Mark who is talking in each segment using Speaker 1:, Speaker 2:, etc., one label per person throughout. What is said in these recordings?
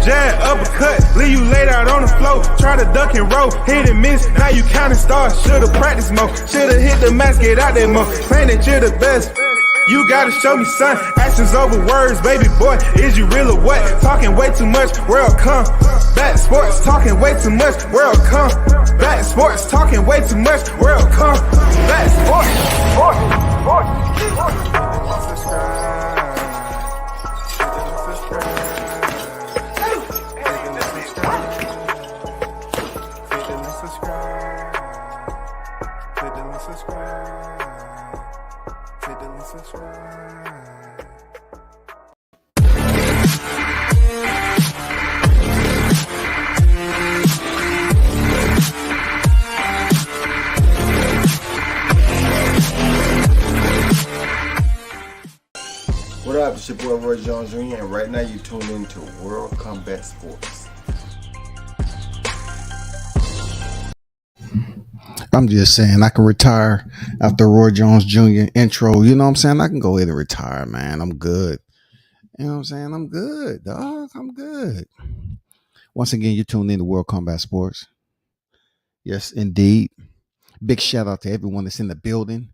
Speaker 1: jab, uppercut, leave you laid out on the floor. Try to duck and roll, hit and miss, now you counting stars. Should've practiced more, should've hit the mask, get out there more. Claim that you're the best. You gotta show me, son. Actions over words, baby boy. Is you real or what? Talking way too much, world come. Back sports, talking way too much, world come. Back sports, talking way too much, world come. Back sports,
Speaker 2: What up, it's your boy Roy Jones Jr. and right now you tune into World Combat Sports.
Speaker 3: I'm just saying I can retire after Roy Jones Jr. intro. You know what I'm saying? I can go ahead and retire, man. I'm good. You know what I'm saying? I'm good, dog. I'm good. Once again, you're tuned into World Combat Sports. Yes, indeed. Big shout out to everyone that's in the building.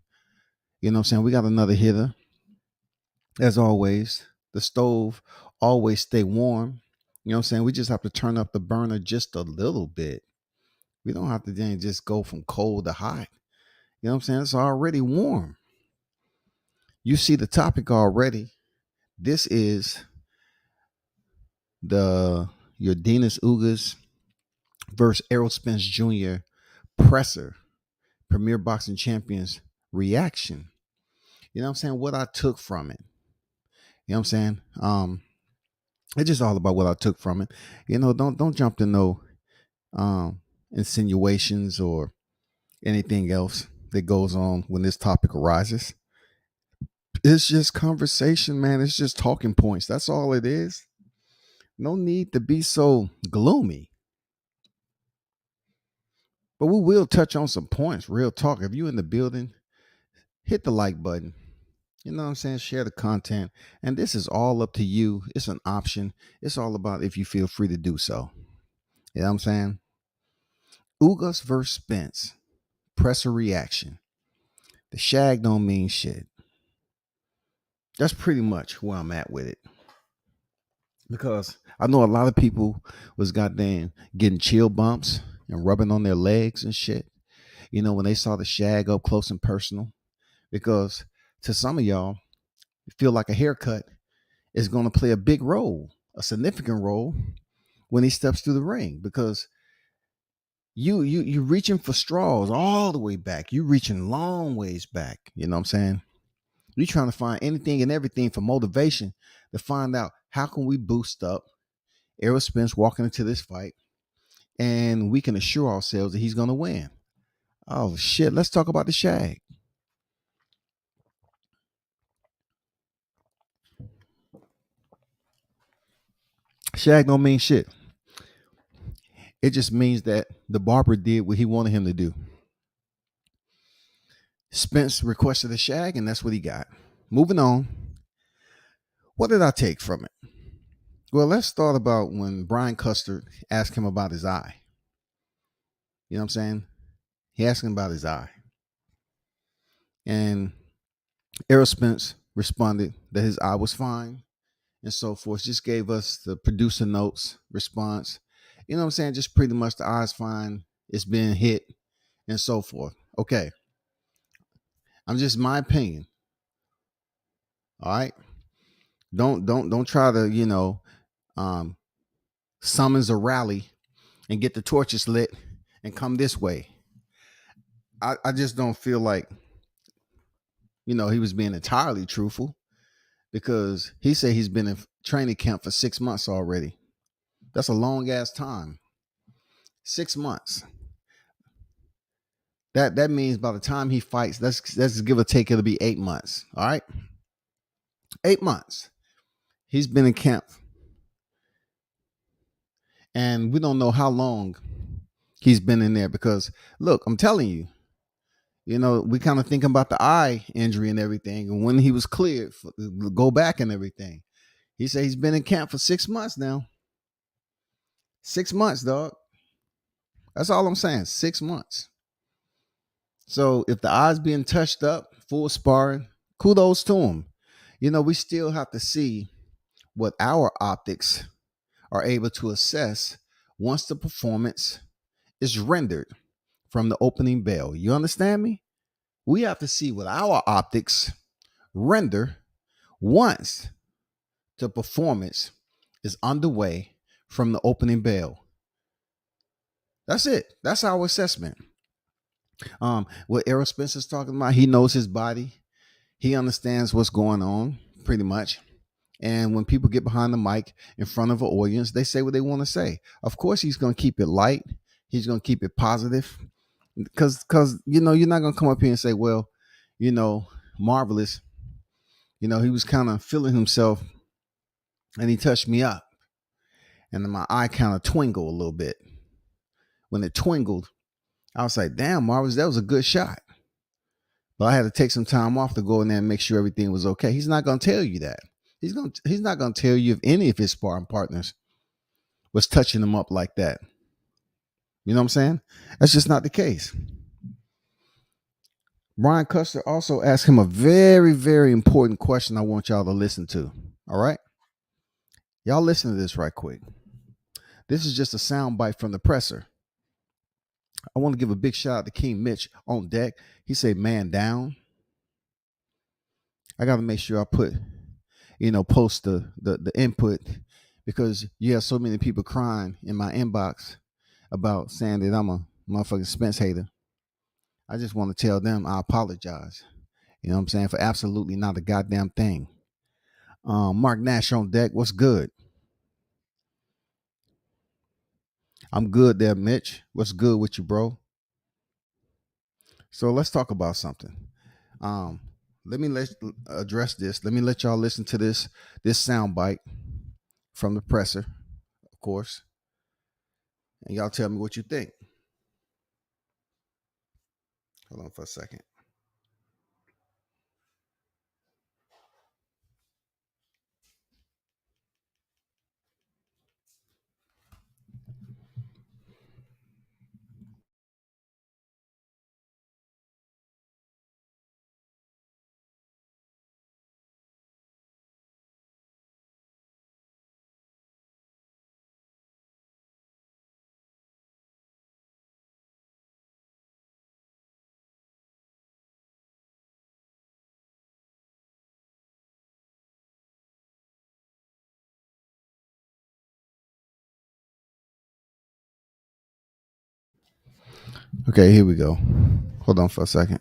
Speaker 3: You know what I'm saying? We got another hitter. As always, the stove always stay warm. You know what I'm saying? We just have to turn up the burner just a little bit. We don't have to then just go from cold to hot. You know what I'm saying? It's already warm. You see the topic already. This is your Ugas versus Spence Jr. presser, Premier Boxing Champions reaction. You know what I'm saying? What I took from it. You know what I'm saying? It's just all about what I took from it. You know, don't jump to no insinuations or anything else that goes on when this topic arises. It's just conversation, man. It's just talking points. That's all it is. No need to be so gloomy. But we will touch on some points. Real talk. If you in the building, hit the like button. You know what I'm saying? Share the content. And this is all up to you. It's an option. It's all about if you feel free to do so. You know what I'm saying? Ugas versus Spence. Presser reaction. The SHAG don't mean shit. That's pretty much where I'm at with it. Because I know a lot of people was goddamn getting chill bumps and rubbing on their legs and shit. You know, when they saw the SHAG up close and personal. Because to some of y'all, feel like a haircut is going to play a big role, a significant role when he steps through the ring, because you reaching for straws all the way back. You reaching long ways back. You know what I'm saying? You trying to find anything and everything for motivation to find out how can we boost up Spence walking into this fight and we can assure ourselves that he's going to win. Oh shit, let's talk about the SHAG. SHAG don't mean shit. It just means that the barber did what he wanted him to do. Spence requested a SHAG, and that's what he got. Moving on. What did I take from it? Well, let's start about when Brian Custer asked him about his eye. You know what I'm saying? He asked him about his eye. And Spence responded that his eye was fine and so forth. Just gave us the producer notes response. You know what I'm saying? Just pretty much the eye's fine. It's been hit and so forth. Okay. I'm just my opinion. All right. Don't try to, summons a rally and get the torches lit and come this way. I just don't feel like, he was being entirely truthful, because he said he's been in training camp for 6 months already. That's a long ass time. 6 months. That means by the time he fights, let's give or take, it'll be 8 months. All right. 8 months. He's been in camp. And we don't know how long he's been in there, because look, I'm telling you, we kind of thinking about the eye injury and everything. And when he was cleared to go back and everything, he said he's been in camp for 6 months now. 6 months, dog. That's all I'm saying. 6 months. So if the odds being touched up, full sparring, kudos to him. We still have to see what our optics are able to assess once the performance is rendered from the opening bell. You understand me? We have to see what our optics render once the performance is underway from the opening bell. That's it. That's our assessment. What Errol Spence is talking about, he knows his body. He understands what's going on, pretty much. And when people get behind the mic in front of an audience, they say what they want to say. Of course, he's going to keep it light. He's going to keep it positive. Because you're not going to come up here and say, well, Marvelous, he was kind of feeling himself and he touched me up. And then my eye kind of twinkled a little bit. When it twinkled, I was like, damn, Marvelous, that was a good shot. But I had to take some time off to go in there and make sure everything was okay. He's not going to tell you that. He's not going to tell you if any of his sparring partners was touching him up like that. You know what I'm saying? That's just not the case. Brian Custer also asked him a very, very important question I want y'all to listen to. All right? Y'all listen to this right quick. This is just a sound bite from the presser. I want to give a big shout out to King Mitch on deck. He said, man down. I got to make sure I put, post the input because you have so many people crying in my inbox about saying that I'm a motherfucking Spence hater. I just want to tell them I apologize. You know what I'm saying? For absolutely not a goddamn thing. Mark Nash on deck. What's good? I'm good there, Mitch. What's good with you, bro? So let's talk about something. Let me address this. Let me let y'all listen to this sound bite from the presser, of course. And y'all tell me what you think. Hold on for a second. Okay, here we go. Hold on for a second.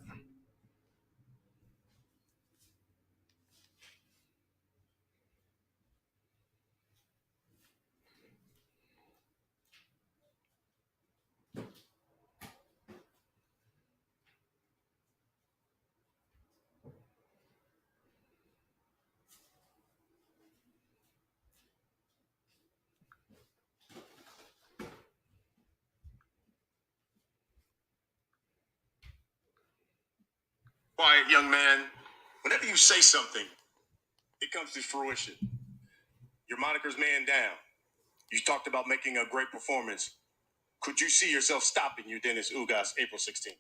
Speaker 4: Quiet, young man. Whenever you say something, it comes to fruition. Your moniker's man down. You talked about making a great performance. Could you see yourself stopping Dennis Ugas April 16th?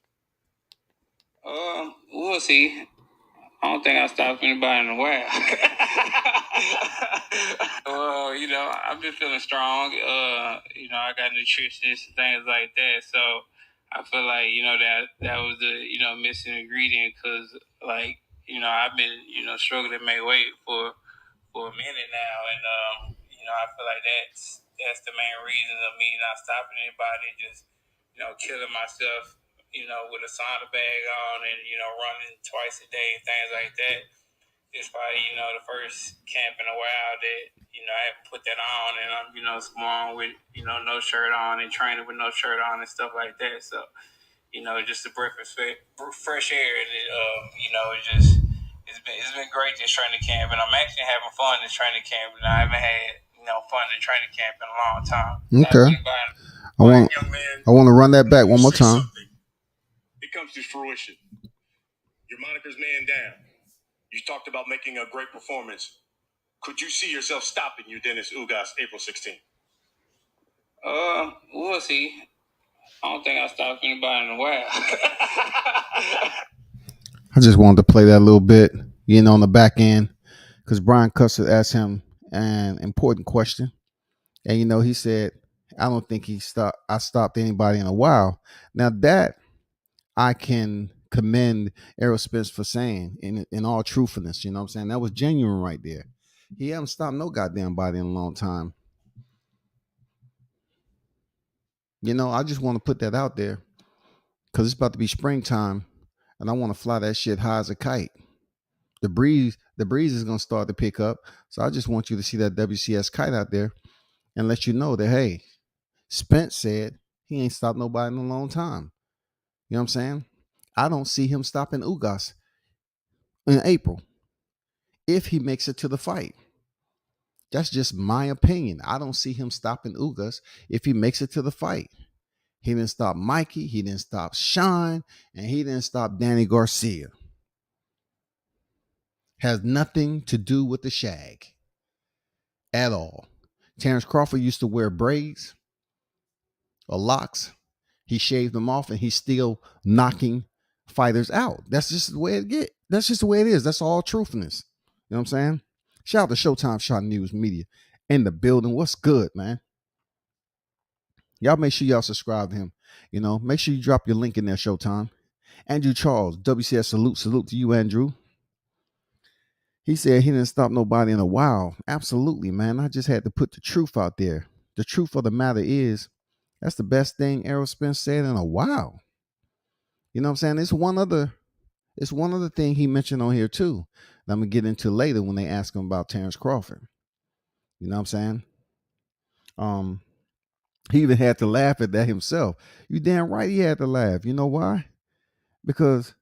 Speaker 5: We'll see. I don't think I stopped anybody in the world. I've been feeling strong. I got nutritionists and things like that. So I feel like, that was the, missing ingredient because, I've been, struggling to make weight for a minute now. And, I feel like that's the main reason of me not stopping anybody, just, killing myself, with a sauna bag on and, running twice a day, things like that. It's probably, the first camp in a while that, I haven't put that on and I'm, small with, no shirt on and training with no shirt on and stuff like that. So, just a breath of fresh air. It's been great this training camp and I'm actually having fun this training camp and I haven't had, fun in training camp in a long time.
Speaker 3: Okay. I want to run that back one more time.
Speaker 4: It comes to fruition. Your moniker's man down. You talked about making a great performance. Could you see yourself stopping Dennis Ugas April 16th?
Speaker 5: We'll see. I don't think I stopped anybody in a while.
Speaker 3: I just wanted to play that a little bit, on the back end, because Brian Custer asked him an important question, and he said, "I don't think I stopped anybody in a while." Now that I can commend Errol Spence for saying, in all truthfulness, what I'm saying, that was genuine right there. He hasn't stopped no goddamn body in a long time. I just want to put that out there because it's about to be springtime, and I want to fly that shit high as a kite. The breeze is going to start to pick up. So I just want you to see that WCS kite out there and let you know that, hey, Spence said he ain't stopped nobody in a long time. You know what I'm saying? I don't see him stopping Ugas in April if he makes it to the fight. That's just my opinion. I don't see him stopping Ugas if he makes it to the fight. He didn't stop Mikey. He didn't stop Sean. And he didn't stop Danny Garcia. Has nothing to do with the SHAG at all. Terrence Crawford used to wear braids or locks. He shaved them off and he's still knocking fighters out. That's just the way it get. That's just the way it is. That's all truthfulness. You know what I'm saying? Shout out to Showtime Shot News Media in the building. What's good, man? Y'all make sure y'all subscribe to him. Make sure you drop your link in there, Showtime. Andrew Charles, WCS salute to you, Andrew. He said he didn't stop nobody in a while. Absolutely, man. I just had to put the truth out there. The truth of the matter is, that's the best thing Errol Spence said in a while. You know what I'm saying? It's one other thing he mentioned on here too, that I'm gonna get into later when they ask him about Terrence Crawford. You know what I'm saying? He even had to laugh at that himself. You damn right he had to laugh. You know why? Because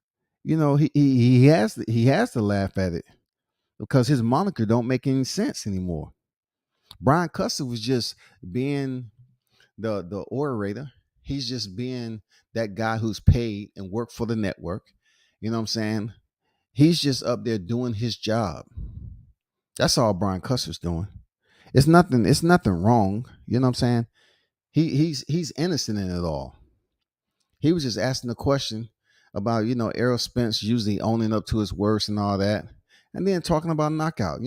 Speaker 3: he has to laugh at it because his moniker don't make any sense anymore. Brian Custer was just being the orator. He's just being that guy who's paid and worked for the network. You know what I'm saying? He's just up there doing his job. That's all Brian Custer's doing. It's nothing wrong. You know what I'm saying? He's innocent in it all. He was just asking the question about, Errol Spence usually owning up to his worst and all that. And then talking about knockout.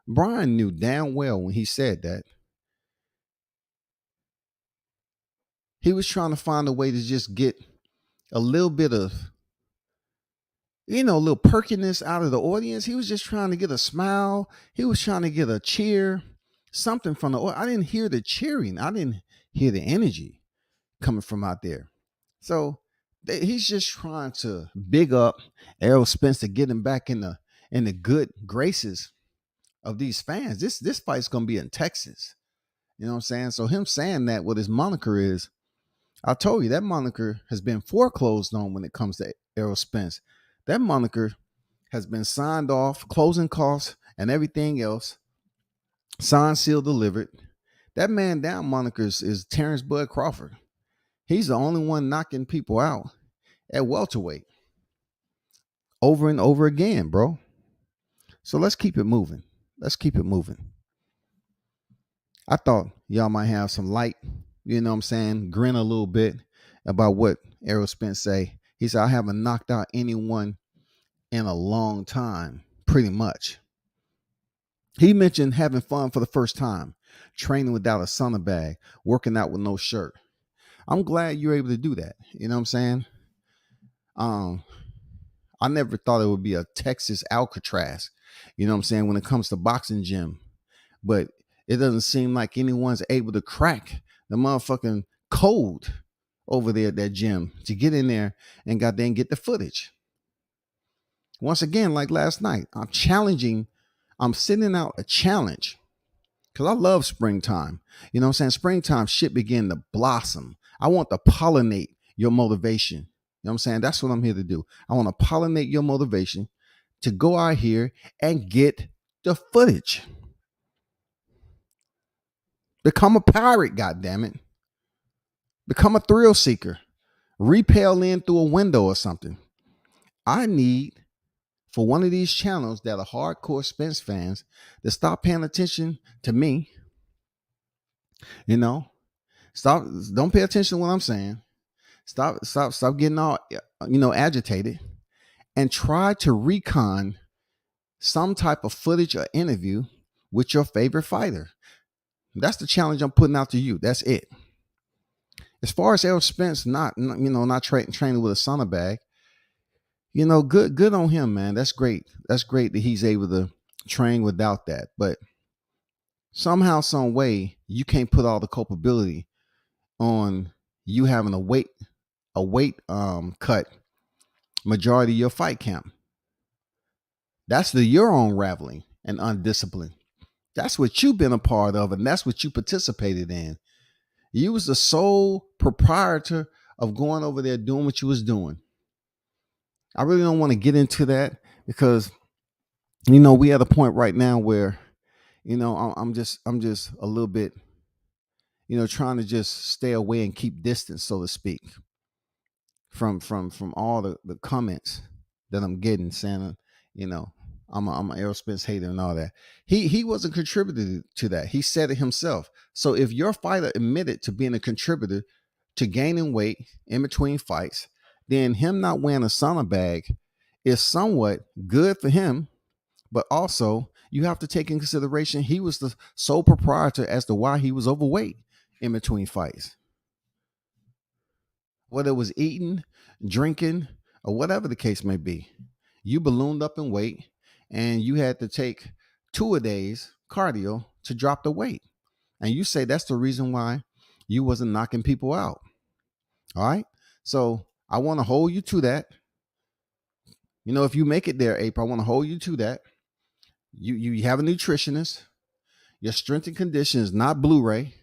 Speaker 3: Brian knew damn well when he said that. He was trying to find a way to just get a little bit of, a little perkiness out of the audience. He was just trying to get a smile. He was trying to get a cheer, something from the audience. I didn't hear the cheering. I didn't hear the energy coming from out there. So he's just trying to big up Errol Spence to get him back in the good graces of these fans. This fight's gonna be in Texas. You know what I'm saying? So him saying that what his moniker is, I told you that moniker has been foreclosed on when it comes to Errol Spence. That moniker has been signed off, closing costs and everything else, signed, sealed, delivered. That man down moniker is Terrence Bud Crawford. He's the only one knocking people out at welterweight over and over again, bro. So let's keep it moving. I thought y'all might have some light, grin a little bit about what Errol Spence say. He said, I haven't knocked out anyone in a long time, pretty much. He mentioned having fun for the first time, training without a sauna bag, working out with no shirt. I'm glad you're able to do that. You know what I'm saying? I never thought it would be a Texas Alcatraz, when it comes to boxing gym. But it doesn't seem like anyone's able to crack the motherfucking code over there at that gym to get in there and goddamn get the footage. Once again, like last night, I'm sending out a challenge because I love springtime. You know what I'm saying? Springtime shit begin to blossom. I want to pollinate your motivation. You know what I'm saying? That's what I'm here to do. I want to pollinate your motivation to go out here and get the footage. Become a pirate, goddammit. Become a thrill seeker. Repel in through a window or something. I need for one of these channels that are hardcore Spence fans to stop paying attention to me, Stop. Don't pay attention to what I'm saying. Stop getting all agitated, and try to recon some type of footage or interview with your favorite fighter. That's the challenge I'm putting out to you. That's it. As far as Errol Spence not training with a Sauna bag, good on him, man. That's great. That's great that he's able to train without that. But somehow, some way, you can't put all the culpability on you having a weight cut majority of your fight camp. That's your own unraveling and undisciplined. That's what you've been a part of, and that's what you participated in. You was the sole proprietor of going over there doing what you was doing. I really don't want to get into that because, we at a point right now where, I'm just a little bit, trying to just stay away and keep distance, so to speak, from all the comments that I'm getting, saying, I'm an Errol Spence hater and all that. He wasn't contributing to that. He said it himself. So if your fighter admitted to being a contributor to gaining weight in between fights, then him not wearing a Sauna bag is somewhat good for him. But also, you have to take in consideration he was the sole proprietor as to why he was overweight in between fights. Whether it was eating, drinking, or whatever the case may be, you ballooned up in weight and you had to take 2 a days cardio to drop the weight. And you say that's the reason why you wasn't knocking people out. All right. So I want to hold you to that. If you make it there, April, I want to hold you to that. You have a nutritionist. Your strength and condition is not Blu-ray.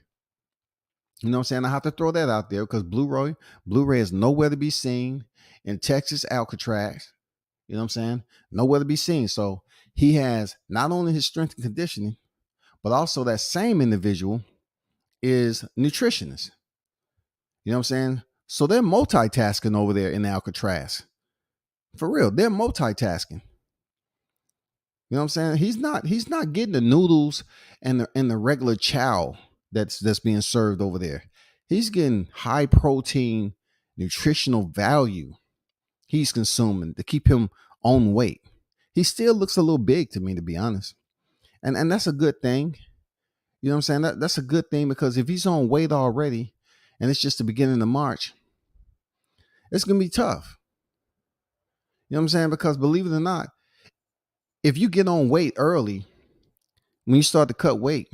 Speaker 3: You know what I'm saying? I have to throw that out there because Blu-ray is nowhere to be seen in Texas, Alcatraz. You know what I'm saying? Nowhere to be seen. So he has not only his strength and conditioning, but also that same individual is nutritionist. You know what I'm saying? So they're multitasking over there in Alcatraz. For real, they're multitasking. You know what I'm saying? He's not getting the noodles and the regular chow that's being served over there. He's getting high protein, nutritional value he's consuming to keep him on weight. He still looks a little big to me, to be honest. And that's a good thing. You know what I'm saying? That's a good thing because if he's on weight already and it's just the beginning of March, it's going to be tough. You know what I'm saying? Because believe it or not, if you get on weight early, when you start to cut weight,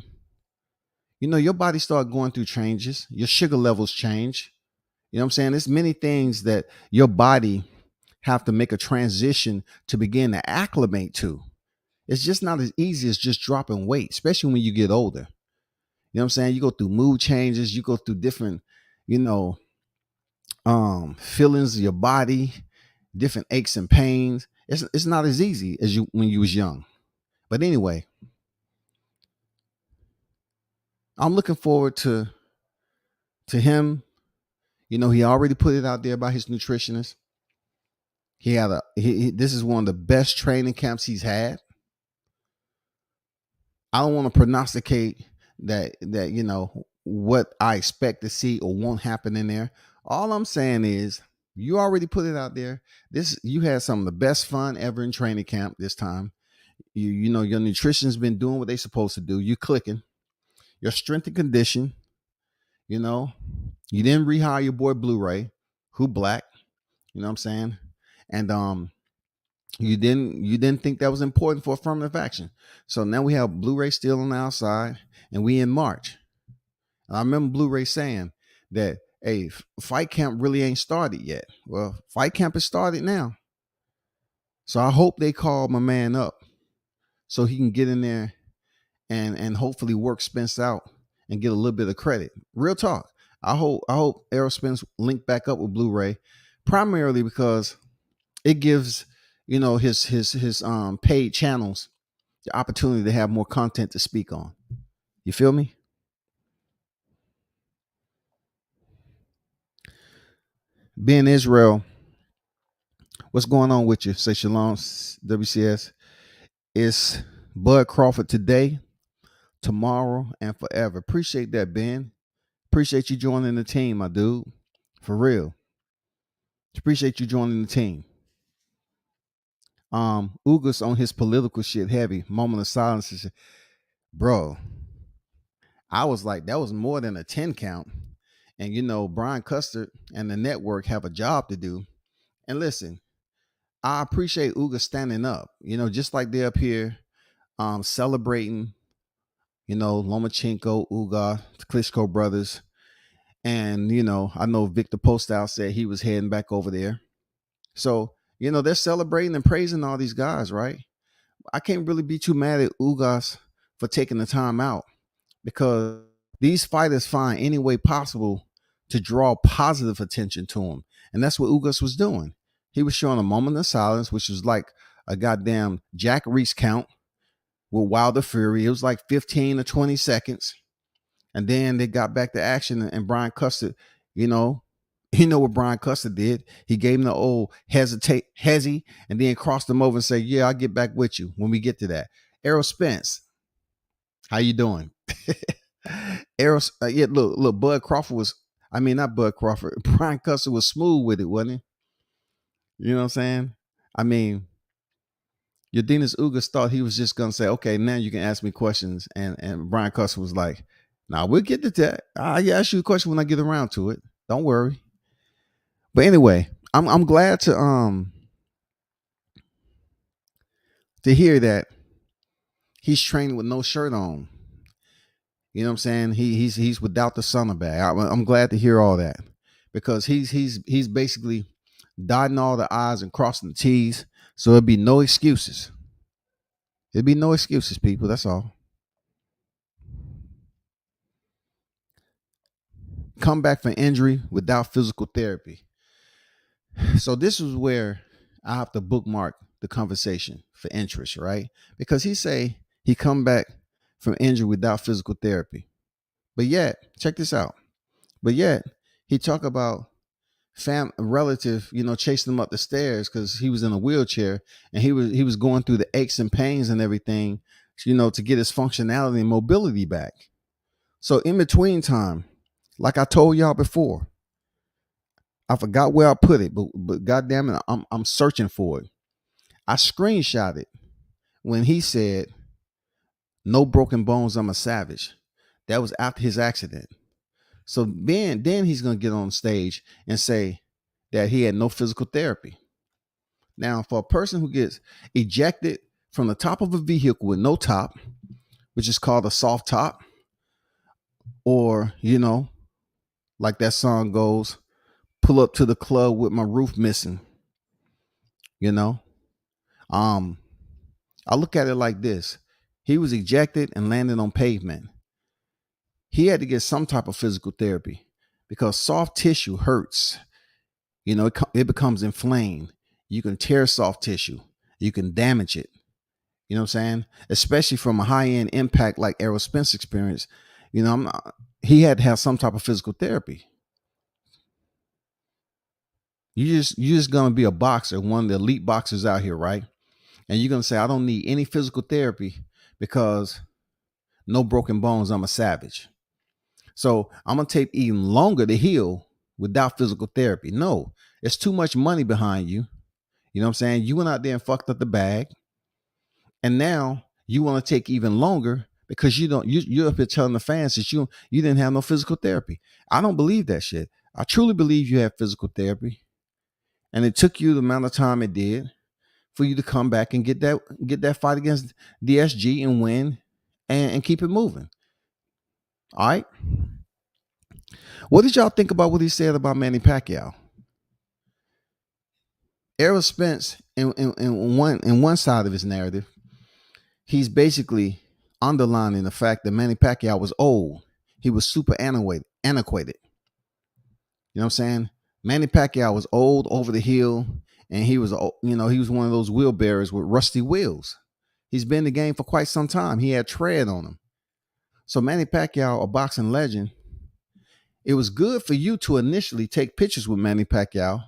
Speaker 3: your body start going through changes. Your sugar levels change. You know what I'm saying? There's many things that your body have to make a transition to begin to acclimate to. It's just not as easy as just dropping weight, especially when you get older. You know what I'm saying? You go through mood changes. You go through different, feelings of your body, different aches and pains. It's not as easy as when you was young. But anyway, I'm looking forward to him. He already put it out there by his nutritionist. This is one of the best training camps he's had. I don't want to prognosticate that what I expect to see or won't happen in there. All I'm saying is you already put it out there. You had some of the best fun ever in training camp this time. Your nutrition's been doing what they supposed to do. You clicking. Your strength and condition. You didn't rehire your boy Blu-ray, who black. You know what I'm saying? And you didn't think that was important for affirmative action. So now we have Blu-ray still on the outside, and we in March. And I remember Blu-ray saying that, hey, fight camp really ain't started yet. Well, fight camp has started now. So I hope they call my man up so he can get in there and hopefully work Spence out and get a little bit of credit. Real talk. I hope Errol Spence link back up with Blu-ray, primarily because it gives his paid channels the opportunity to have more content to speak on. You feel me? Being Israel, what's going on with you? Say shalom, WCS. It's Bud Crawford today, tomorrow, and forever. Appreciate that, Ben. Appreciate you joining the team, my dude. For real. Appreciate you joining the team. Ugas on his political shit heavy. Moment of silence. Bro, I was like, that was more than a 10 count. And Brian Custer and the network have a job to do. And listen, I appreciate Ugas standing up, just like they're up here celebrating, Lomachenko, Ugas, the Klitschko brothers. And, I know Victor Postal said he was heading back over there. So, they're celebrating and praising all these guys, right? I can't really be too mad at Ugas for taking the time out, because these fighters find any way possible to draw positive attention to them. And that's what Ugas was doing. He was showing a moment of silence, which was like a goddamn Jack Reese count with Wilder Fury. It was like 15 or 20 seconds. And then they got back to action, and Brian Custer, what Brian Custer did? He gave him the old hezzy, and then crossed him over and said, "Yeah, I'll get back with you when we get to that." Errol Spence, how you doing? Yeah, look, Bud Crawford was, not Bud Crawford. Brian Custer was smooth with it, wasn't he? You know what I'm saying? Yordenis Ugas thought he was just gonna say, "Okay, now you can ask me questions," and Brian Custer was like, "Nah, we'll get to that. I'll ask you a question when I get around to it. Don't worry." But anyway, I'm glad to hear that he's training with no shirt on. You know what I'm saying? He's without the sauna bag. I'm glad to hear all that, because he's basically dotting all the I's and crossing the T's, so there'll be no excuses. There'll be no excuses, people. That's all. Come back from injury without physical therapy. So this is where I have to bookmark the conversation for interest, right? Because he say he come back from injury without physical therapy. But yet, check this out. But yet, he talk about relative, chasing him up the stairs because he was in a wheelchair, and he was going through the aches and pains and everything, to get his functionality and mobility back. So in between time, like I told y'all before, I forgot where I put it, but goddamn it, I'm searching for it. I screenshot it when he said, "No broken bones, I'm a savage." That was after his accident. So then he's gonna get on stage and say that he had no physical therapy. Now, for a person who gets ejected from the top of a vehicle with no top, which is called a soft top, or like that song goes, "Pull up to the club with my roof missing." I look at it like this. He was ejected and landed on pavement. He had to get some type of physical therapy, because soft tissue hurts. It becomes inflamed. You can tear soft tissue. You can damage it. You know what I'm saying? Especially from a high-end impact like Errol Spence experience. He had to have some type of physical therapy. You're just gonna be a boxer, one of the elite boxers out here, right? And you're gonna say, "I don't need any physical therapy because no broken bones, I'm a savage." So I'm gonna take even longer to heal without physical therapy. No, it's too much money behind you. You know what I'm saying? You went out there and fucked up the bag, and now you want to take even longer because you're up here telling the fans that you didn't have no physical therapy. I don't believe that shit. I truly believe you have physical therapy, and it took you the amount of time it did for you to come back and get that fight against DSG and win and keep it moving. All right. What did y'all think about what he said about Manny Pacquiao? Errol Spence, in one side of his narrative, he's basically underlining the fact that Manny Pacquiao was old. He was super antiquated. You know what I'm saying? Manny Pacquiao was old, over the hill, and he was one of those wheelbarrows with rusty wheels. He's been in the game for quite some time. He had tread on him. So Manny Pacquiao, a boxing legend, it was good for you to initially take pictures with Manny Pacquiao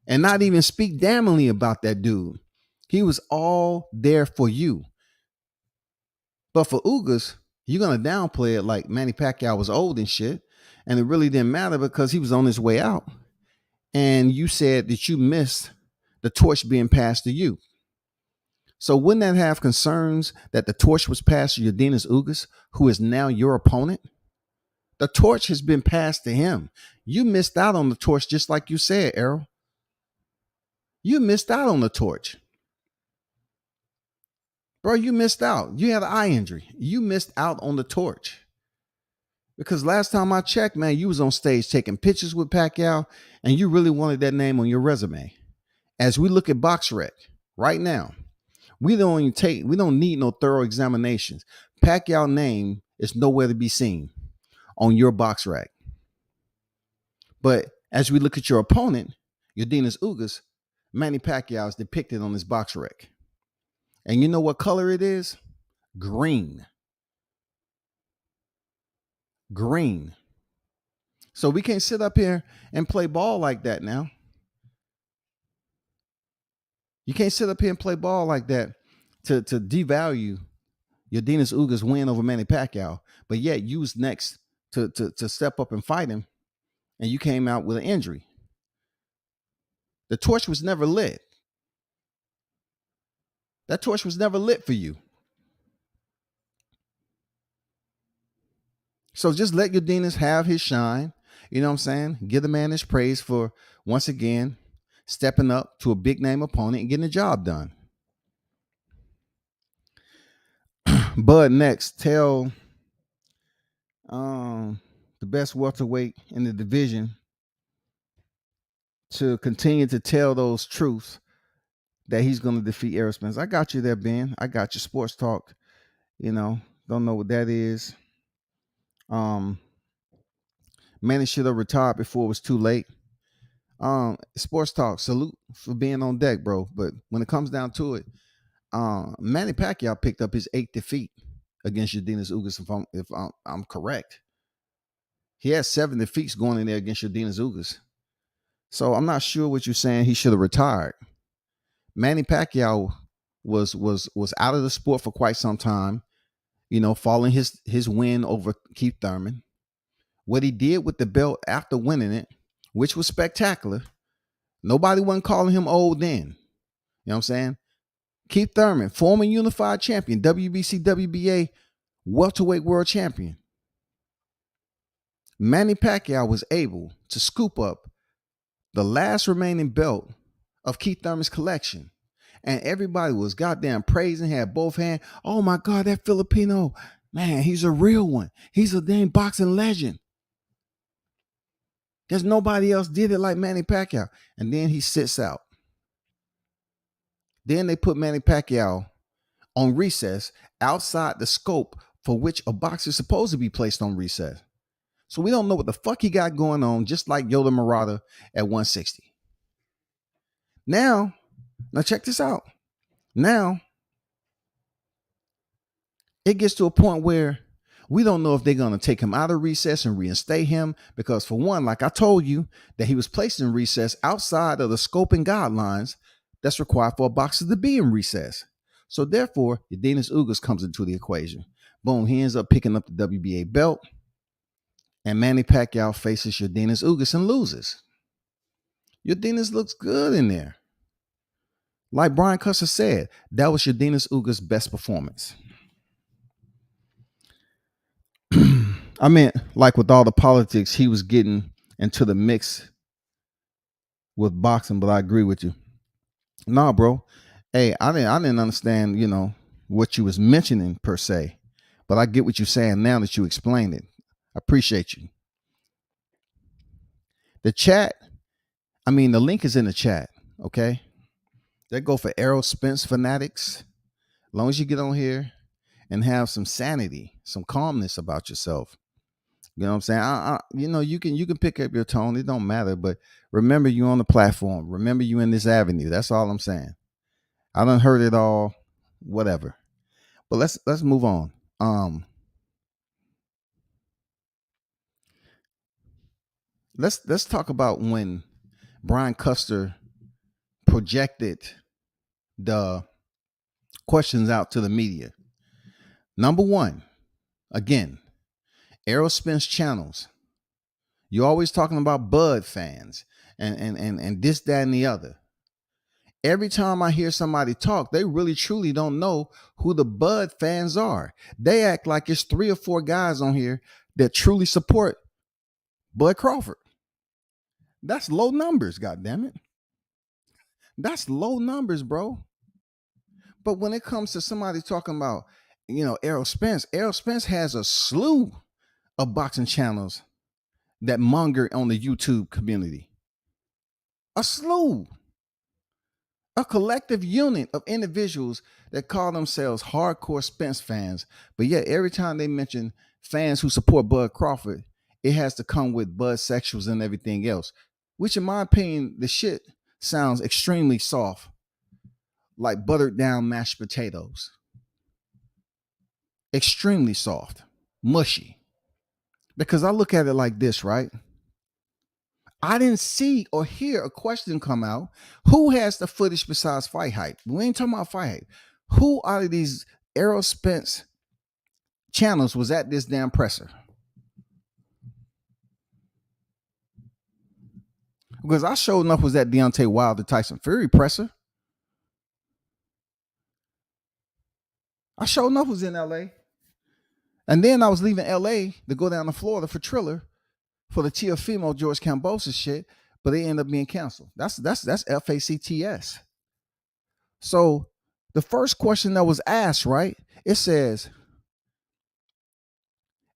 Speaker 3: and not even speak damningly about that dude. He was all there for you. But for Ugas, You're gonna downplay it like Manny Pacquiao was old and shit, and it really didn't matter because he was on his way out. And you said that you missed the torch being passed to you. So wouldn't that have concerns that the torch was passed to Yordenis Ugas, who is now your opponent? The torch has been passed to him. You missed out on the torch, just like you said, Errol. You missed out on the torch. Bro, you missed out. You had an eye injury. You missed out on the torch. Because last time I checked, man, you was on stage taking pictures with Pacquiao, and you really wanted that name on your resume. As we look at BoxRec right now, we don't need no thorough examinations. Pacquiao name is nowhere to be seen on your BoxRec. But as we look at your opponent, Yordenis Ugas, Manny Pacquiao is depicted on his BoxRec. And you know what color it is? Green. Green. So we can't sit up here and play ball like that now. You can't sit up here and play ball like that to devalue Yordenis Ugas' win over Manny Pacquiao, but yet you was next to step up and fight him, and you came out with an injury. The torch was never lit. That torch was never lit for you. So just let Yordenis have his shine. You know what I'm saying? Give the man his praise for, once again, stepping up to a big name opponent and getting the job done. Bud next, tell the best welterweight in the division to continue to tell those truths that he's going to defeat Errol Spence. I got you there, Ben. I got you. Sports Talk. You know, don't know what that is. Manny should have retired before it was too late. Sports Talk, salute for being on deck, bro. But when it comes down to it, Manny Pacquiao picked up his 8th defeat against Yordenis Ugas, if I'm correct. He has 7 defeats going in there against Yordenis Ugas. So I'm not sure what you're saying. He should have retired. Manny Pacquiao was out of the sport for quite some time, you know, following his win over Keith Thurman. What he did with the belt after winning it, which was spectacular. Nobody wasn't calling him old then. You know what I'm saying? Keith Thurman, former unified champion, WBC, WBA, welterweight world champion. Manny Pacquiao was able to scoop up the last remaining belt of Keith Thurman's collection. And everybody was goddamn praising, had both hands. Oh my God, that Filipino, man, he's a real one. He's a damn boxing legend. There's nobody else did it like Manny Pacquiao. And then he sits out. Then they put Manny Pacquiao on recess outside the scope for which a boxer is supposed to be placed on recess. So we don't know what the fuck he got going on, just like Yoda Murata at 160. Now check this out. Now it gets to a point where we don't know if they're going to take him out of recess and reinstate him because, for one, like I told you, that he was placed in recess outside of the scope and guidelines that's required for a boxer to be in recess. So therefore, Yordenis Ugas comes into the equation. Boom, he ends up picking up the WBA belt, and Manny Pacquiao faces Yordenis Ugas and loses. Yordenis looks good in there. Like Brian Custer said, that was Yordenis Ugas' best performance. I meant, like with all the politics, he was getting into the mix with boxing, but I agree with you. Nah, bro. Hey, I didn't understand, you know, what you was mentioning per se, but I get what you're saying now that you explained it. I appreciate you. The chat, the link is in the chat, okay? That go for Errol Spence fanatics. As long as you get on here and have some sanity, some calmness about yourself. You know what I'm saying? You can pick up your tone. It don't matter. But remember, you on the platform. Remember, you in this avenue. That's all I'm saying. I done heard it all. Whatever. But let's move on. Let's talk about when Brian Custer projected the questions out to the media. Number one, Again, Errol Spence channels. You're always talking about Bud fans and this, that, and the other. Every time I hear somebody talk, they really truly don't know who the Bud fans are. They act like it's 3 or 4 guys on here that truly support Bud Crawford. That's low numbers, goddammit. That's low numbers, bro. But when it comes to somebody talking about, Errol Spence has a slew of boxing channels that monger on the YouTube community. A slew. A collective unit of individuals that call themselves hardcore Spence fans. But yet, every time they mention fans who support Bud Crawford, it has to come with Bud sexuals and everything else, which in my opinion, the shit sounds extremely soft, like buttered down mashed potatoes. Extremely soft, mushy. Because I look at it like this, right? I didn't see or hear a question come out. Who has the footage besides Fight Hype? We ain't talking about Fight Hype. Who out of these Errol Spence channels was at this damn presser? Because I sure enough was at Deontay Wilder Tyson Fury presser. I sure enough was in LA. And then I was leaving LA to go down to Florida for Triller for the Teofimo George Kambosos shit, but they end up being canceled. That's FACTS. So the first question that was asked, right? It says,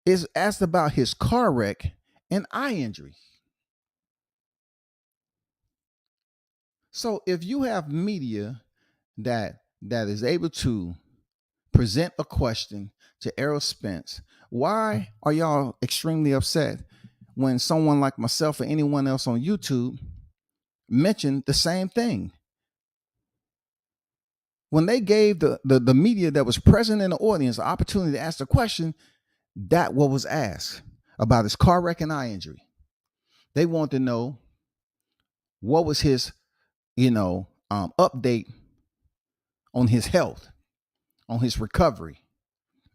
Speaker 3: is asked about his car wreck and eye injury. So if you have media that is able to present a question to Errol Spence, why are y'all extremely upset when someone like myself or anyone else on YouTube mentioned the same thing? When they gave the media that was present in the audience the opportunity to ask the question, that what was asked about his car wreck and eye injury. They wanted to know what was his, update on his health, on his recovery.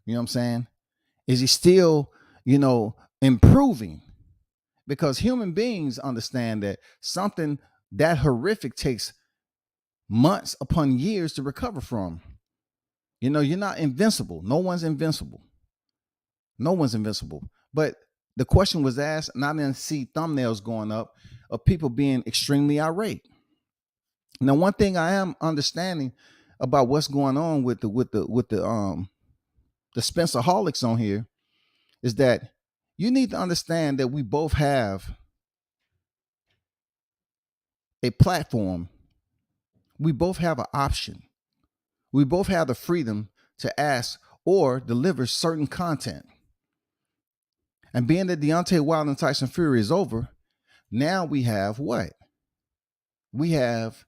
Speaker 3: You know what I'm saying? Is he still, improving? Because human beings understand that something that horrific takes months upon years to recover from. You're not invincible. No one's invincible. No one's invincible. But the question was asked, and I didn't see thumbnails going up of people being extremely irate. Now, one thing I am understanding about what's going on with the Spencerholics on here is that you need to understand that we both have a platform. We both have an option. We both have the freedom to ask or deliver certain content. And being that Deontay Wilder and Tyson Fury is over, now we have what? We have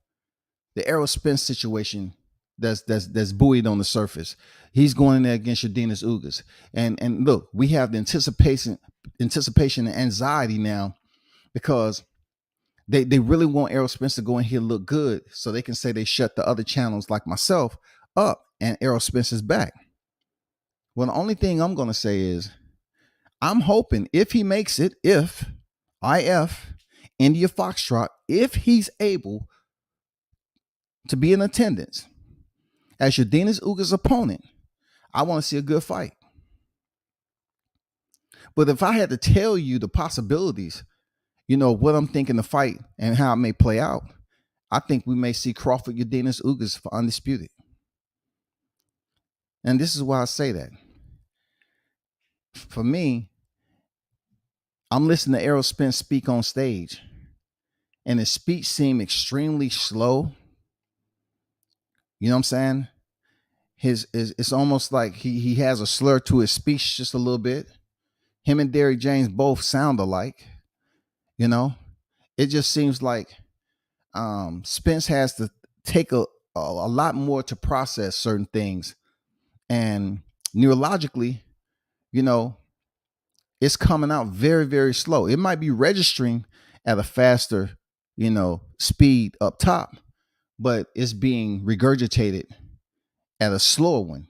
Speaker 3: the Errol Spence situation that's buoyed on the surface. He's going in there against Shadinas Ugas. And look, we have the anticipation and anxiety now because they really want Errol Spence to go in here look good so they can say they shut the other channels like myself up and Errol Spence is back. Well, the only thing I'm going to say is I'm hoping if he makes it, if India Foxtrot, if he's able to be in attendance as Shadinas Ugas' opponent, I want to see a good fight. But if I had to tell you the possibilities, what I'm thinking the fight and how it may play out, I think we may see Crawford Shadinas Ugas for undisputed. And this is why I say that. For me, I'm listening to Errol Spence speak on stage, and his speech seemed extremely slow. You know what I'm saying? It's almost like he has a slur to his speech just a little bit. Him and DJames both sound alike. It just seems like Spence has to take a lot more to process certain things, and neurologically, it's coming out very, very slow. It might be registering at a faster, speed up top, but it's being regurgitated at a slower one.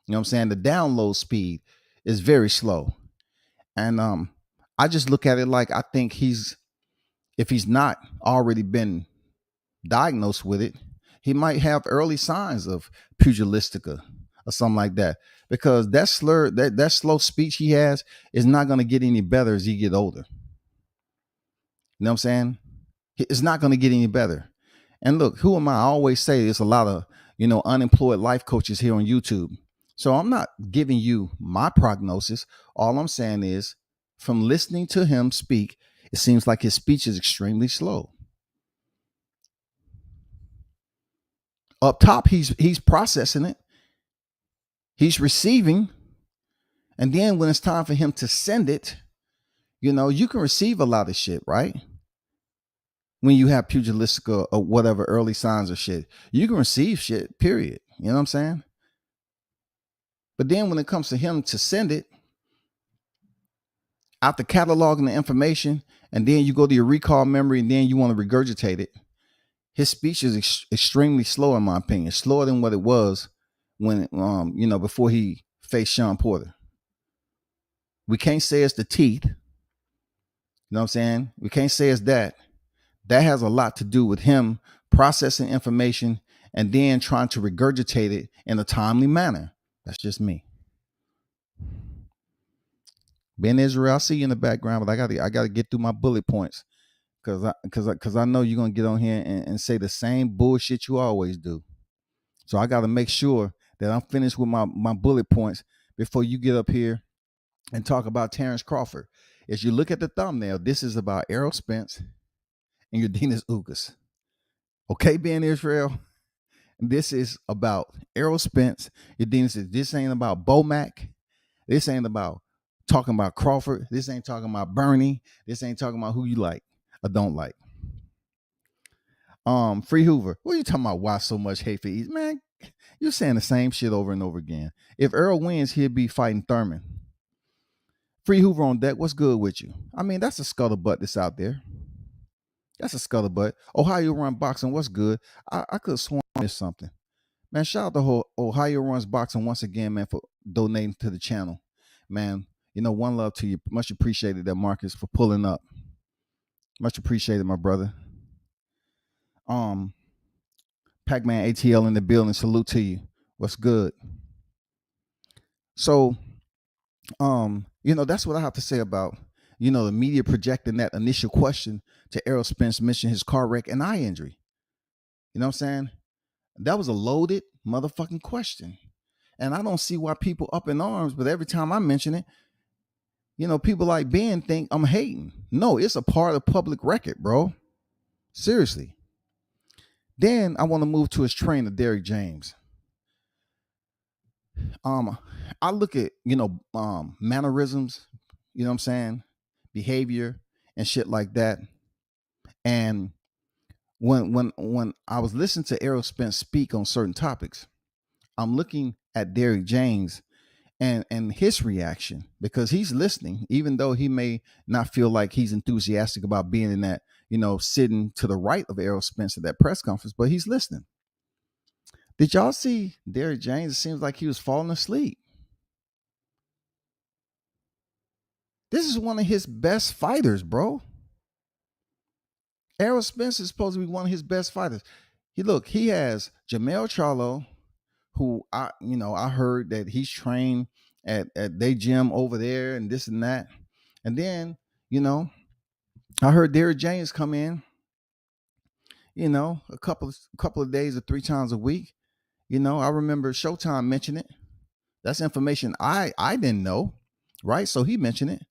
Speaker 3: You know what I'm saying? The download speed is very slow. And I just look at it like I think if he's not already been diagnosed with it, he might have early signs of pugilistica or something like that. Because that that slow speech he has is not going to get any better as he get older. You know what I'm saying? It's not going to get any better. And look, who am I? I always say there's a lot of, unemployed life coaches here on YouTube. So I'm not giving you my prognosis. All I'm saying is, from listening to him speak, it seems like his speech is extremely slow. Up top, he's processing it. He's receiving. And then when it's time for him to send it, you can receive a lot of shit, right? When you have pugilistica or whatever early signs of shit, you can receive shit, period. You know what I'm saying? But then when it comes to him to send it, after cataloging the information, and then you go to your recall memory, and then you want to regurgitate it, his speech is extremely slow, in my opinion, slower than what it was when, before he faced Sean Porter. We can't say it's the teeth. You know what I'm saying? We can't say it's that. That has a lot to do with him processing information and then trying to regurgitate it in a timely manner. That's just me. Ben Israel, I see you in the background, but I gotta get through my bullet points because I know you're gonna get on here and say the same bullshit you always do. So I gotta make sure that I'm finished with my bullet points before you get up here and talk about Terrence Crawford. As you look at the thumbnail, this is about Errol Spence and Urdinas Ugas. Okay, Ben Israel? This is about Errol Spence. Urdinas. This ain't about Bomac. This ain't about talking about Crawford. This ain't talking about Bernie. This ain't talking about who you like or don't like. Free Hoover. What are you talking about? Why so much hate for East? Man, you're saying the same shit over and over again. If Earl wins, he'll be fighting Thurman. Free Hoover on deck. What's good with you? I mean, that's a scuttlebutt that's out there. That's a scuttlebutt. Ohio Run Boxing. What's good? I could have sworn I missed something. Man, shout out to Ohio Runs Boxing once again, man, for donating to the channel. Man, one love to you. Much appreciated that, Marcus, for pulling up. Much appreciated, my brother. Pac-Man ATL in the building. Salute to you. What's good? So, that's what I have to say about, the media projecting that initial question to Errol Spence mentioned his car wreck and eye injury. You know what I'm saying? That was a loaded motherfucking question. And I don't see why people up in arms, but every time I mention it, people like Ben think I'm hating. No, it's a part of public record, bro. Seriously. Then I want to move to his trainer, DJames. I look at, mannerisms, you know what I'm saying? Behavior and shit like that. And when I was listening to Errol Spence speak on certain topics, I'm looking at DJames and his reaction, because he's listening, even though he may not feel like he's enthusiastic about being in that, sitting to the right of Errol Spence at that press conference, but he's listening. Did y'all see DJames? It seems like he was falling asleep. This is one of his best fighters, bro. Errol Spence is supposed to be one of his best fighters. He has Jamel Charlo, who I heard that he's trained at their gym over there and this and that. And then, I heard DJames come in, a couple of days or 3 times a week. I remember Showtime mentioned it. That's information I didn't know, right? So he mentioned it.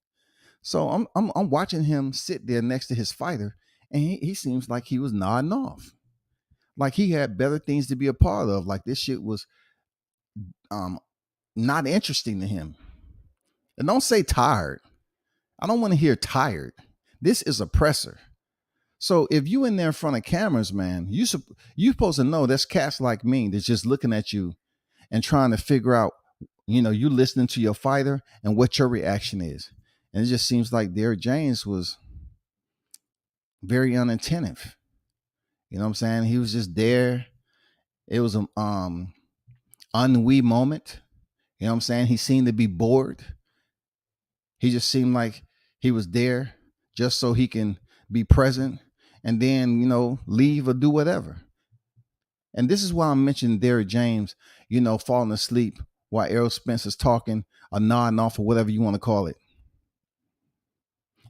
Speaker 3: So I'm watching him sit there next to his fighter, and he seems like he was nodding off, like he had better things to be a part of. Like this shit was not interesting to him. And don't say tired. I don't want to hear tired. This is a presser. So if you in there in front of cameras, man, you supposed to know there's cats like me that's just looking at you and trying to figure out, you listening to your fighter and what your reaction is. And it just seems like DJames was very unattentive. You know what I'm saying? He was just there. It was an ennui moment. You know what I'm saying? He seemed to be bored. He just seemed like he was there just so he can be present and then, leave or do whatever. And this is why I'm mentioning DJames, falling asleep while Errol Spence is talking or nodding off or whatever you want to call it.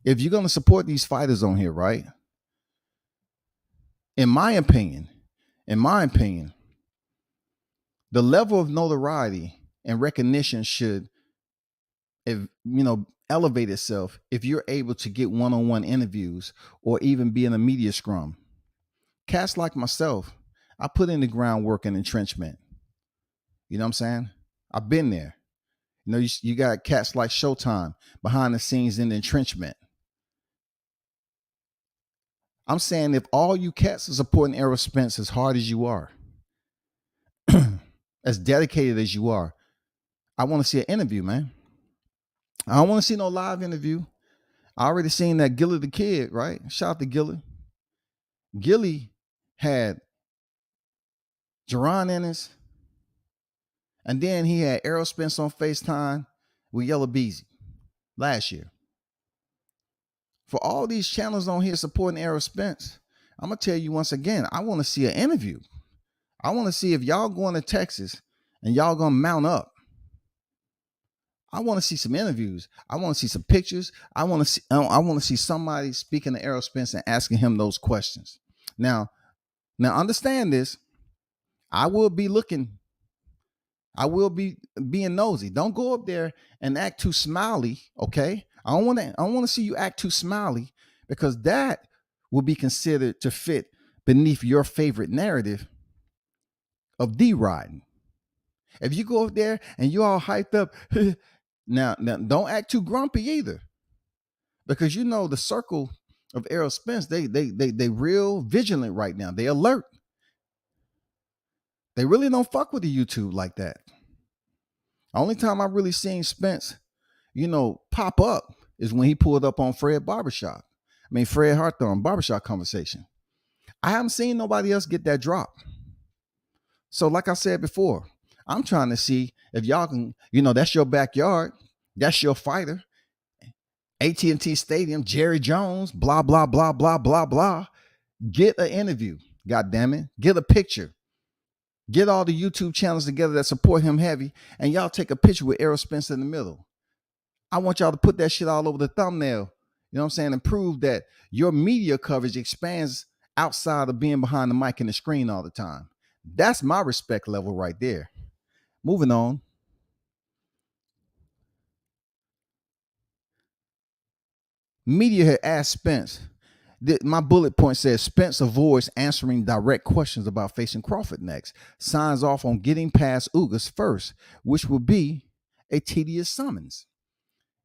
Speaker 3: If you're going to support these fighters on here, right? In my opinion, the level of notoriety and recognition should, elevate itself if you're able to get one-on-one interviews or even be in a media scrum. Cats like myself, I put in the groundwork and entrenchment. You know what I'm saying? I've been there. You got cats like Showtime behind the scenes in the entrenchment. I'm saying if all you cats are supporting Errol Spence as hard as you are, as dedicated as you are, I want to see an interview, man. I don't want to see no live interview. I already seen that Gilly the Kid, right? Shout out to Gilly. Gilly had Jerron Ennis, and then he had Errol Spence on FaceTime with Yellow Beezy last year. For all these channels on here supporting Errol Spence, I'm going to tell you once again, I want to see an interview. I want to see if y'all going to Texas and y'all going to mount up. I want to see some interviews. I want to see some pictures. I want to see somebody speaking to Errol Spence and asking him those questions. Now understand this. I will be looking. I will be being nosy. Don't go up there and act too smiley, okay? I don't want to see you act too smiley, because that will be considered to fit beneath your favorite narrative of D-riding. If you go up there and you all hyped up, now don't act too grumpy either, because the circle of Errol Spence, they real vigilant right now. They alert. They really don't fuck with the YouTube like that. Only time I've really seen Spence, pop up is when he pulled up on Fred Hawthorne Barbershop Conversation. I haven't seen nobody else get that drop. So like I said before, I'm trying to see if y'all can, that's your backyard. That's your fighter. AT&T Stadium, Jerry Jones, blah, blah, blah, blah, blah, blah. Get an interview. God damn it. Get a picture. Get all the YouTube channels together that support him heavy, and y'all take a picture with Errol Spence in the middle. I want y'all to put that shit all over the thumbnail, you know what I'm saying, and prove that your media coverage expands outside of being behind the mic and the screen all the time. That's my respect level right there. Moving on. Media had asked Spence. My bullet point says Spence avoids answering direct questions about facing Crawford next. Signs off on getting past Ugas first, which will be a tedious summons.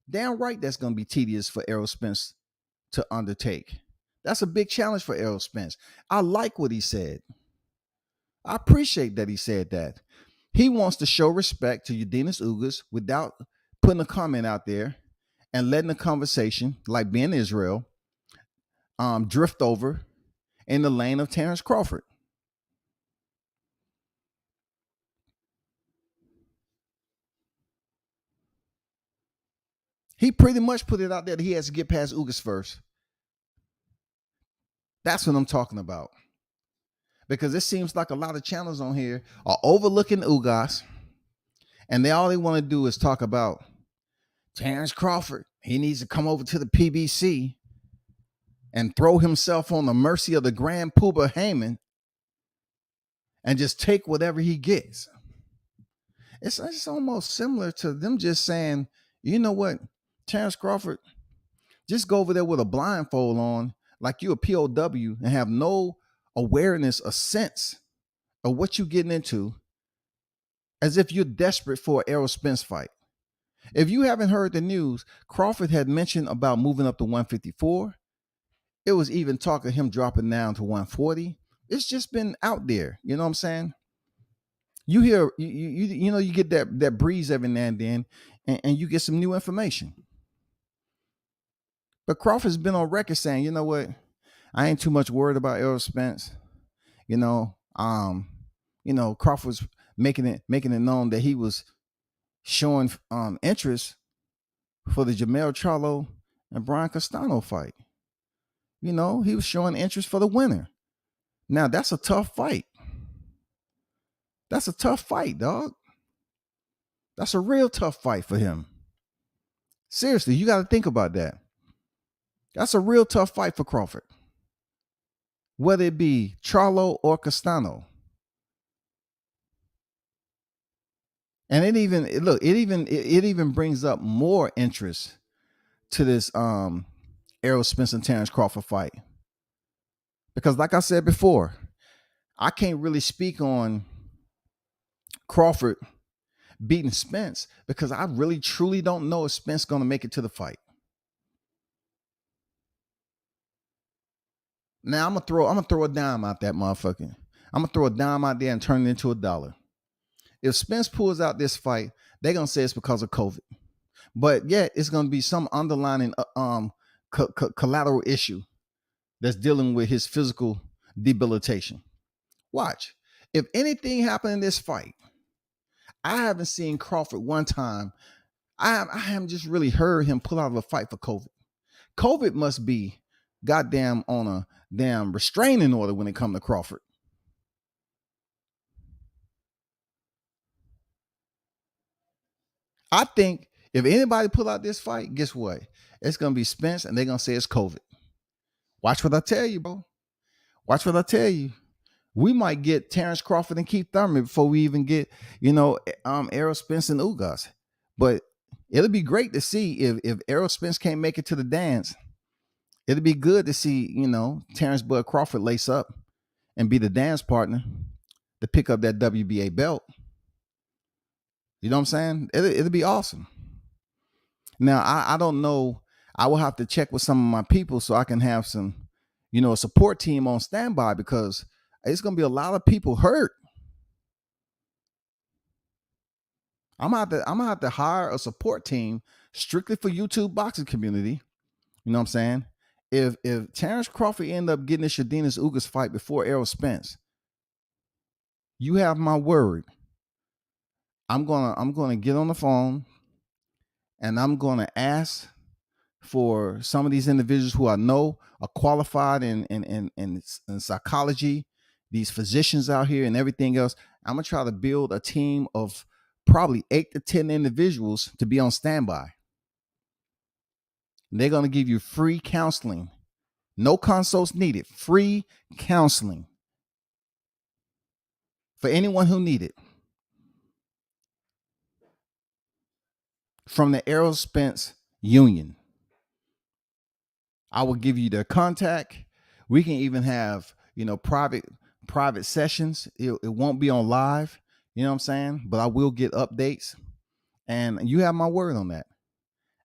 Speaker 3: Damn right that's going to be tedious for Errol Spence to undertake. That's a big challenge for Errol Spence. I like what he said. I appreciate that he said that. He wants to show respect to Udenis Ugas without putting a comment out there and letting the conversation, like being Israel, drift over in the lane of Terrence Crawford. He pretty much put it out there that he has to get past Ugas first. That's what I'm talking about. Because it seems like a lot of channels on here are overlooking Ugas, and all they want to do is talk about Terrence Crawford. He needs to come over to the PBC and throw himself on the mercy of the Grand Poobah Heyman and just take whatever he gets. It's almost similar to them just saying, you know what, Terrence Crawford, just go over there with a blindfold on like you a POW and have no awareness or sense of what you're getting into, as if you're desperate for an Errol Spence fight. If you haven't heard the news, Crawford had mentioned about moving up to 154. It was even talk of him dropping down to 140. It's just been out there. You know what I'm saying? You hear, you get that breeze every now and then, and you get some new information. But Crawford's been on record saying, you know what, I ain't too much worried about Errol Spence. Crawford's making it known that he was showing interest for the Jamel Charlo and Brian Castano fight. You know, he was showing interest for the winner. Now, that's a tough fight. That's a tough fight, dog. That's a real tough fight for him. Seriously, you got to think about that. That's a real tough fight for Crawford. Whether it be Charlo or Castano. And it even brings up more interest to this Errol Spence and Terrence Crawford fight. Because like I said before, I can't really speak on Crawford beating Spence because I really truly don't know if Spence going to make it to the fight. Now I'm gonna throw a dime out that motherfucker. I'm gonna throw a dime out there and turn it into $1. If Spence pulls out this fight, they're gonna say it's because of COVID. But yet it's gonna be some underlying collateral issue that's dealing with his physical debilitation. Watch. If anything happened in this fight, I haven't seen Crawford one time. I haven't just really heard him pull out of a fight for COVID. COVID must be goddamn on a damn restraining order when it comes to Crawford. I think if anybody pull out this fight, guess what? It's going to be Spence and they're going to say it's COVID. Watch what I tell you, bro. Watch what I tell you. We might get Terrence Crawford and Keith Thurman before we even get, Errol Spence and Ugas. But it'll be great to see if Errol Spence can't make it to the dance. It'll be good to see, Terrence Bud Crawford lace up and be the dance partner to pick up that WBA belt. You know what I'm saying? It'll be awesome. Now, I don't know. I will have to check with some of my people so I can have some, a support team on standby because it's going to be a lot of people hurt. I'm gonna have to hire a support team strictly for YouTube boxing community. You know what I'm saying? If Terrence Crawford end up getting a Shadinas Ugas fight before Errol Spence, you have my word. I'm gonna get on the phone and I'm gonna ask for some of these individuals who I know are qualified in psychology, these physicians out here and everything else. I'm gonna try to build a team of probably 8 to 10 individuals to be on standby. They're going to give you free counseling. No consults needed. Free counseling for anyone who need it. From the Errol Spence Union. I will give you their contact. We can even have, private sessions. It won't be on live. You know what I'm saying? But I will get updates. And you have my word on that.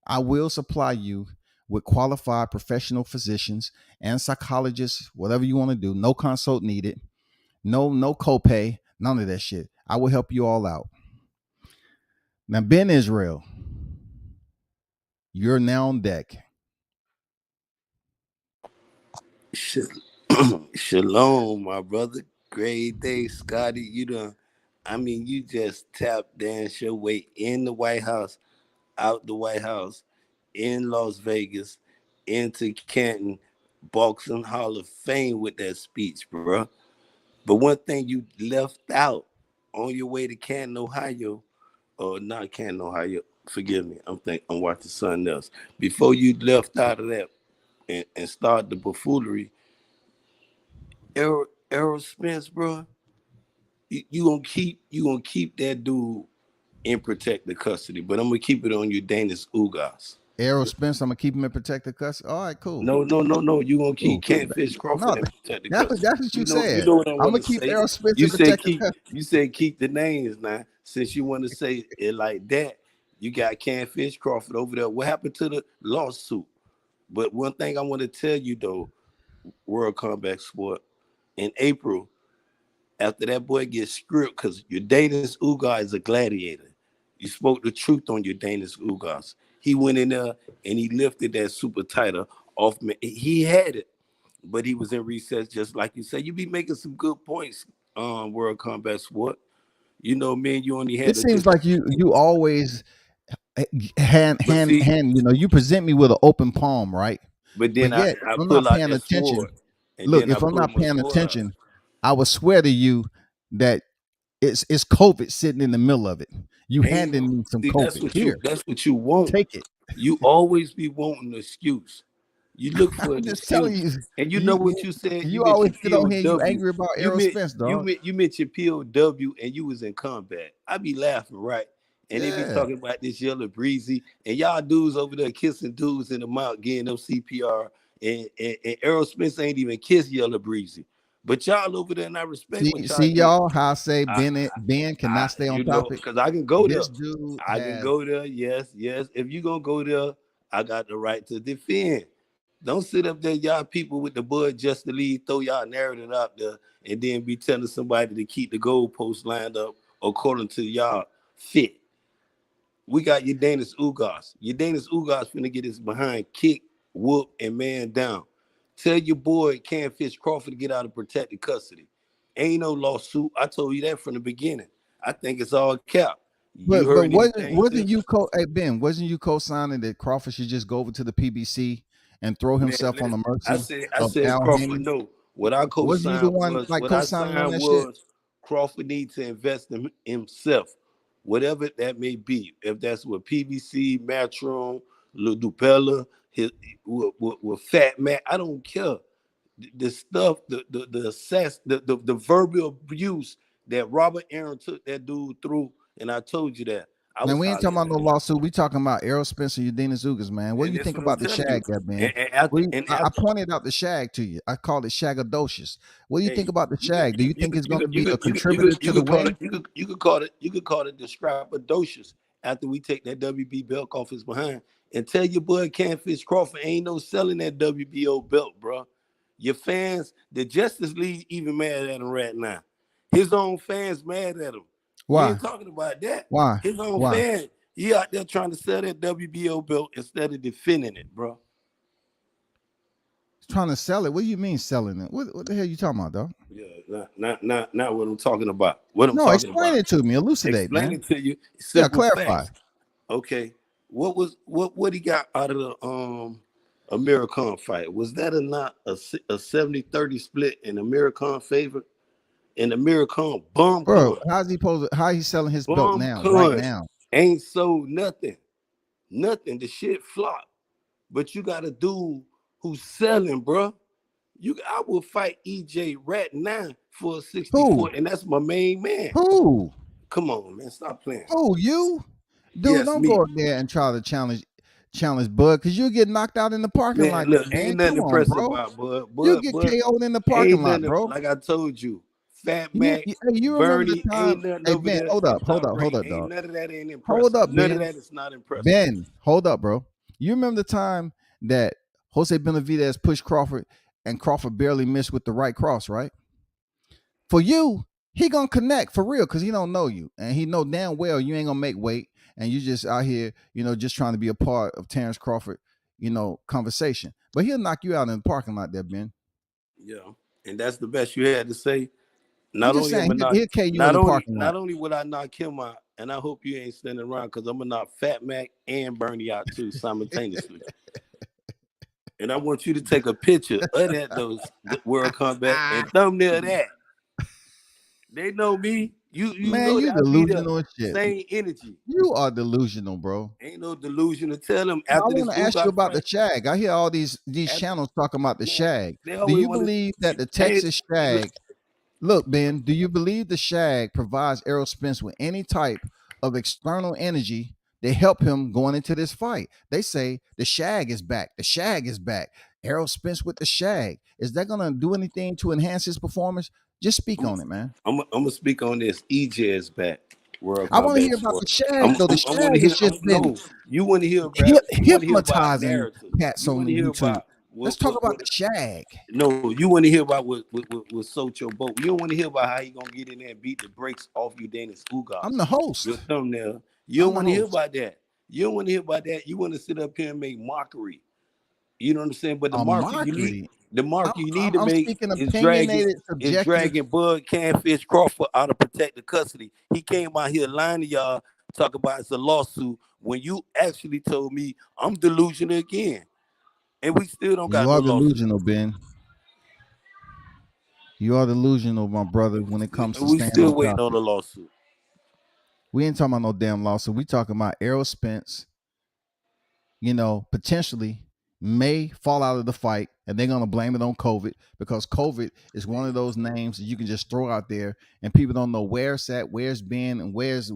Speaker 3: I will supply you with qualified professional physicians and psychologists, whatever you want to do. No consult needed. No copay. None of that shit. I will help you all out. Now, Ben Israel, you're now on deck.
Speaker 6: Shalom, my brother. Great day, Scotty. You just tap dance your way in the White House, out the White House, in Las Vegas, into Canton, Boxing Hall of Fame with that speech, bro. But one thing you left out on your way to Canton, Ohio, or not Canton, Ohio, forgive me, I'm watching something else. Before you left out of that and started the buffoonery, Errol Spence, bro, you gonna keep that dude in protective custody, but I'm gonna keep it on you, Danis Ugas.
Speaker 3: Errol Spence, I'm gonna keep him in protective custody. All right, cool.
Speaker 6: No. You gonna keep Catfish Crawford in protective custody.
Speaker 3: That's what you said.
Speaker 6: You know what
Speaker 3: I'm gonna keep
Speaker 6: say.
Speaker 3: Errol Spence in protective custody.
Speaker 6: You said keep the names now. Since you want to say it like that, you got Catfish Crawford over there. What happened to the lawsuit? But one thing I want to tell you though, World Combat Sport, in April, after that boy gets stripped, because your Danis Ugas is a gladiator. You spoke the truth on your Danis Ugas. He went in there and he lifted that super title off me. He had it, but he was in recess, just like you said. You be making some good points, World Combat Sport. Man, you only had.
Speaker 3: It seems like you always hand. You know, you present me with an open palm, right?
Speaker 6: But
Speaker 3: But
Speaker 6: then I,
Speaker 3: yet, if
Speaker 6: I
Speaker 3: I'm
Speaker 6: pull
Speaker 3: not
Speaker 6: out
Speaker 3: paying
Speaker 6: that
Speaker 3: attention,
Speaker 6: sword, and
Speaker 3: look,
Speaker 6: then I
Speaker 3: if I'm
Speaker 6: pull
Speaker 3: not
Speaker 6: my
Speaker 3: paying
Speaker 6: sword out.
Speaker 3: attention, I would swear to you that it's COVID sitting in the middle of it. You
Speaker 6: Ain't
Speaker 3: handing me some
Speaker 6: see
Speaker 3: COVID here.
Speaker 6: that's what you want.
Speaker 3: Take it.
Speaker 6: You always be wanting an excuse. You look for
Speaker 3: I'm
Speaker 6: an
Speaker 3: just telling
Speaker 6: excuse.
Speaker 3: you.
Speaker 6: And you know
Speaker 3: You
Speaker 6: what you said? You
Speaker 3: you always
Speaker 6: mentioned
Speaker 3: get on here. You
Speaker 6: POW.
Speaker 3: angry about Errol Spence, dog?
Speaker 6: You mentioned POW and you was in combat. I be laughing, right? And they be
Speaker 3: Yeah.
Speaker 6: talking about this yellow breezy. And y'all dudes over there kissing dudes in the mouth, getting them CPR. And Errol Spence ain't even kissed yellow breezy. But y'all over there, and I respect what y'all
Speaker 3: See
Speaker 6: did.
Speaker 3: y'all. How I say
Speaker 6: I,
Speaker 3: Ben cannot stay on
Speaker 6: you know,
Speaker 3: topic.
Speaker 6: because I can go there.
Speaker 3: This dude
Speaker 6: I can
Speaker 3: has.
Speaker 6: go there. Yes, yes. If you gonna go there, I got the right to defend. Don't sit up there, y'all people with the bud just to leave, throw y'all narrative out there, and then be telling somebody to keep the goalposts lined up according to y'all fit. We got Ugas. Ugas finna get his behind kick, whoop, and man down. Tell your boy Canfish Crawford to get out of protected custody. Ain't no lawsuit. I told you that from the beginning. I think it's all cap. You
Speaker 3: But
Speaker 6: heard anything
Speaker 3: wasn't
Speaker 6: since?
Speaker 3: you hey Ben? Wasn't you co-signing that Crawford should just go over to the PBC and throw
Speaker 6: Man,
Speaker 3: himself on the mercy
Speaker 6: I
Speaker 3: of
Speaker 6: said
Speaker 3: Al
Speaker 6: Crawford.
Speaker 3: Haney?
Speaker 6: No, what I
Speaker 3: Wasn't you the one like
Speaker 6: what I
Speaker 3: co-signing on
Speaker 6: signed
Speaker 3: that shit?
Speaker 6: was Crawford needs to invest in himself, whatever that may be. If that's with PBC, Matron, Lil Dupella, his with Fat Matt, I don't care. The stuff, the verbal abuse that Robert Aaron took that dude through, and I told you that. I
Speaker 3: Man,
Speaker 6: was
Speaker 3: we ain't talking
Speaker 6: hollering
Speaker 3: about no
Speaker 6: at him.
Speaker 3: lawsuit. We talking about Errol Spence and Ugas, Ugas, man. What do
Speaker 6: And
Speaker 3: you
Speaker 6: that's
Speaker 3: think
Speaker 6: what I'm
Speaker 3: about the
Speaker 6: telling you.
Speaker 3: shag there, man?
Speaker 6: And after,
Speaker 3: I pointed out the shag to you. I called it shagadocious. What do you think
Speaker 6: hey,
Speaker 3: about the shag? Do you think it's going to be a
Speaker 6: you
Speaker 3: contributor to the
Speaker 6: call
Speaker 3: win?
Speaker 6: it the Strapadocious after we take that WB belt off his behind, and tell your boy Canfish Crawford ain't no selling that WBO belt, bro. Your fans, the Justice League, even mad at him right now. His own fans mad at him. You
Speaker 3: Why?
Speaker 6: ain't talking about that.
Speaker 3: Why?
Speaker 6: His own
Speaker 3: Why?
Speaker 6: fans, he out there trying to sell that WBO belt instead of defending it, bro.
Speaker 3: Trying to sell it. What do you mean selling it? What the hell you talking about, dog?
Speaker 6: Yeah, not what I'm talking about. What I'm
Speaker 3: No,
Speaker 6: talking
Speaker 3: explain
Speaker 6: about.
Speaker 3: it to me. Elucidate,
Speaker 6: Explain
Speaker 3: man.
Speaker 6: it to you.
Speaker 3: Yeah,
Speaker 6: Simple
Speaker 3: clarify.
Speaker 6: facts. Okay. What he got out of the American fight? Was that or not a 70-30 split in American favor? And American bum
Speaker 3: Bro,
Speaker 6: con.
Speaker 3: how he selling his belt
Speaker 6: Bum
Speaker 3: now, right
Speaker 6: con
Speaker 3: now?
Speaker 6: ain't sold nothing. Nothing. The shit flop. But you got a dude who's selling, bro. I will fight EJ right now for a 64,
Speaker 3: Who?
Speaker 6: and that's my main man.
Speaker 3: Who?
Speaker 6: Come on, man. Stop playing.
Speaker 3: Who? You? Dude,
Speaker 6: Yes,
Speaker 3: don't
Speaker 6: me.
Speaker 3: go up there and try to challenge Bud, because you'll get knocked out in the parking
Speaker 6: Man,
Speaker 3: lot,
Speaker 6: look,
Speaker 3: man.
Speaker 6: ain't nothing
Speaker 3: Come on,
Speaker 6: impressive
Speaker 3: bro.
Speaker 6: about Bud.
Speaker 3: You'll get KO'd in the parking
Speaker 6: Ain't
Speaker 3: lot,
Speaker 6: nothing,
Speaker 3: bro.
Speaker 6: like I told you. Fat
Speaker 3: You,
Speaker 6: Mac,
Speaker 3: you remember the
Speaker 6: Bernie,
Speaker 3: time?
Speaker 6: ain't nothing
Speaker 3: Hey
Speaker 6: over
Speaker 3: Ben,
Speaker 6: there
Speaker 3: hold
Speaker 6: in
Speaker 3: up,
Speaker 6: top rank. Ain't
Speaker 3: dog.
Speaker 6: none of that ain't
Speaker 3: Hold
Speaker 6: impressive.
Speaker 3: up,
Speaker 6: None of
Speaker 3: Ben.
Speaker 6: that is not impressive.
Speaker 3: Ben, hold up, bro. You remember the time that Jose Benavidez pushed Crawford and Crawford barely missed with the right cross, right? For you, he gonna connect for real because he don't know you, and he know damn well you ain't gonna make weight, and you just out here, just trying to be a part of Terrence Crawford, conversation. But he'll knock you out in the parking lot there, Ben.
Speaker 6: Yeah. And that's the best you had to say.
Speaker 3: I'm
Speaker 6: Not
Speaker 3: just
Speaker 6: only am
Speaker 3: saying
Speaker 6: I not,
Speaker 3: he'll K you in the parking lot.
Speaker 6: not only would I knock him out, and I hope you ain't standing around because I'm gonna knock Fat Mac and Bernie out too simultaneously. And I want you to take a picture of those World Combat and thumbnail that. They know me. You
Speaker 3: Man,
Speaker 6: know
Speaker 3: you
Speaker 6: that I be the
Speaker 3: delusional as shit.
Speaker 6: same energy.
Speaker 3: You are delusional, bro.
Speaker 6: Ain't no delusion to tell them
Speaker 3: Now, I
Speaker 6: after this
Speaker 3: want to ask you
Speaker 6: Ugas
Speaker 3: about the
Speaker 6: fight.
Speaker 3: shag. I hear all these
Speaker 6: After,
Speaker 3: channels talking about the
Speaker 6: man,
Speaker 3: shag.
Speaker 6: they
Speaker 3: Do
Speaker 6: always
Speaker 3: you
Speaker 6: want to.
Speaker 3: believe that the
Speaker 6: Hey,
Speaker 3: Texas shag? Look, Ben, do you believe the shag provides Errol Spence with any type of external energy to help him going into this fight? They say the shag is back. The shag is back. Errol Spence with the shag. Is that going to do anything to enhance his performance? Just speak on it, man.
Speaker 6: I'm gonna speak on this. EJ is back. World
Speaker 3: I want to
Speaker 6: Combat
Speaker 3: hear about the
Speaker 6: Sport.
Speaker 3: shag, though. The
Speaker 6: I want to
Speaker 3: shag
Speaker 6: hear.
Speaker 3: has just been
Speaker 6: No, you want to hear about. You want to hear about
Speaker 3: hypnotizing
Speaker 6: narrative.
Speaker 3: cats
Speaker 6: You want
Speaker 3: on
Speaker 6: to hear
Speaker 3: YouTube.
Speaker 6: about
Speaker 3: Let's talk about the shag.
Speaker 6: No, you want to hear about what Socho Boat. You don't want to hear about how he gonna get in there and beat the brakes off you, Dennis
Speaker 3: I'm
Speaker 6: Ugas.
Speaker 3: the
Speaker 6: Your
Speaker 3: host.
Speaker 6: thumbnail. You
Speaker 3: I'm
Speaker 6: don't
Speaker 3: the
Speaker 6: want to hear
Speaker 3: host.
Speaker 6: about that. You don't want to hear about that. You want to sit up here and make mockery. You know what I'm saying? But
Speaker 3: A mockery.
Speaker 6: the mark you need to
Speaker 3: I'm
Speaker 6: make
Speaker 3: speaking
Speaker 6: is dragging
Speaker 3: opinionated, subjective.
Speaker 6: Bud Canfish Crawford out of protected custody. He came out here lying to y'all, talk about it's a lawsuit when you actually told me I'm delusional again, and we still don't
Speaker 3: You
Speaker 6: got no
Speaker 3: are
Speaker 6: lawsuit.
Speaker 3: delusional, Ben. You are delusional, my brother, when it comes to
Speaker 6: We
Speaker 3: staying
Speaker 6: still
Speaker 3: on
Speaker 6: waiting on
Speaker 3: topic.
Speaker 6: the lawsuit.
Speaker 3: We ain't talking about no damn lawsuit. We talking about Errol Spence, potentially may fall out of the fight, and they're gonna blame it on COVID because COVID is one of those names that you can just throw out there, and people don't know where it's at, where it's been, and where's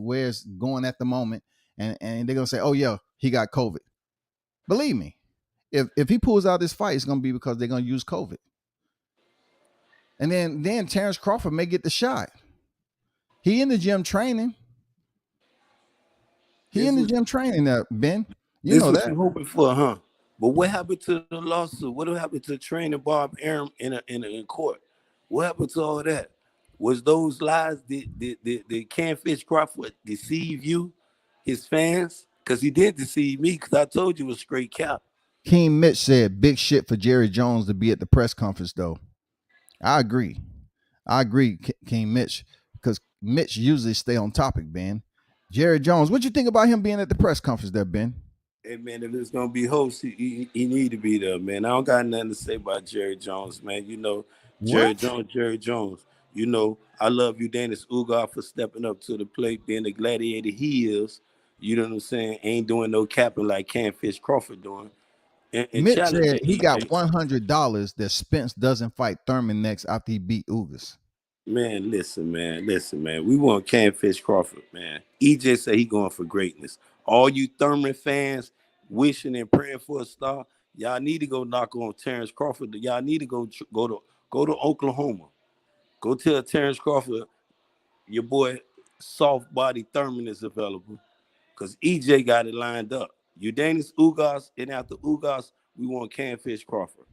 Speaker 3: going at the moment, and they're gonna say, "Oh yeah, he got COVID." Believe me, if he pulls out this fight, it's gonna be because they're gonna use COVID, and then Terrence Crawford may get the shot. He in the gym training. He
Speaker 6: This
Speaker 3: in the
Speaker 6: what
Speaker 3: gym training now, Ben. You
Speaker 6: this
Speaker 3: know
Speaker 6: what
Speaker 3: that.
Speaker 6: you hoping for, huh? But what happened to the lawsuit? What happened to training Bob Arum in court? What happened to all that? Was those lies? Did Canfish Crawford deceive you, his fans? Because he did deceive me. Because I told you it was straight cap.
Speaker 3: King Mitch said big shit for Jerry Jones to be at the press conference, though. I agree. King Mitch, because Mitch usually stay on topic, Ben. Jerry Jones, what you think about him being at the press conference there, Ben?
Speaker 6: Hey man, if it's gonna be host, he need to be there, man. I don't got nothing to say about Jerry Jones, man.
Speaker 3: What?
Speaker 6: Jerry Jones. I love you, Dennis Ugas, for stepping up to the plate, being the gladiator he is. You know what I'm saying? Ain't doing no capping like Canfish Crawford doing, and
Speaker 3: Mitch said
Speaker 6: challenging
Speaker 3: he got
Speaker 6: EJ.
Speaker 3: $100 that Spence doesn't fight Thurman next after he beat Ugas.
Speaker 6: Man, listen, man. We want Canfish Crawford, man. EJ said he going for greatness. All you Thurman fans wishing and praying for a star, y'all need to go knock on Terrence Crawford. Y'all need to go to Oklahoma. Go tell Terrence Crawford your boy soft body Thurman is available. Cause EJ got it lined up. Udanis Ugas, and after Ugas, we want Canfish Crawford.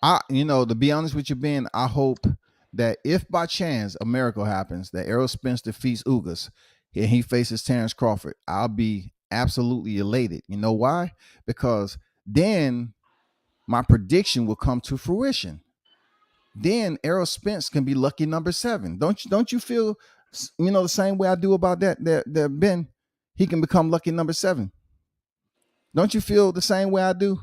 Speaker 3: To be honest with you, Ben, I hope that if by chance a miracle happens that Errol Spence defeats Ugas and he faces Terrence Crawford, I'll be absolutely elated. You know why? Because then my prediction will come to fruition. Then Errol Spence can be lucky number 7. Don't you feel the same way I do about that Ben? He can become lucky number 7. Don't you feel the same way I do?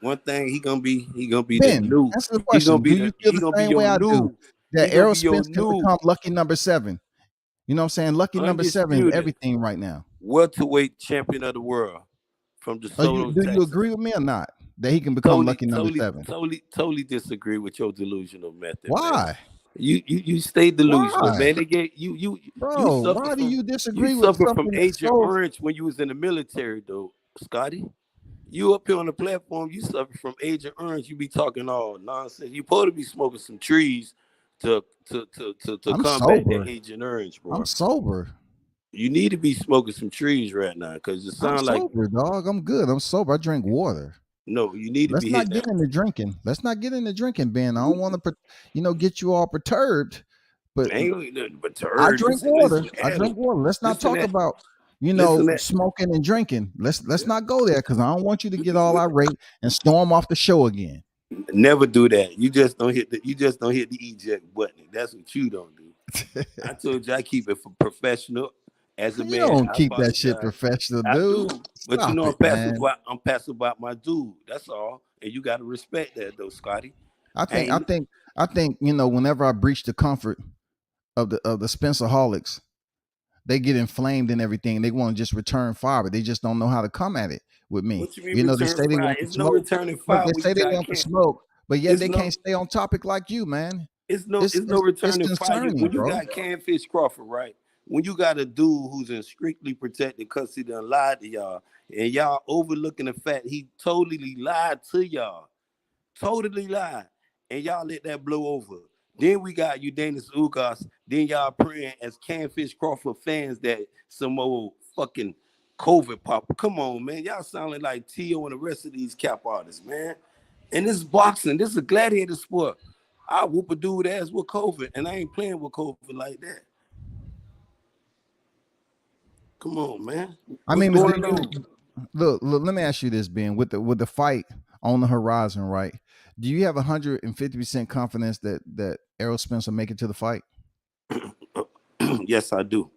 Speaker 6: One thing he gonna be the
Speaker 3: Ben,
Speaker 6: new.
Speaker 3: answer the question. Do you feel
Speaker 6: He
Speaker 3: the
Speaker 6: gonna be
Speaker 3: same way
Speaker 6: your
Speaker 3: I do
Speaker 6: new. He
Speaker 3: that
Speaker 6: gonna
Speaker 3: Errol
Speaker 6: be your
Speaker 3: Spence can
Speaker 6: new
Speaker 3: become lucky number 7? You know what I'm saying? Lucky number 7 is
Speaker 6: undisputed
Speaker 3: everything right now.
Speaker 6: welterweight champion of the world from DeSoto,
Speaker 3: Do you
Speaker 6: Texas.
Speaker 3: agree with me or not that he can become
Speaker 6: Totally,
Speaker 3: lucky number
Speaker 6: totally,
Speaker 3: 7?
Speaker 6: totally, totally disagree with your delusional method, man.
Speaker 3: Why?
Speaker 6: You stay delusional,
Speaker 3: Why?
Speaker 6: man. They get you
Speaker 3: Bro,
Speaker 6: suffer
Speaker 3: why do
Speaker 6: from
Speaker 3: you disagree with something that's
Speaker 6: Agent
Speaker 3: so
Speaker 6: Orange when you was in the military, though, Scotty. You up here on the platform, you suffer from Agent Orange. You be talking all nonsense. You supposed to be smoking some trees to
Speaker 3: I'm
Speaker 6: combat that
Speaker 3: sober.
Speaker 6: Agent Orange,
Speaker 3: I'm
Speaker 6: bro.
Speaker 3: sober.
Speaker 6: You need to be smoking some trees right now, because it
Speaker 3: I'm
Speaker 6: sounds like
Speaker 3: sober, dog. I'm good. I'm sober. I drink water.
Speaker 6: no. You need to
Speaker 3: Let's
Speaker 6: be
Speaker 3: not
Speaker 6: hitting
Speaker 3: get
Speaker 6: that.
Speaker 3: into drinking. Let's not get into drinking, Ben. I don't want to, get you all perturbed. But
Speaker 6: Ain't but to
Speaker 3: I
Speaker 6: her,
Speaker 3: drink
Speaker 6: listen,
Speaker 3: water.
Speaker 6: listen,
Speaker 3: I
Speaker 6: Adam,
Speaker 3: drink water. Let's not
Speaker 6: listen
Speaker 3: talk
Speaker 6: that,
Speaker 3: about,
Speaker 6: listen that.
Speaker 3: smoking and drinking. Let's not go there because I don't want you to get all irate and storm off the show again.
Speaker 6: Never do that. You just don't hit the eject button. That's what you don't do. I told you I keep it for professional. As a
Speaker 3: You
Speaker 6: man,
Speaker 3: don't
Speaker 6: I
Speaker 3: keep that shit
Speaker 6: apologize.
Speaker 3: professional,
Speaker 6: I
Speaker 3: dude.
Speaker 6: do, but
Speaker 3: Stop it, man.
Speaker 6: I'm passive about my dude. That's all, and you got to respect that, though, Scotty.
Speaker 3: I
Speaker 6: I
Speaker 3: think I
Speaker 6: ain't
Speaker 3: think I think whenever I breach the comfort of the Spencerholics, they get inflamed and everything. They want to just return fire, but they just don't know how to come at it with me.
Speaker 6: what you mean
Speaker 3: They
Speaker 6: return
Speaker 3: say they
Speaker 6: fire?
Speaker 3: want to
Speaker 6: It's no
Speaker 3: smoke.
Speaker 6: returning
Speaker 3: Look,
Speaker 6: fire
Speaker 3: they
Speaker 6: when you
Speaker 3: say they
Speaker 6: got
Speaker 3: want to
Speaker 6: can't.
Speaker 3: smoke, but yet
Speaker 6: It's
Speaker 3: they
Speaker 6: no
Speaker 3: can't stay on topic like you, man.
Speaker 6: It's no
Speaker 3: It's
Speaker 6: returning fire.
Speaker 3: concerning,
Speaker 6: When you
Speaker 3: bro.
Speaker 6: got Canfish Crawford, right? When you got a dude who's in strictly protected custody done lied to y'all, and y'all overlooking the fact he totally lied to y'all, totally lied, and y'all let that blow over. Then we got Udanis Ugas. Then y'all praying as Canfish Crawford fans that some old fucking COVID pop. Come on, man. Y'all sounding like T.O. and the rest of these cap artists, man. And this is boxing. This is a gladiator sport. I whoop a dude ass with COVID, and I ain't playing with COVID like that. Come on, man.
Speaker 3: I
Speaker 6: What's
Speaker 3: mean, do
Speaker 6: going
Speaker 3: you
Speaker 6: on?
Speaker 3: look? Let me ask you this, Ben. With the fight on the horizon, right? Do you have 150% confidence that Errol Spence will make it to the fight?
Speaker 6: Yes, I do.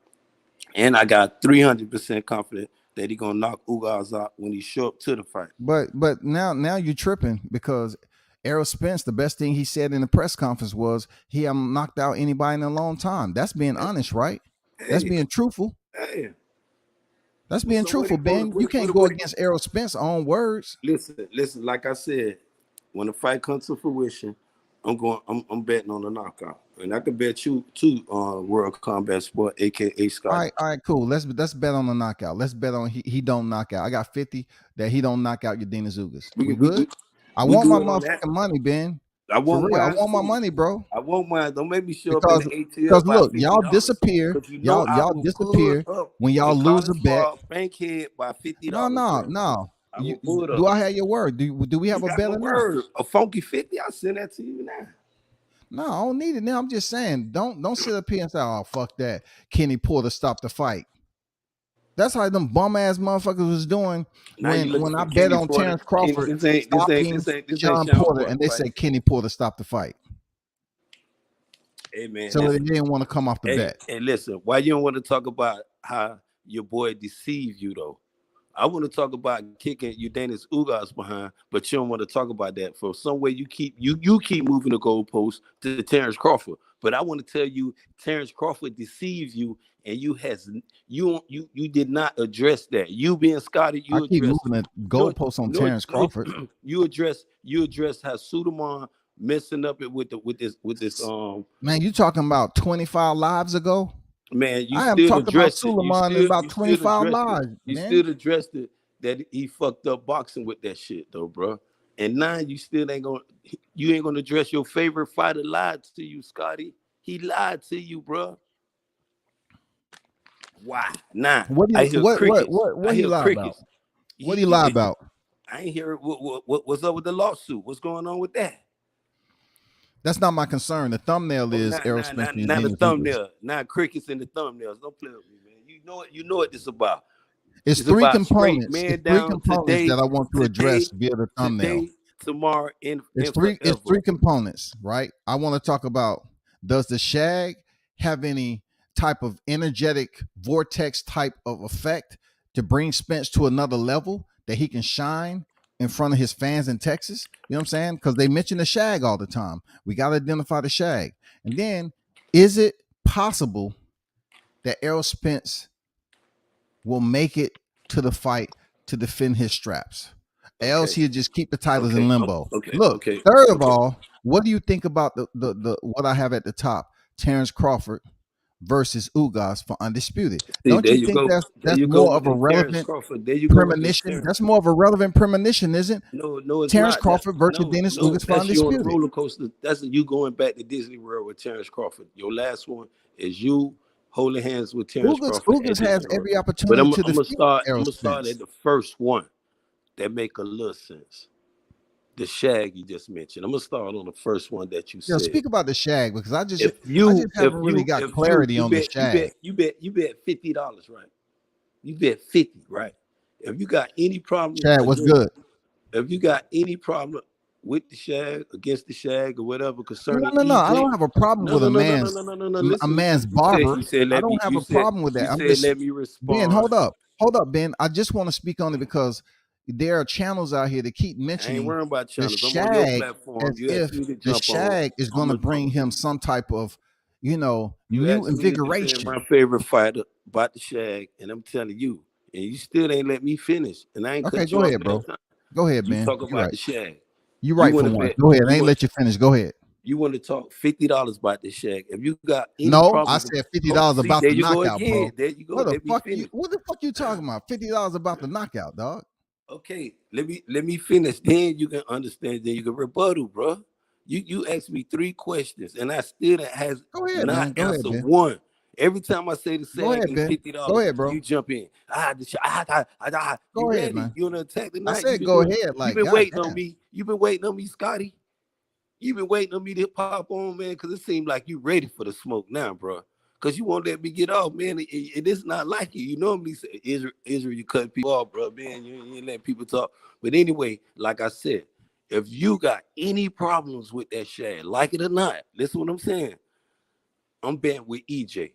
Speaker 6: And I got 300% confident that he gonna knock Ugas out when he show up to the fight.
Speaker 3: But now you're tripping because Errol Spence, the best thing he said in the press conference was he haven't knocked out anybody in a long time. That's being honest, right? That's being truthful.
Speaker 6: Hey.
Speaker 3: That's being truthful, Ben. You can't go against Errol Spence's own words.
Speaker 6: Listen. Like I said, when the fight comes to fruition, I'm betting on the knockout, and I could bet you to World Combat Sport, aka Scott.
Speaker 3: All right, cool. Let's bet on the knockout. Let's bet on he don't knock out. I got 50 that he don't knock out Ugas. We good? I want my motherfucking money, Ben.
Speaker 6: I want
Speaker 3: my money, bro.
Speaker 6: I want mine. Don't make me show
Speaker 3: because,
Speaker 6: up in the ATL.
Speaker 3: Because look, y'all disappear. Y'all disappear when y'all lose a bet.
Speaker 6: Bankhead by $50.
Speaker 3: No. Do I have your word? Do we have a bet or not?
Speaker 6: A funky 50? I'll send that to you now.
Speaker 3: No, I don't need it now. I'm just saying, don't sit up here and say, "Oh, fuck that." Kenny Porter stopped the fight. That's how them bum ass motherfuckers was doing when I bet on Terrence Crawford stopping John Porter, and they say Kenny Porter stopped the fight.
Speaker 6: Hey man,
Speaker 3: so they didn't want to come off the bet.
Speaker 6: Hey, listen, why you don't want to talk about how your boy deceived you though? I want to talk about kicking Ugas behind, but you don't want to talk about that. For some way you keep moving the goalpost to Terrence Crawford. But I want to tell you, Terrence Crawford deceived you, and you did not address that. You being Scotty,
Speaker 3: I keep moving the goalpost on Terrence Crawford.
Speaker 6: You address how Suleiman messing up it with this
Speaker 3: man. You talking about 25 lives ago?
Speaker 6: Man,
Speaker 3: I haven't talked about Suleiman in about 25 lives.
Speaker 6: You still addressed it that he fucked up boxing with that shit though, bro. And now you still ain't gonna address your favorite fighter lied to you, Scotty. He lied to you, bro. Why? Nah.
Speaker 3: What he lied about? What he lied about?
Speaker 6: I ain't hear what's up with the lawsuit. What's going on with that?
Speaker 3: That's not my concern. The thumbnail is Errol Spence.
Speaker 6: Not the thumbnail. Not crickets in the thumbnails. Don't play with me, man. You know what this is about.
Speaker 3: It's three components. It's three components that I want to address via the thumbnail.
Speaker 6: Today, tomorrow,
Speaker 3: it's three components, right? I want to talk about, does the SHAG have any type of energetic vortex type of effect to bring Spence to another level that he can shine in front of his fans in Texas? You know what I'm saying? Because they mention the SHAG all the time. We got to identify the SHAG. And then, is it possible that Errol Spence will make it to the fight to defend his straps? Else he'll just keep the titles in limbo. Third of all, what do you think about the what I have at the top? Terrence Crawford versus Ugas for undisputed. Don't you think that's more of a relevant premonition? That's more of a relevant premonition, isn't?
Speaker 6: No, it's
Speaker 3: Terrence
Speaker 6: not.
Speaker 3: Crawford versus Dennis Ugas for undisputed.
Speaker 6: You on a roller coaster. That's you going back to Disney World with Terrence Crawford. Your last one is you holding hands with Terrence Crawford.
Speaker 3: Ugas has every opportunity to defeat Errol Spence.
Speaker 6: I'm gonna start at the first one that make a little sense. The SHAG you just mentioned. I'm gonna start on the first one that you said.
Speaker 3: Speak about the SHAG because I just haven't really got clarity on the SHAG.
Speaker 6: You bet $50, right? You bet 50, right? If you got any problem,
Speaker 3: SHAG, what's good?
Speaker 6: If you got any problem with the SHAG, against the SHAG, or whatever concerning,
Speaker 3: no, I don't have a problem with a man's barber. I don't have a problem with that.
Speaker 6: Let me respond.
Speaker 3: Ben, hold up, Ben. I just want to speak on it because there are channels out here that keep mentioning the SHAG as if the SHAG is going to bring him some type of, new invigoration.
Speaker 6: My favorite fighter about the SHAG, and I'm telling you, and you still ain't let me finish. And I ain't
Speaker 3: okay. Go ahead, bro. Go ahead, man.
Speaker 6: Talk about the SHAG.
Speaker 3: You right for one. Go ahead. I ain't let you finish. Go ahead.
Speaker 6: You want to talk $50 about the SHAG? If you got any
Speaker 3: I said $50 about the knockout, bro.
Speaker 6: There you go.
Speaker 3: What the fuck you talking about? $50 about the knockout, dog.
Speaker 6: Okay, let me finish. Then you can understand. Then you can rebuttal, bro. You asked me 3 questions, and I still has not answered one. Every time I say the SHAG and $50,
Speaker 3: go ahead, bro.
Speaker 6: You jump in.
Speaker 3: Go ahead, man.
Speaker 6: You want to attack the night?
Speaker 3: I said go ahead. Like
Speaker 6: you've been waiting on me. You've been waiting on me, Scotty. You've been waiting on me to pop on, man, because it seemed like you ready for the smoke now, bro. Because you won't let me get off, man. It is not like you. You normally say, Israel, you cut people off, bro, man. You ain't let people talk. But anyway, like I said, if you got any problems with that SHAG, like it or not, listen what I'm saying. I'm betting with EJ.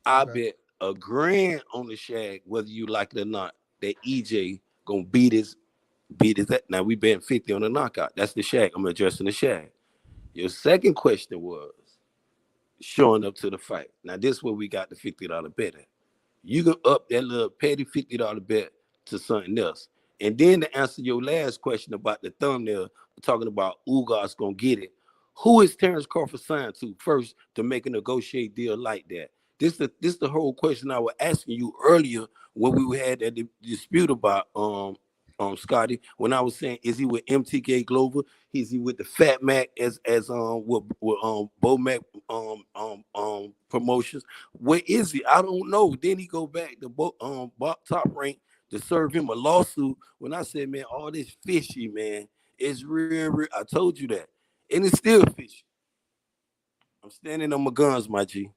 Speaker 6: I bet $1,000,000 on the SHAG, whether you like it or not. That EJ gonna beat his Now we bet 50 on the knockout. That's the SHAG. I'm addressing the SHAG. Your second question was showing up to the fight. Now this is where we got the $50 bet at. You can up that little petty $50 bet to something else. And then to answer your last question about the thumbnail, talking about Ugas gonna get it. Who is Terrence Crawford signed to first to make a negotiate deal like that? This the whole question I was asking you earlier when we had that dispute about Scotty, when I was saying, is he with MTK Glover? Is he with the Fat Mac as with Bo Mac promotions? Where is he? I don't know. Then he go back to Top Rank to serve him a lawsuit. When I said, man, all this fishy, man, it's real. I told you that, and it's still fishy. I'm standing on my guns, my G.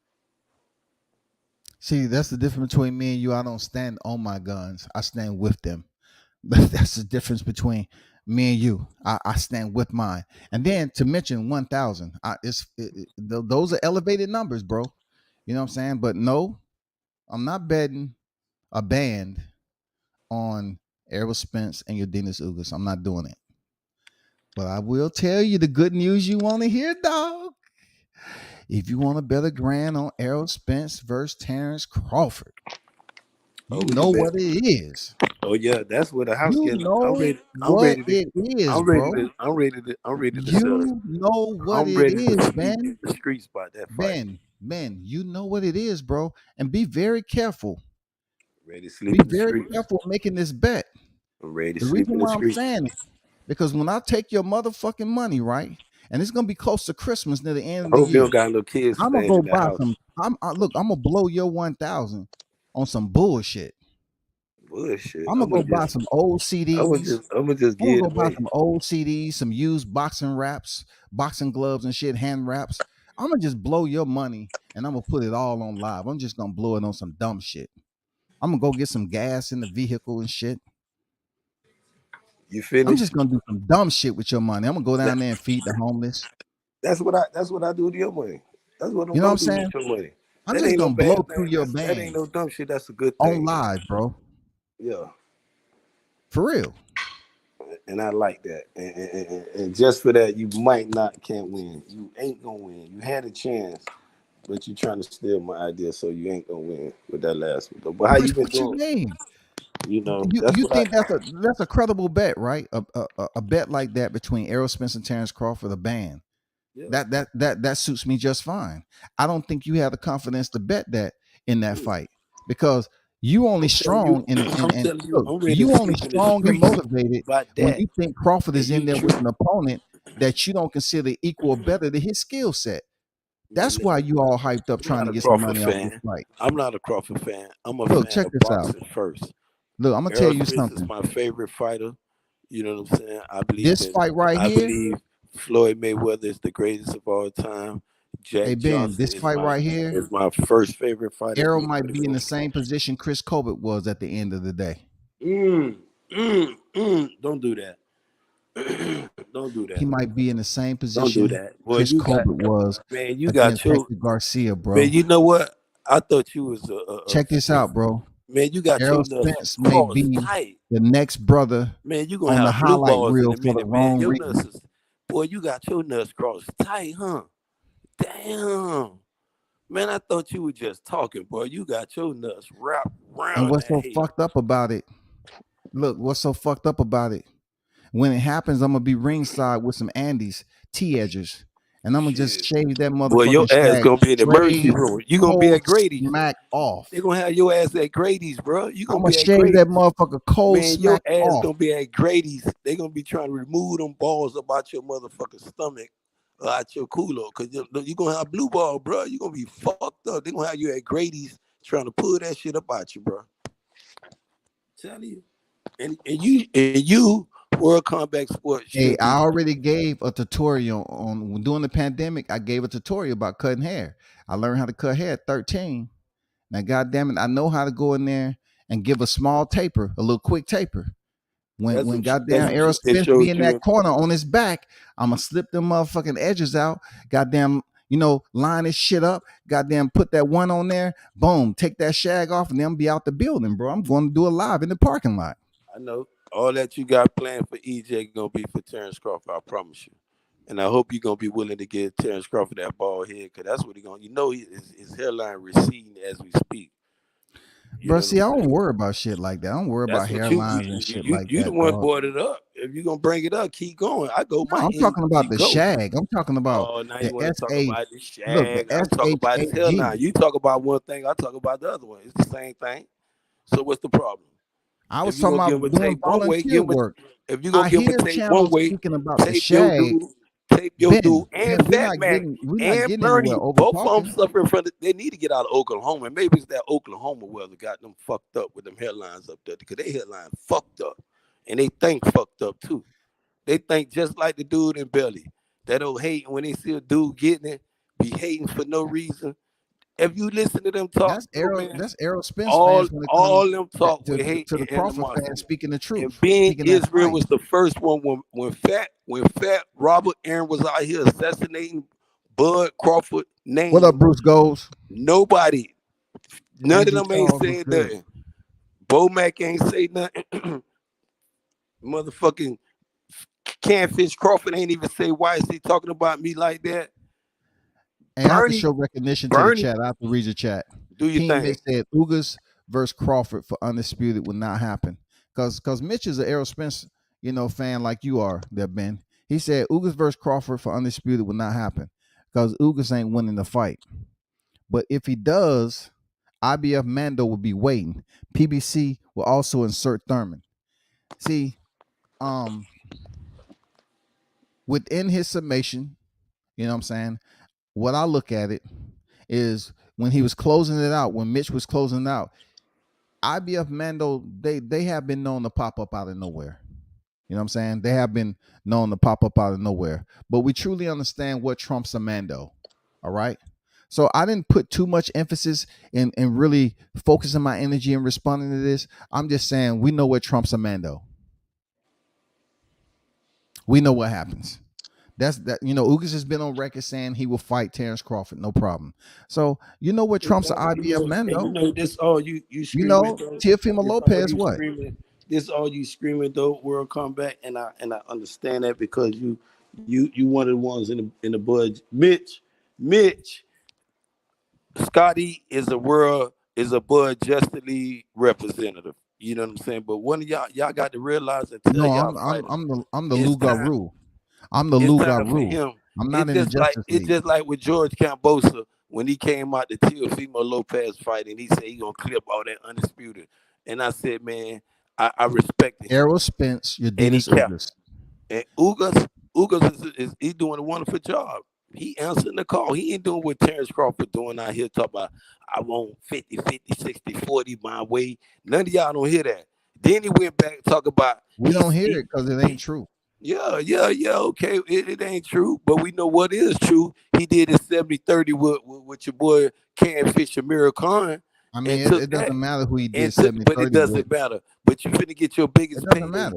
Speaker 3: See, that's the difference between me and you. I don't stand on my guns. I stand with them. But that's the difference between me and you. I stand with mine. And then to mention 1,000, those are elevated numbers, bro. You know what I'm saying? But no, I'm not betting a band on Errol Spence and Yordenis Ugas. I'm not doing it. But I will tell you the good news you want to hear, dog. If you want to bet $1,000 on Errol Spence versus Terrence Crawford, you know what it is.
Speaker 6: Oh yeah, that's what the house getting.
Speaker 3: I'm ready
Speaker 6: to settle.
Speaker 3: You know what it is, Ben.
Speaker 6: The streets about that fight.
Speaker 3: Ben, you know what it is, bro. And be very careful.
Speaker 6: Ready to sleep.
Speaker 3: Be very careful making this bet.
Speaker 6: I'm ready to
Speaker 3: the
Speaker 6: sleep
Speaker 3: reason
Speaker 6: in the
Speaker 3: why
Speaker 6: streets.
Speaker 3: I'm saying it, because when I take your motherfucking money, right, and it's gonna be close to Christmas near the end of the year.
Speaker 6: Hope you don't got no kids.
Speaker 3: I'm gonna go buy some. I'm gonna blow your 1,000 on some bullshit. I'm gonna go buy some old CDs.
Speaker 6: I'm gonna just
Speaker 3: I'm gonna go buy some old CDs, some used boxing wraps, boxing gloves and shit, hand wraps. I'm gonna just blow your money and I'm gonna put it all on live. I'm just gonna blow it on some dumb shit. I'm gonna go get some gas in the vehicle and shit.
Speaker 6: You finished?
Speaker 3: I'm just gonna do some dumb shit with your money. I'm gonna go down there and feed the homeless.
Speaker 6: That's what I do with your money. That's what I'm
Speaker 3: you know what I'm
Speaker 6: gonna
Speaker 3: saying?
Speaker 6: do with your money.
Speaker 3: I'm just gonna blow through your band.
Speaker 6: That ain't no dumb shit. That's a good thing.
Speaker 3: On live, bro.
Speaker 6: Yeah.
Speaker 3: For real.
Speaker 6: And I like that. And just for that, you can't win. You ain't gonna win. You had a chance, but you trying to steal my idea, so you ain't gonna win with that last one. But how you been doing? You know,
Speaker 3: you think that's a credible bet, right? A bet like that between Errol Spence and Terrence Crawford, a band. Yeah. That suits me just fine. I don't think you have the confidence to bet that in that fight, because you only strong and motivated when you think Crawford is in there with an opponent that you don't consider equal or better to his skill set. That's why you all hyped up trying to get some money off this fight.
Speaker 6: I'm not a Crawford fan. I'm a fan
Speaker 3: check
Speaker 6: of
Speaker 3: this
Speaker 6: boxing
Speaker 3: out.
Speaker 6: first.
Speaker 3: Look, I'm gonna tell you something.
Speaker 6: This is my favorite fighter. You know what I'm saying? I believe
Speaker 3: this fight right here.
Speaker 6: I believe Floyd Mayweather is the greatest of all time.
Speaker 3: Hey Ben, this fight right here
Speaker 6: is my first favorite fighter.
Speaker 3: Errol might be in the same position Chris Colbert was at the end of the day.
Speaker 6: Don't do that. Don't do that.
Speaker 3: He might be in the same position.
Speaker 6: Don't do that. Boy,
Speaker 3: Chris Colbert was.
Speaker 6: Man, you got you,
Speaker 3: Garcia, bro.
Speaker 6: Man, you know what? I thought you was.
Speaker 3: Check this out, bro.
Speaker 6: Man, you got
Speaker 3: Errol Spence may be the next brother.
Speaker 6: Man, you gonna
Speaker 3: on
Speaker 6: have
Speaker 3: the highlight reel for the wrong
Speaker 6: reason. Boy, you got your nuts crossed tight, huh? Damn. Man, I thought you were just talking, boy. You got your nuts wrapped around.
Speaker 3: And what's so fucked up about it? Look, what's so fucked up about it? When it happens, I'm gonna be ringside with some Andes T-edgers, and I'm gonna just shave that motherfucker.
Speaker 6: Well, your ass gonna be in the emergency room. You gonna be at Grady's.
Speaker 3: Smack off.
Speaker 6: They gonna have your ass at Grady's, bro. You gonna be at
Speaker 3: shave
Speaker 6: Grady's.
Speaker 3: that motherfucker cold.
Speaker 6: Man,
Speaker 3: smack
Speaker 6: your ass
Speaker 3: off.
Speaker 6: gonna be at Grady's. They gonna be trying to remove them balls about your motherfucking stomach. Out your culo, because you're gonna have blue ball, bro. You're gonna be fucked up. They're gonna have you at Grady's trying to pull that shit up out you, bro. Tell you. And you World Combat Sports.
Speaker 3: Hey, I already gave a tutorial on during the pandemic. I gave a tutorial about cutting hair. I learned how to cut hair at 13. Now, goddamn it, I know how to go in there and give a small taper, a little quick taper. When goddamn Errol Spence be in that corner on his back, I'm gonna slip them motherfucking edges out. Goddamn, line this shit up, goddamn, put that one on there, boom, take that shag off, and then be out the building, bro. I'm going to do it live in the parking lot.
Speaker 6: I know all that you got planned for EJ gonna be for Terrence Crawford. I promise you. And I hope you're gonna be willing to give Terrence Crawford that bald head, because that's what he's gonna. His hairline receding as we speak.
Speaker 3: Bro, see, I don't worry about shit like that. I don't worry about hairlines and shit like
Speaker 6: You
Speaker 3: that,
Speaker 6: the one
Speaker 3: dog.
Speaker 6: brought it up. If you're gonna bring it up, keep going. I go.
Speaker 3: No, I'm talking about the shag. I'm talking about
Speaker 6: Oh, now
Speaker 3: the
Speaker 6: you want to talk
Speaker 3: SA.
Speaker 6: about the
Speaker 3: Look, the
Speaker 6: shag. I'm talking about his hairline.
Speaker 3: SHAG.
Speaker 6: You talk about one thing, I talk about the other one. It's the same thing. So what's the problem?
Speaker 3: I
Speaker 6: If
Speaker 3: was
Speaker 6: you're
Speaker 3: talking
Speaker 6: gonna give him
Speaker 3: about
Speaker 6: a
Speaker 3: doing
Speaker 6: tape one way,
Speaker 3: volunteer work.
Speaker 6: if you're gonna
Speaker 3: I
Speaker 6: give him
Speaker 3: hear
Speaker 6: a tape one
Speaker 3: channels
Speaker 6: way,
Speaker 3: speaking about the
Speaker 6: tape your
Speaker 3: shag.
Speaker 6: dude, tape your dude, and Fat Mac
Speaker 3: We're not
Speaker 6: and
Speaker 3: getting
Speaker 6: Bernie.
Speaker 3: anywhere over
Speaker 6: Both of them
Speaker 3: talking.
Speaker 6: suffering from they need to get out of Oklahoma. And maybe it's that Oklahoma weather got them fucked up with them headlines up there, because they headline fucked up. And they think fucked up too. They think just like the dude in Belly. That old hating when they see a dude getting it, be hating for no reason. If you listen to them talk, man,
Speaker 3: That's Errol Spence
Speaker 6: all
Speaker 3: fans when it comes
Speaker 6: them talk with hate
Speaker 3: to the
Speaker 6: and
Speaker 3: Crawford
Speaker 6: animosity.
Speaker 3: fans speaking the truth,
Speaker 6: And being
Speaker 3: speaking that
Speaker 6: Israel
Speaker 3: fight.
Speaker 6: was the first one when Fat Robert Aaron was out here assassinating Bud Crawford name.
Speaker 3: What up, Bruce Goals?
Speaker 6: None
Speaker 3: Man,
Speaker 6: of them ain't said nothing. Bo Mac ain't say nothing. Motherfucking Canfish Crawford ain't even say, why is he talking about me like that?
Speaker 3: And I have to show recognition to the chat. I have to read your chat.
Speaker 6: Do you think?
Speaker 3: Mitch said Ugas versus Crawford for undisputed would not happen. Because Mitch is an Errol Spence, fan like you are there, Ben. He said Ugas versus Crawford for undisputed would not happen because Ugas ain't winning the fight. But if he does, IBF Mando will be waiting. PBC will also insert Thurman. See, within his summation, you know what I'm saying? What I look at it is when he was closing it out, when Mitch was closing it out, IBF Mando, they have been known to pop up out of nowhere. You know what I'm saying? They have been known to pop up out of nowhere. But we truly understand what trumps a Mando. All right? So I didn't put too much emphasis in really focusing my energy and responding to this. I'm just saying we know what trumps a Mando. We know what happens. Ugas has been on record saying he will fight Terrence Crawford, no problem. So you know what trumps an IBF Mando?
Speaker 6: This all you screaming.
Speaker 3: Teofimo Lopez, what?
Speaker 6: Screaming, this all you screaming though, World Comeback, and I understand that because you one of the ones in the Bud. Mitch, Scotty is a Bud Justice League representative. You know what I'm saying? But one of y'all got to realize that.
Speaker 3: No, I'm the Lou Garou. I'm the Lou Garou. I'm not in the Justice League.
Speaker 6: It's just like with George Cambosa when he came out the Teofimo Lopez fight and he said he gonna clip all that undisputed. And I said, man, I respect it.
Speaker 3: Errol Spence, your Dennis Ugas.
Speaker 6: And Ugas is he doing a wonderful job. He answering the call. He ain't doing what Terrence Crawford doing out here talking about I want 50, 50, 60, 40 my way. None of y'all don't hear that. Then he went back and talk about
Speaker 3: we don't hear it because it ain't true.
Speaker 6: Yeah, okay. It ain't true, but we know what is true. He did his 70-30 with your boy Canfish Amir Khan.
Speaker 3: I mean, it doesn't matter who he did 70-30
Speaker 6: but it doesn't matter. But you finna get your biggest payday.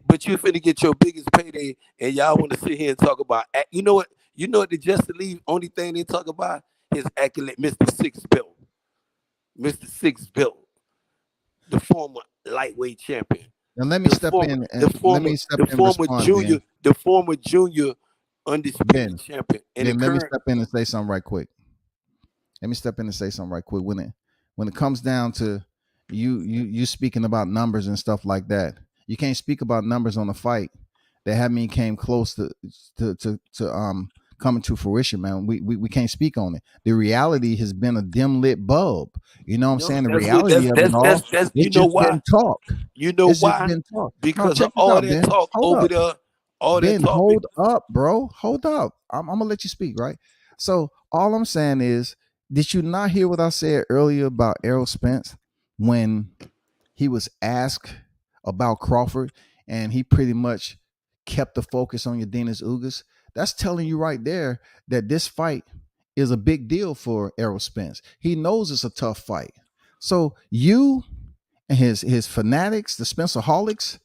Speaker 6: But you finna get your biggest payday, and y'all want to sit here and talk about. You know what? The Justice League only thing they talk about is accolade, Mr. Six Belt, the former lightweight champion.
Speaker 3: Now let me step in
Speaker 6: the former junior undisputed champion. And
Speaker 3: let me step in and say something right quick. When it comes down to you speaking about numbers and stuff like that, you can't speak about numbers on a fight that haven't came close to coming to fruition, man. We can't speak on it. The reality has been a dim lit bulb. You know what I'm saying? The reality of it all. It's just been talk.
Speaker 6: You know why? Because of all that talk over there.
Speaker 3: Hold up, bro. Hold up. I'm gonna let you speak, right? So all I'm saying is, did you not hear what I said earlier about Errol Spence when he was asked about Crawford and he pretty much kept the focus on Dennis Ugas? That's telling you right there that this fight is a big deal for Errol Spence. He knows it's a tough fight. So you and his fanatics, the Spencerholics,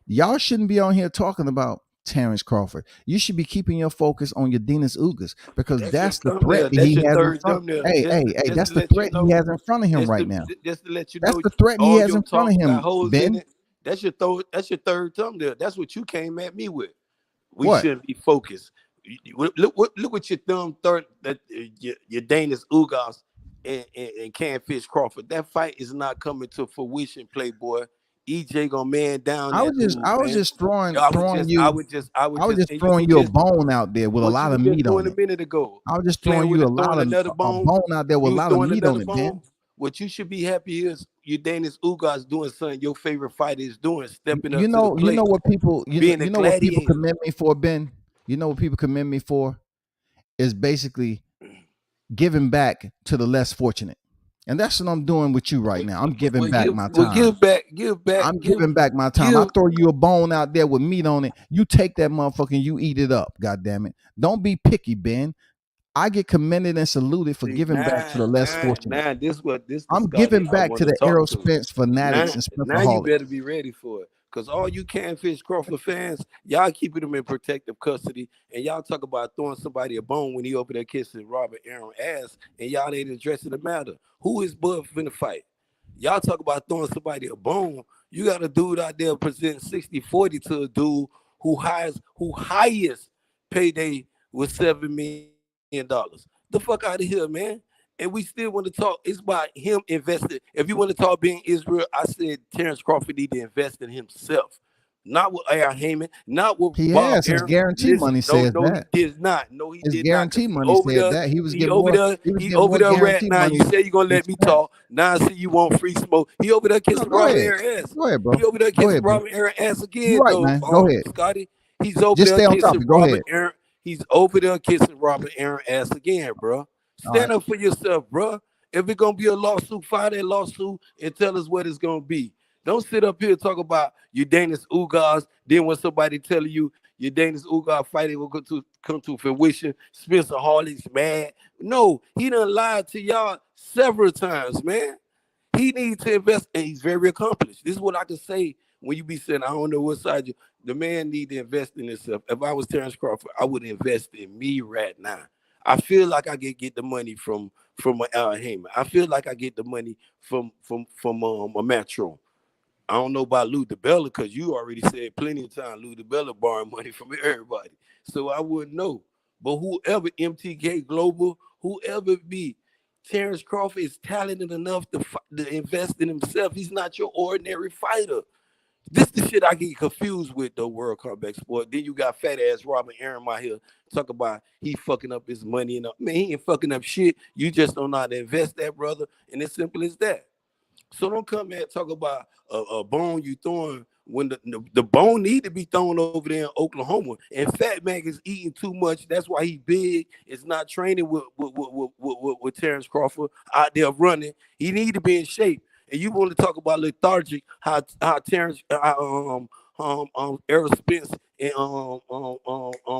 Speaker 3: y'all shouldn't be on here talking about Terrence Crawford. You should be keeping your focus on your Dennis Ugas because that's the threat
Speaker 6: thumbnail.
Speaker 3: that
Speaker 6: That's
Speaker 3: he
Speaker 6: your
Speaker 3: has in
Speaker 6: third
Speaker 3: front.
Speaker 6: thumbnail.
Speaker 3: Hey, hey, hey,
Speaker 6: Just
Speaker 3: that's
Speaker 6: to
Speaker 3: the
Speaker 6: let you
Speaker 3: threat he
Speaker 6: know.
Speaker 3: has in front of him right now.
Speaker 6: Just to let you
Speaker 3: That's
Speaker 6: know,
Speaker 3: the threat he
Speaker 6: all
Speaker 3: has
Speaker 6: your
Speaker 3: in front of
Speaker 6: talk got
Speaker 3: him,
Speaker 6: holes in
Speaker 3: Ben.
Speaker 6: it. That's your third thumbnail. That's what you came at me with. We
Speaker 3: What?
Speaker 6: shouldn't be focused. Look what your your Danish Ugas and Canfish Crawford. That fight is not coming to fruition, Playboy. EJ gonna man down that dude,
Speaker 3: I was
Speaker 6: man.
Speaker 3: just throwing
Speaker 6: I
Speaker 3: you. I was just
Speaker 6: and
Speaker 3: throwing you a bone out there with a
Speaker 6: what you
Speaker 3: lot
Speaker 6: was
Speaker 3: of
Speaker 6: just
Speaker 3: meat
Speaker 6: doing
Speaker 3: on
Speaker 6: a
Speaker 3: it.
Speaker 6: minute ago.
Speaker 3: I was just
Speaker 6: Playing
Speaker 3: throwing
Speaker 6: with
Speaker 3: you
Speaker 6: another
Speaker 3: a
Speaker 6: bone.
Speaker 3: bone out there with
Speaker 6: You
Speaker 3: a
Speaker 6: was
Speaker 3: lot of
Speaker 6: throwing
Speaker 3: meat on
Speaker 6: another
Speaker 3: it,
Speaker 6: bone.
Speaker 3: Ben.
Speaker 6: What you should be happy is your Danish Ugas doing something your favorite fighter is doing, stepping
Speaker 3: You
Speaker 6: up to the
Speaker 3: know,
Speaker 6: plate,
Speaker 3: what people,
Speaker 6: being a
Speaker 3: you know what people
Speaker 6: gladiator.
Speaker 3: commend me for, Ben. You know what people commend me for is basically giving back to the less fortunate, and that's what I'm doing with you right now. I'm giving back my time. I'm giving back my time. I throw you a bone out there with meat on it. You take that motherfucker and you eat it up. God damn it! Don't be picky, Ben. I get commended and saluted for giving back to the less fortunate.
Speaker 6: This the
Speaker 3: I'm
Speaker 6: Scotty
Speaker 3: giving
Speaker 6: I
Speaker 3: back
Speaker 6: want
Speaker 3: to
Speaker 6: to
Speaker 3: the
Speaker 6: talk
Speaker 3: Errol
Speaker 6: to.
Speaker 3: Spence fanatics and
Speaker 6: Now you
Speaker 3: Spencerholics.
Speaker 6: better be ready for it. Because all you Canfish Crawford fans, y'all keeping them in protective custody, and y'all talk about throwing somebody a bone when he over there kissing Robert Aaron ass, and y'all ain't addressing the matter. Who is Bud finna fight? Y'all talk about throwing somebody a bone. You got a dude out there presenting 60-40 to a dude who highest payday was $7 million. The fuck out of here, man. And we still want to talk. It's about him investing. If you want to talk being Israel, I said Terrence Crawford need to invest in himself. Not with Aaron Heyman, not with
Speaker 3: He
Speaker 6: Bob
Speaker 3: has. His
Speaker 6: Aaron.
Speaker 3: guarantee
Speaker 6: Listen,
Speaker 3: money says
Speaker 6: no, he
Speaker 3: that.
Speaker 6: did not. No, he
Speaker 3: His
Speaker 6: did not. Because
Speaker 3: guarantee money said that. He was
Speaker 6: he
Speaker 3: getting
Speaker 6: over
Speaker 3: more.
Speaker 6: there,
Speaker 3: He was
Speaker 6: he
Speaker 3: getting
Speaker 6: over
Speaker 3: more
Speaker 6: there rat
Speaker 3: guarantee
Speaker 6: now.
Speaker 3: money
Speaker 6: You say you're gonna
Speaker 3: than
Speaker 6: let me
Speaker 3: Spence.
Speaker 6: talk. Now I see you want free smoke. He over there
Speaker 3: No,
Speaker 6: kissing
Speaker 3: go
Speaker 6: Robert
Speaker 3: ahead.
Speaker 6: Aaron ass.
Speaker 3: Go ahead, bro.
Speaker 6: He over there
Speaker 3: Go
Speaker 6: kissing
Speaker 3: ahead, bro.
Speaker 6: Robert Aaron ass again,
Speaker 3: You're right,
Speaker 6: though,
Speaker 3: man. Go ahead.
Speaker 6: Scotty. He's over
Speaker 3: Just
Speaker 6: there
Speaker 3: stay on
Speaker 6: kissing
Speaker 3: topic. Go
Speaker 6: Robert
Speaker 3: ahead.
Speaker 6: Aaron. He's over there kissing Robert Aaron ass again, bro.
Speaker 3: All right.
Speaker 6: Stand up for yourself, bro. If it's gonna be a lawsuit, file that lawsuit and tell us what it's gonna be. Don't sit up here and talk about your Danish Ugas. Then when somebody tell you your Danish Ugas fighting will come to fruition, Spencer Harley's mad. No, he done lied to y'all several times, man. He needs to invest, and he's very accomplished. This is what I can say when you be saying, I don't know what side you. The man need to invest in himself. If I was Terrence Crawford, I would invest in me right now. I feel like I get the money from Heyman. I feel like I get the money from a Metro. I don't know about Lou DiBella because you already said plenty of times Lou DiBella borrowing money from everybody. So I wouldn't know. But whoever MTK Global, whoever it be, Terrence Crawford is talented enough to invest in himself. He's not your ordinary fighter. This the shit I get confused with, though, World Comeback Sport. Then you got fat ass Robert Aaron out here talk about he fucking up his money. And man, he ain't fucking up shit. You just don't know how to invest that, brother. And it's simple as that. So don't come here and talk about a bone you throwing when the bone need to be thrown over there in Oklahoma. And Fat Mac is eating too much. That's why he big. It's not training with Terrence Crawford out there running. He need to be in shape. And you want to talk about lethargic? How Terrence Errol Spence and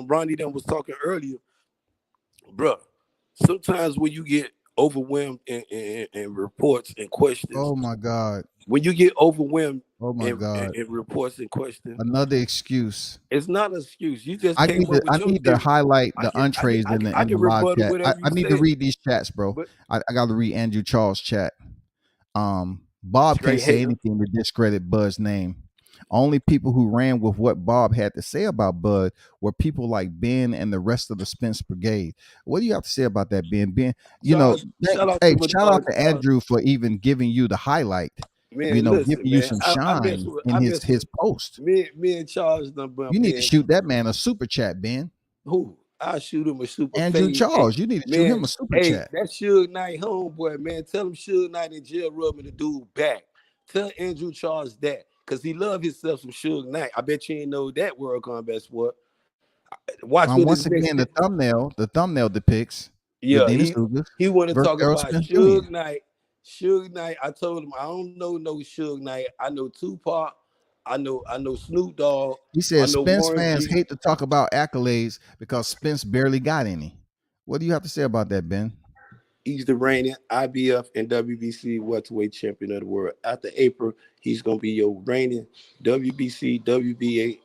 Speaker 6: Ronnie that was talking earlier, bro. Sometimes when you get overwhelmed in reports and questions,
Speaker 3: Oh my God.
Speaker 6: when you get overwhelmed
Speaker 3: Oh my God.
Speaker 6: in reports and questions,
Speaker 3: Another excuse.
Speaker 6: it's not an excuse. You just
Speaker 3: I
Speaker 6: came up with your
Speaker 3: need to
Speaker 6: theory.
Speaker 3: highlight
Speaker 6: I
Speaker 3: the
Speaker 6: can
Speaker 3: entrees
Speaker 6: I
Speaker 3: in the
Speaker 6: can
Speaker 3: live
Speaker 6: rebuttal
Speaker 3: chat.
Speaker 6: whatever you
Speaker 3: I need to
Speaker 6: said,
Speaker 3: read these chats, bro.
Speaker 6: but
Speaker 3: I got to read Andrew Charles' chat. Bob can't
Speaker 6: straight
Speaker 3: say
Speaker 6: hater.
Speaker 3: anything to discredit Bud's name. Only people who ran with what Bob had to say about Bud were people like Ben and the rest of the Spence Brigade. What do you have to say about that, Ben? Ben,
Speaker 6: Shout out
Speaker 3: hey,
Speaker 6: to
Speaker 3: shout out to Andrew for even giving you the highlight.
Speaker 6: man.
Speaker 3: Giving
Speaker 6: Listen,
Speaker 3: you
Speaker 6: man.
Speaker 3: some
Speaker 6: I mess
Speaker 3: shine
Speaker 6: with
Speaker 3: in his post.
Speaker 6: me and Charles done
Speaker 3: You
Speaker 6: bump
Speaker 3: need to
Speaker 6: heads.
Speaker 3: shoot that man a super chat, Ben.
Speaker 6: Who? I shoot him a super
Speaker 3: Andrew
Speaker 6: fade. Hey,
Speaker 3: Charles, you need to shoot
Speaker 6: man,
Speaker 3: him a super
Speaker 6: hey,
Speaker 3: chat.
Speaker 6: that Suge Knight homeboy, man. Tell him Suge Knight in jail rubbing the dude back. Tell Andrew Charles that. Cause he love himself some Suge Knight. I bet you ain't know that World Combat Sport. Watch what his
Speaker 3: Once
Speaker 6: next
Speaker 3: again, the thumbnail depicts your
Speaker 6: yeah,
Speaker 3: Dennis Ugas
Speaker 6: he want to
Speaker 3: versus
Speaker 6: talk
Speaker 3: Errol
Speaker 6: about
Speaker 3: Spence Jr.
Speaker 6: Suge Knight. Suge Knight, I told him I don't know no Suge Knight. I know Tupac. I know Snoop Dogg.
Speaker 3: He
Speaker 6: I
Speaker 3: says
Speaker 6: know
Speaker 3: Spence
Speaker 6: Warren
Speaker 3: fans
Speaker 6: G.
Speaker 3: hate to talk about accolades because Spence barely got any. What do you have to say about that, Ben?
Speaker 6: He's the reigning IBF and WBC welterweight champion of the world. After April, he's gonna be your reigning WBC, WBA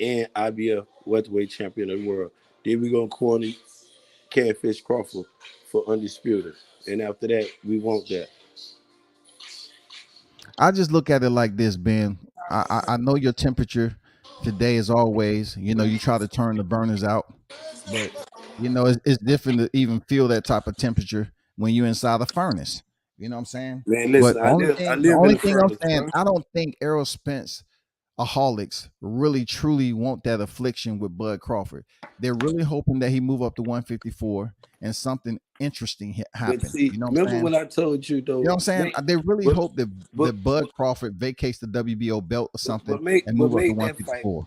Speaker 6: and IBF welterweight champion of the world. Then we're gonna corner Catfish Crawford for undisputed, and after that, we want that.
Speaker 3: I just look at it like this, Ben. I know your temperature today is always, you try to turn the burners out, but it's different to even feel that type of temperature when you're inside a furnace. You know what I'm saying?
Speaker 6: Man,
Speaker 3: But
Speaker 6: listen, I
Speaker 3: the
Speaker 6: live in
Speaker 3: only
Speaker 6: the
Speaker 3: thing I'm
Speaker 6: furnace,
Speaker 3: saying,
Speaker 6: bro.
Speaker 3: I don't think Errol Spence aholics really truly want that affliction with Bud Crawford. They're really hoping that he move up to 154 and something interesting
Speaker 6: But
Speaker 3: happen.
Speaker 6: see,
Speaker 3: You know what I'm
Speaker 6: remember
Speaker 3: saying?
Speaker 6: what I told you
Speaker 3: You know
Speaker 6: though.
Speaker 3: what I'm saying?
Speaker 6: Make,
Speaker 3: They really
Speaker 6: but
Speaker 3: hope that
Speaker 6: but
Speaker 3: Bud Crawford vacates the WBO belt or something and
Speaker 6: but
Speaker 3: move up to
Speaker 6: make that fight.
Speaker 3: 154.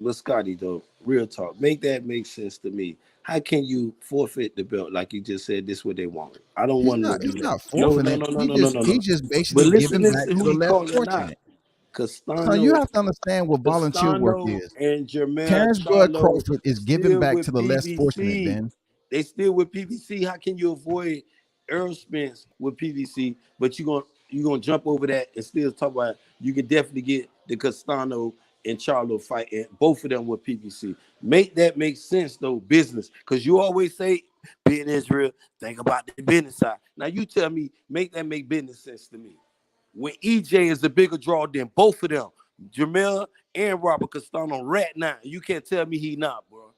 Speaker 6: But Scotty though, real talk, make that make sense to me. How can you forfeit the belt like you just said? This what they want. I don't want them to
Speaker 3: He's
Speaker 6: do that.
Speaker 3: not
Speaker 6: No,
Speaker 3: forfeiting
Speaker 6: no,
Speaker 3: it.
Speaker 6: no, no,
Speaker 3: He
Speaker 6: no, no,
Speaker 3: just
Speaker 6: no,
Speaker 3: he
Speaker 6: no.
Speaker 3: just
Speaker 6: But
Speaker 3: basically
Speaker 6: listen,
Speaker 3: giving back
Speaker 6: listen,
Speaker 3: to
Speaker 6: who
Speaker 3: the
Speaker 6: he
Speaker 3: less
Speaker 6: calling out?
Speaker 3: fortunate. So you
Speaker 6: Castano,
Speaker 3: have to understand what volunteer work
Speaker 6: Castano
Speaker 3: is.
Speaker 6: and Jermell
Speaker 3: Terrence Bud
Speaker 6: Charlo
Speaker 3: Crawford is giving
Speaker 6: still
Speaker 3: back to
Speaker 6: with
Speaker 3: the less fortunate,
Speaker 6: PBC.
Speaker 3: Ben.
Speaker 6: They still with PBC. How can you avoid Earl Spence with PBC, but you gonna jump over that and still talk about you can definitely get the Castano and Charlo fight and both of them with PBC. Make that make sense though, business. Because you always say being Israel, think about the business side. Now you tell me, make that make business sense to me. When EJ is the bigger draw than both of them, Jamel and Robert Castano right now. You can't tell me he not, bro.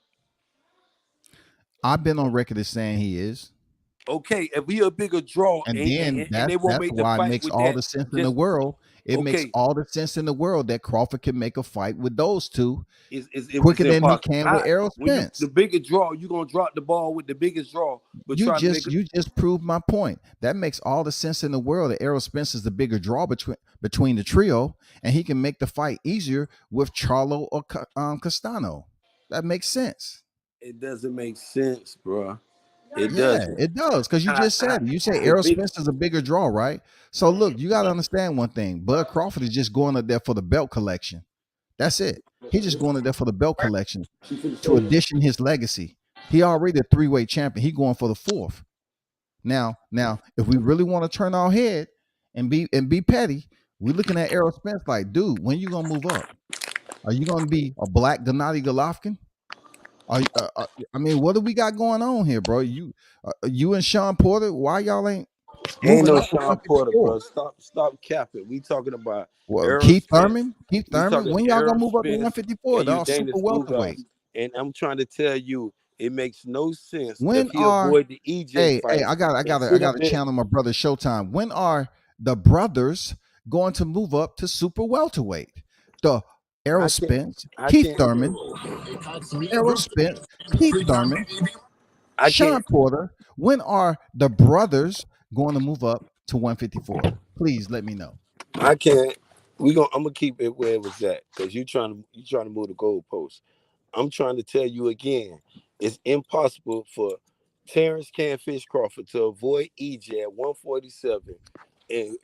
Speaker 3: I've been on record as saying he is.
Speaker 6: Okay, if he a bigger draw
Speaker 3: And
Speaker 6: and,
Speaker 3: then
Speaker 6: and, and they won't
Speaker 3: that's
Speaker 6: make the
Speaker 3: why it
Speaker 6: fight
Speaker 3: makes
Speaker 6: with
Speaker 3: all
Speaker 6: that,
Speaker 3: the sense in the
Speaker 6: just
Speaker 3: world. It makes
Speaker 6: okay,
Speaker 3: all the sense in the world that Crawford can make a fight with those two
Speaker 6: it's
Speaker 3: quicker than he
Speaker 6: impossible.
Speaker 3: can with
Speaker 6: How
Speaker 3: Errol
Speaker 6: when you
Speaker 3: Spence.
Speaker 6: the bigger draw, you gonna drop the ball with the biggest draw, but
Speaker 3: You
Speaker 6: try to make
Speaker 3: just
Speaker 6: it.
Speaker 3: you just proved my point. That makes all the sense in the world that Errol Spence is the bigger draw between the trio, and he can make the fight easier with Charlo or Castano. That makes sense.
Speaker 6: It doesn't make sense, bro. It
Speaker 3: Yeah,
Speaker 6: doesn't.
Speaker 3: it does because you just said it. You say
Speaker 6: The
Speaker 3: Errol
Speaker 6: big
Speaker 3: Spence is a bigger draw, right? So look, you got to understand one thing. Bud Crawford is just going up there for the belt collection. That's it. He's just going up there for the belt collection to addition his legacy. He already a three-way champion. He going for the fourth. Now, if we really want to turn our head and be petty, we're looking at Errol Spence like, dude, when you gonna move up? Are you gonna be a black Gennady Golovkin? I mean, what do we got going on here, bro? You and Sean Porter, why y'all ain't
Speaker 6: ain't
Speaker 3: moving
Speaker 6: no
Speaker 3: up to
Speaker 6: Sean Porter,
Speaker 3: 154?
Speaker 6: bro. Stop capping. We talking about
Speaker 3: Well,
Speaker 6: Errol Spence.
Speaker 3: Keith
Speaker 6: We
Speaker 3: Thurman,
Speaker 6: talking
Speaker 3: when y'all gonna
Speaker 6: Errol
Speaker 3: move up to
Speaker 6: Spence
Speaker 3: 154?
Speaker 6: and
Speaker 3: The all super
Speaker 6: Ugas
Speaker 3: welterweight.
Speaker 6: Ugas. And I'm trying to tell you, it makes no sense if
Speaker 3: When
Speaker 6: he
Speaker 3: are
Speaker 6: avoid the EJ
Speaker 3: hey,
Speaker 6: fight
Speaker 3: I got I
Speaker 6: and
Speaker 3: got I
Speaker 6: sit
Speaker 3: got
Speaker 6: up
Speaker 3: to
Speaker 6: there.
Speaker 3: channel my brother Showtime. When are the brothers going to move up to super welterweight? The Errol
Speaker 6: I can't.
Speaker 3: Spence,
Speaker 6: I
Speaker 3: Keith
Speaker 6: can't.
Speaker 3: Thurman, Errol Spence, Keith Thurman,
Speaker 6: I
Speaker 3: Sean
Speaker 6: can't.
Speaker 3: Porter. When are the brothers going to move up to 154? Please let me know.
Speaker 6: I can't. I'm gonna keep it where it was at because you trying to move the goalpost. I'm trying to tell you again, it's impossible for Terrence Canfish Crawford to avoid EJ at 147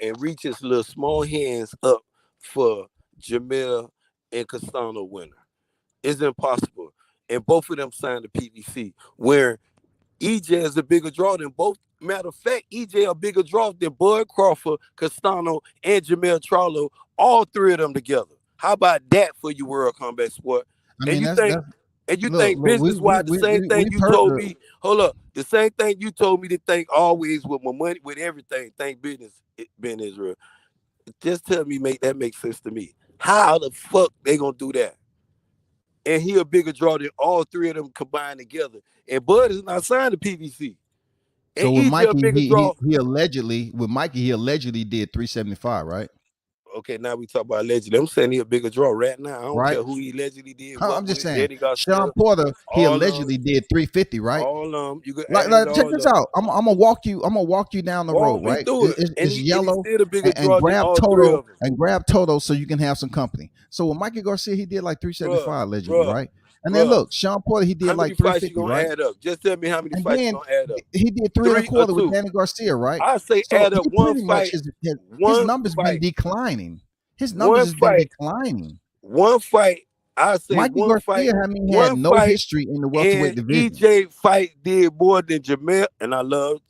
Speaker 6: and reach his little small hands up for Jamel and Castano winner. It's impossible. And both of them signed the PBC, where EJ is a bigger draw than both. Matter of fact, EJ a bigger draw than Bud Crawford, Castano, and Jamel Charlo, all three of them together. How about that for you, World Combat Sport?
Speaker 3: I
Speaker 6: And
Speaker 3: mean,
Speaker 6: you
Speaker 3: that's
Speaker 6: think,
Speaker 3: that's
Speaker 6: and you
Speaker 3: look,
Speaker 6: think
Speaker 3: look,
Speaker 6: business wise, the same thing
Speaker 3: we've
Speaker 6: you
Speaker 3: heard
Speaker 6: told
Speaker 3: the
Speaker 6: me. Hold up, the same thing you told me to think always with my money, with everything. Think business, Ben Israel. Just tell me, make sense to me. How the fuck they gonna do that? And he a bigger draw than all three of them combined together. And Bud is not signed to PVC. And
Speaker 3: so with
Speaker 6: EJ a
Speaker 3: Mikey,
Speaker 6: bigger draw.
Speaker 3: he allegedly did 375, right?
Speaker 6: Okay, now we talk about allegedly. I'm saying he a bigger draw right now. I don't
Speaker 3: Right?
Speaker 6: care who he allegedly did
Speaker 3: I'm
Speaker 6: what
Speaker 3: just
Speaker 6: with.
Speaker 3: saying.
Speaker 6: Eddie
Speaker 3: Sean
Speaker 6: Garcia,
Speaker 3: Porter, he
Speaker 6: all of them,
Speaker 3: allegedly did 350, right?
Speaker 6: all of them. You can
Speaker 3: Like,
Speaker 6: add it
Speaker 3: check
Speaker 6: all
Speaker 3: this
Speaker 6: up.
Speaker 3: out. I'm gonna walk you. I'm gonna walk you down the road,
Speaker 6: Walk me
Speaker 3: right?
Speaker 6: through it. And
Speaker 3: It's
Speaker 6: he's
Speaker 3: yellow,
Speaker 6: still a bigger
Speaker 3: and
Speaker 6: draw than
Speaker 3: grab
Speaker 6: all three
Speaker 3: Toto
Speaker 6: of them.
Speaker 3: and grab Toto so you can have some company. So with Mikey Garcia, he did like
Speaker 6: Bruh,
Speaker 3: 375 allegedly,
Speaker 6: bruh,
Speaker 3: right? And then
Speaker 6: bruh.
Speaker 3: look, Sean Porter, he did
Speaker 6: How many
Speaker 3: like
Speaker 6: fights you
Speaker 3: 350,
Speaker 6: gonna
Speaker 3: right?
Speaker 6: add up? Just tell me how many
Speaker 3: And
Speaker 6: fights you
Speaker 3: then
Speaker 6: gonna add up.
Speaker 3: he did three and a
Speaker 6: 3 or
Speaker 3: quarter with
Speaker 6: 2.
Speaker 3: Danny Garcia, right?
Speaker 6: I say
Speaker 3: So
Speaker 6: add up
Speaker 3: he
Speaker 6: one
Speaker 3: pretty much
Speaker 6: fight,
Speaker 3: his
Speaker 6: one
Speaker 3: numbers been
Speaker 6: fight,
Speaker 3: declining. His numbers
Speaker 6: one
Speaker 3: has been
Speaker 6: fight,
Speaker 3: declining.
Speaker 6: one fight. I say
Speaker 3: Mikey
Speaker 6: one fight,
Speaker 3: Garcia, I mean, had
Speaker 6: one
Speaker 3: no
Speaker 6: fight.
Speaker 3: history in the welterweight
Speaker 6: And
Speaker 3: division.
Speaker 6: EJ fight did more than Jamel, and I love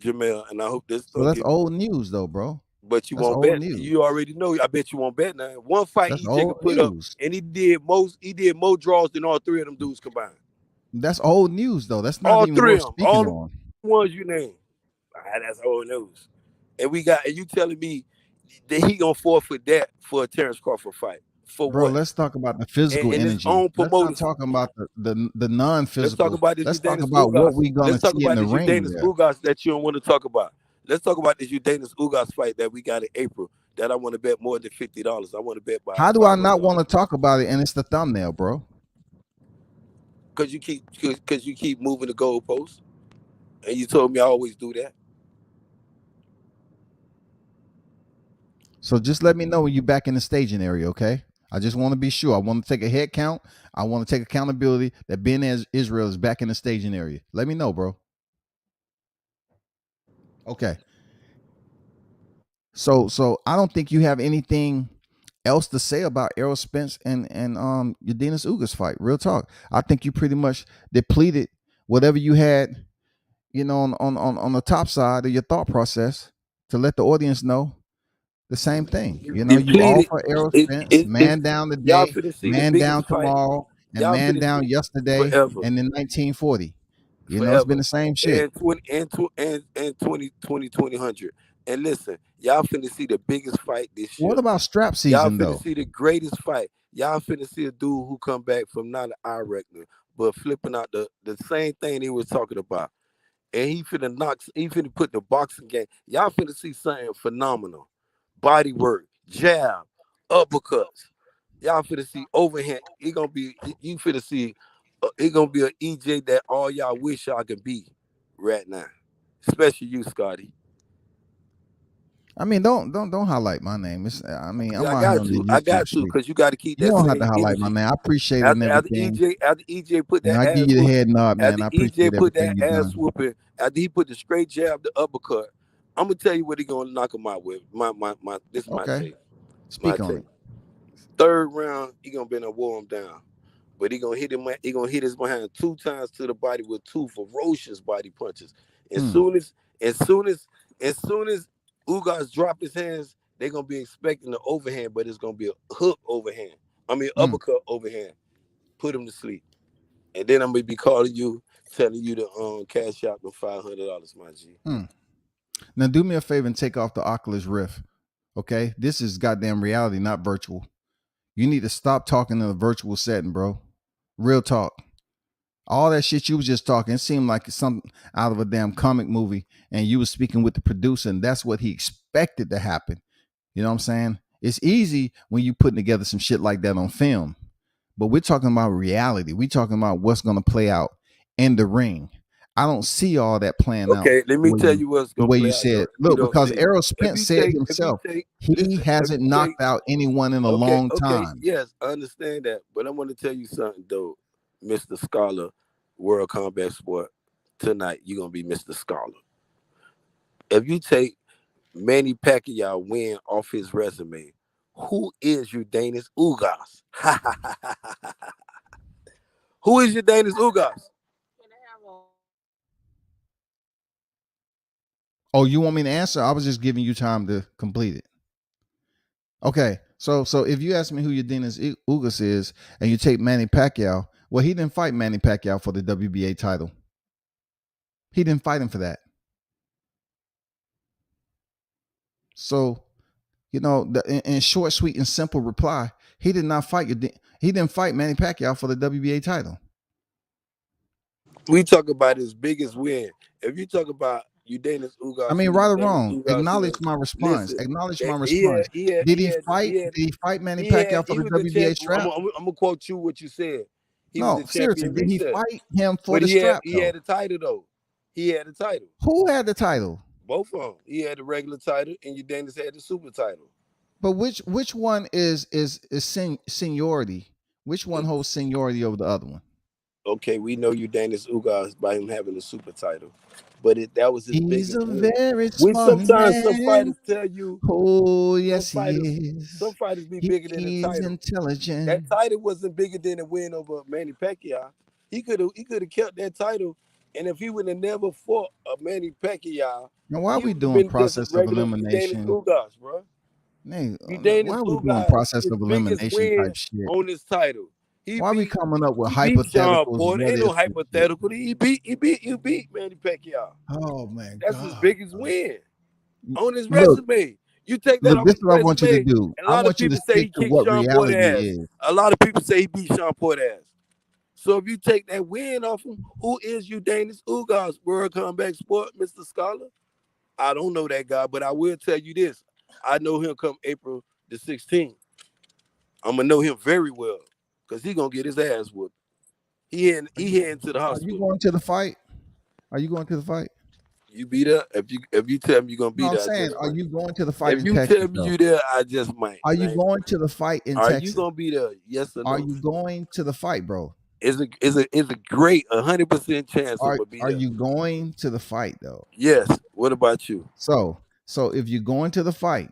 Speaker 6: Jamel, and I hope this
Speaker 3: So
Speaker 6: don't
Speaker 3: that's
Speaker 6: get.
Speaker 3: old news, though, bro.
Speaker 6: But you
Speaker 3: That's
Speaker 6: won't
Speaker 3: old
Speaker 6: bet.
Speaker 3: news.
Speaker 6: You already know. I bet you won't bet now. One fight
Speaker 3: That's
Speaker 6: EJ
Speaker 3: old
Speaker 6: could put up,
Speaker 3: news.
Speaker 6: and he did more draws than all three of them dudes combined.
Speaker 3: That's old news though. That's not
Speaker 6: All
Speaker 3: even
Speaker 6: three
Speaker 3: worth
Speaker 6: of them,
Speaker 3: speaking
Speaker 6: all the
Speaker 3: on.
Speaker 6: ones you named. That's old news. And you telling me that he gonna forfeit that for a Terrence Crawford fight? For
Speaker 3: Bro,
Speaker 6: what?
Speaker 3: let's talk about the physical
Speaker 6: And his
Speaker 3: energy.
Speaker 6: own
Speaker 3: Let's not
Speaker 6: promoters.
Speaker 3: talk about the
Speaker 6: Let's talk
Speaker 3: non-physical.
Speaker 6: about this
Speaker 3: Let's talk
Speaker 6: Udanis
Speaker 3: about what
Speaker 6: Ugas.
Speaker 3: we gonna
Speaker 6: Let's talk
Speaker 3: see in
Speaker 6: about
Speaker 3: the
Speaker 6: this
Speaker 3: ring
Speaker 6: Udanis
Speaker 3: there.
Speaker 6: Ugas that you don't want to talk about. Let's talk about this Udanis Ugas fight that we got in April that I want to bet more than $50. I want to bet by
Speaker 3: How do I not want
Speaker 6: $500.
Speaker 3: to talk about it? And it's the thumbnail, bro.
Speaker 6: Because you keep moving the goalposts, and you told me I always do that.
Speaker 3: So just let me know when you're back in the staging area, okay? I just want to be sure. I want to take a head count. I want to take accountability that Ben Israel is back in the staging area. Let me know, bro. Okay. So I don't think you have anything else to say about Errol Spence and your Dennis Ugas fight. Real talk. I think you pretty much depleted whatever you had, on the top side of your thought process to let the audience know the same thing. You all
Speaker 6: Depleted.
Speaker 3: for Errol Spence, man down
Speaker 6: Y'all
Speaker 3: today,
Speaker 6: finna see the
Speaker 3: man down
Speaker 6: biggest fight.
Speaker 3: tomorrow, and
Speaker 6: Y'all
Speaker 3: man
Speaker 6: finna
Speaker 3: down
Speaker 6: see
Speaker 3: yesterday,
Speaker 6: forever.
Speaker 3: and in 1940. It's been
Speaker 6: Forever.
Speaker 3: the same shit.
Speaker 6: And 2020. And listen, y'all finna see the biggest fight this
Speaker 3: What
Speaker 6: year.
Speaker 3: about strap
Speaker 6: Y'all
Speaker 3: season
Speaker 6: finna
Speaker 3: though?
Speaker 6: see the greatest fight. Y'all finna see a dude who come back from not an eye reckoner, but flipping out the same thing he was talking about. And he finna put the boxing game. Y'all finna see something phenomenal. Body work, jab, uppercuts. Y'all finna see overhand. You finna see it gonna be an EJ that all y'all wish y'all could be right now. Especially you, Scotty.
Speaker 3: I mean, don't highlight my name.
Speaker 6: Yeah,
Speaker 3: I'm out here on the
Speaker 6: I
Speaker 3: YouTube
Speaker 6: got to,
Speaker 3: street.
Speaker 6: because you got to keep
Speaker 3: You
Speaker 6: that
Speaker 3: don't have
Speaker 6: same
Speaker 3: to highlight my
Speaker 6: energy.
Speaker 3: name. I appreciate it and everything.
Speaker 6: After EJ put
Speaker 3: And
Speaker 6: that
Speaker 3: I give
Speaker 6: ass
Speaker 3: you the
Speaker 6: whooping,
Speaker 3: head nod, man.
Speaker 6: after
Speaker 3: I
Speaker 6: EJ
Speaker 3: appreciate
Speaker 6: put
Speaker 3: everything
Speaker 6: that
Speaker 3: you've
Speaker 6: ass
Speaker 3: done.
Speaker 6: whooping, after he put the straight jab, the uppercut, I'm gonna tell you what he gonna knock him out with. My this is my
Speaker 3: Okay.
Speaker 6: take. My
Speaker 3: Speak on
Speaker 6: take.
Speaker 3: it.
Speaker 6: Third round, he gonna be to wore him down. But he gonna hit him. He gonna hit his behind 2 times to the body with 2 ferocious body punches. As
Speaker 3: Hmm.
Speaker 6: soon as, as soon as, as soon as Ugas drop his hands, they're gonna be expecting the overhand, but it's gonna be a hook overhand. I mean
Speaker 3: Hmm.
Speaker 6: uppercut overhand. Put him to sleep, and then I'm gonna be calling you, telling you to cash out the $500, my G.
Speaker 3: Hmm. Now do me a favor and take off the Oculus Rift. Okay? This is goddamn reality, not virtual. You need to stop talking in a virtual setting, bro. Real talk. All that shit you was just talking, it seemed like something out of a damn comic movie, and you was speaking with the producer, and that's what he expected to happen. You know what I'm saying? It's easy when you putting together some shit like that on film, but we're talking about reality. We're talking about what's going to play out in the ring. I don't see all that playing out
Speaker 6: Okay, let me tell you what's
Speaker 3: the
Speaker 6: gonna
Speaker 3: way
Speaker 6: play
Speaker 3: you
Speaker 6: out though.
Speaker 3: said.
Speaker 6: If you
Speaker 3: Look,
Speaker 6: don't
Speaker 3: because
Speaker 6: see,
Speaker 3: Errol Spence said
Speaker 6: if you
Speaker 3: himself
Speaker 6: take,
Speaker 3: he
Speaker 6: listen, if
Speaker 3: hasn't
Speaker 6: you take,
Speaker 3: knocked out anyone in a
Speaker 6: okay,
Speaker 3: long time.
Speaker 6: yes, I understand that, but I want to tell you something though, Mr. Scholar, World Combat Sport. Tonight, you're gonna be Mr. Scholar. If you take Manny Pacquiao win off his resume, who is Udanis Ugas? Who is Udanis Ugas?
Speaker 3: Oh, you want me to answer? I was just giving you time to complete it. Okay, so if you ask me who your Dennis Ugas is, and you take Manny Pacquiao, well, he didn't fight Manny Pacquiao for the WBA title. He didn't fight him for that. So, in short, sweet, and simple reply, he did not fight he didn't fight Manny Pacquiao for the WBA title.
Speaker 6: We talk about his biggest win. If you talk about Udanis
Speaker 3: I
Speaker 6: Ugas,
Speaker 3: mean,
Speaker 6: who
Speaker 3: right or
Speaker 6: Udanis
Speaker 3: wrong,
Speaker 6: Ugas
Speaker 3: acknowledge
Speaker 6: is,
Speaker 3: my response.
Speaker 6: listen,
Speaker 3: Acknowledge
Speaker 6: that
Speaker 3: my response. Did he fight Manny Pacquiao for
Speaker 6: he
Speaker 3: the
Speaker 6: was the champ.
Speaker 3: WBA strap?
Speaker 6: I'm gonna quote you what you said. He was
Speaker 3: No,
Speaker 6: the
Speaker 3: seriously,
Speaker 6: champion
Speaker 3: did he
Speaker 6: reset,
Speaker 3: fight him for
Speaker 6: but
Speaker 3: the strap
Speaker 6: he
Speaker 3: though?
Speaker 6: had a title though. He had a title.
Speaker 3: Who had the title?
Speaker 6: Both of them. He had the regular title, and Udanis had the super title.
Speaker 3: But which one is seniority? Which one holds seniority over the other one?
Speaker 6: Okay, we know Udanis Ugas by him having the super title, but that was his
Speaker 3: He's
Speaker 6: biggest
Speaker 3: a
Speaker 6: win.
Speaker 3: very
Speaker 6: Which
Speaker 3: smart
Speaker 6: sometimes
Speaker 3: man. Oh, yes, he
Speaker 6: some
Speaker 3: is.
Speaker 6: fighters be bigger than the
Speaker 3: He's
Speaker 6: title. That
Speaker 3: intelligent.
Speaker 6: title wasn't bigger than the win over Manny Pacquiao. He could have kept that title And if he would have never fought a Manny Pacquiao,
Speaker 3: Now, why are
Speaker 6: he
Speaker 3: we
Speaker 6: would have
Speaker 3: doing
Speaker 6: been just a
Speaker 3: process of
Speaker 6: regular Udanis
Speaker 3: elimination?
Speaker 6: Ugas, bro.
Speaker 3: Man,
Speaker 6: Udanis
Speaker 3: why are we doing
Speaker 6: Ugas,
Speaker 3: process
Speaker 6: his
Speaker 3: of
Speaker 6: biggest
Speaker 3: elimination
Speaker 6: win
Speaker 3: type shit?
Speaker 6: on this title. He
Speaker 3: Why are we
Speaker 6: beat
Speaker 3: coming up with
Speaker 6: he beat Sean
Speaker 3: hypotheticals?
Speaker 6: Porter.
Speaker 3: What
Speaker 6: Ain't no
Speaker 3: if shit?
Speaker 6: hypothetical. He beat Manny Pacquiao.
Speaker 3: Oh man,
Speaker 6: That's his
Speaker 3: God.
Speaker 6: biggest win on his
Speaker 3: Look,
Speaker 6: resume. You take that
Speaker 3: look.
Speaker 6: off
Speaker 3: This is
Speaker 6: his
Speaker 3: what I want you to
Speaker 6: resume,
Speaker 3: do.
Speaker 6: and a
Speaker 3: I
Speaker 6: lot of
Speaker 3: want you to
Speaker 6: people say he
Speaker 3: stick to
Speaker 6: kicked
Speaker 3: what
Speaker 6: Sean Porter
Speaker 3: reality
Speaker 6: ass.
Speaker 3: is.
Speaker 6: A lot of people say he beat Sean Porter ass. So if you take that win off him, who is Udanis Ugas, World Combat Sport, Mr. Scholar? I don't know that guy, but I will tell you this. I know him come April the 16th. I'm gonna know him very well because he gonna get his ass whooped. He heading to the
Speaker 3: Are you
Speaker 6: hospital.
Speaker 3: going to the fight? Are you going to the fight?
Speaker 6: You be there? If you tell me you're gonna
Speaker 3: No,
Speaker 6: be
Speaker 3: I'm
Speaker 6: there, I
Speaker 3: saying,
Speaker 6: just
Speaker 3: are
Speaker 6: might.
Speaker 3: you going to the fight
Speaker 6: If
Speaker 3: in
Speaker 6: you
Speaker 3: Texas
Speaker 6: tell me
Speaker 3: though?
Speaker 6: you there, I just might.
Speaker 3: Are you
Speaker 6: Man.
Speaker 3: going to the fight in
Speaker 6: Are you
Speaker 3: Texas?
Speaker 6: gonna be there? Yes or
Speaker 3: Are
Speaker 6: no?
Speaker 3: you going to the fight, bro?
Speaker 6: It's a great 100% chance I'm
Speaker 3: Are
Speaker 6: gonna be
Speaker 3: are
Speaker 6: there.
Speaker 3: you going to the fight though?
Speaker 6: Yes. What about you?
Speaker 3: So if you're going to the fight,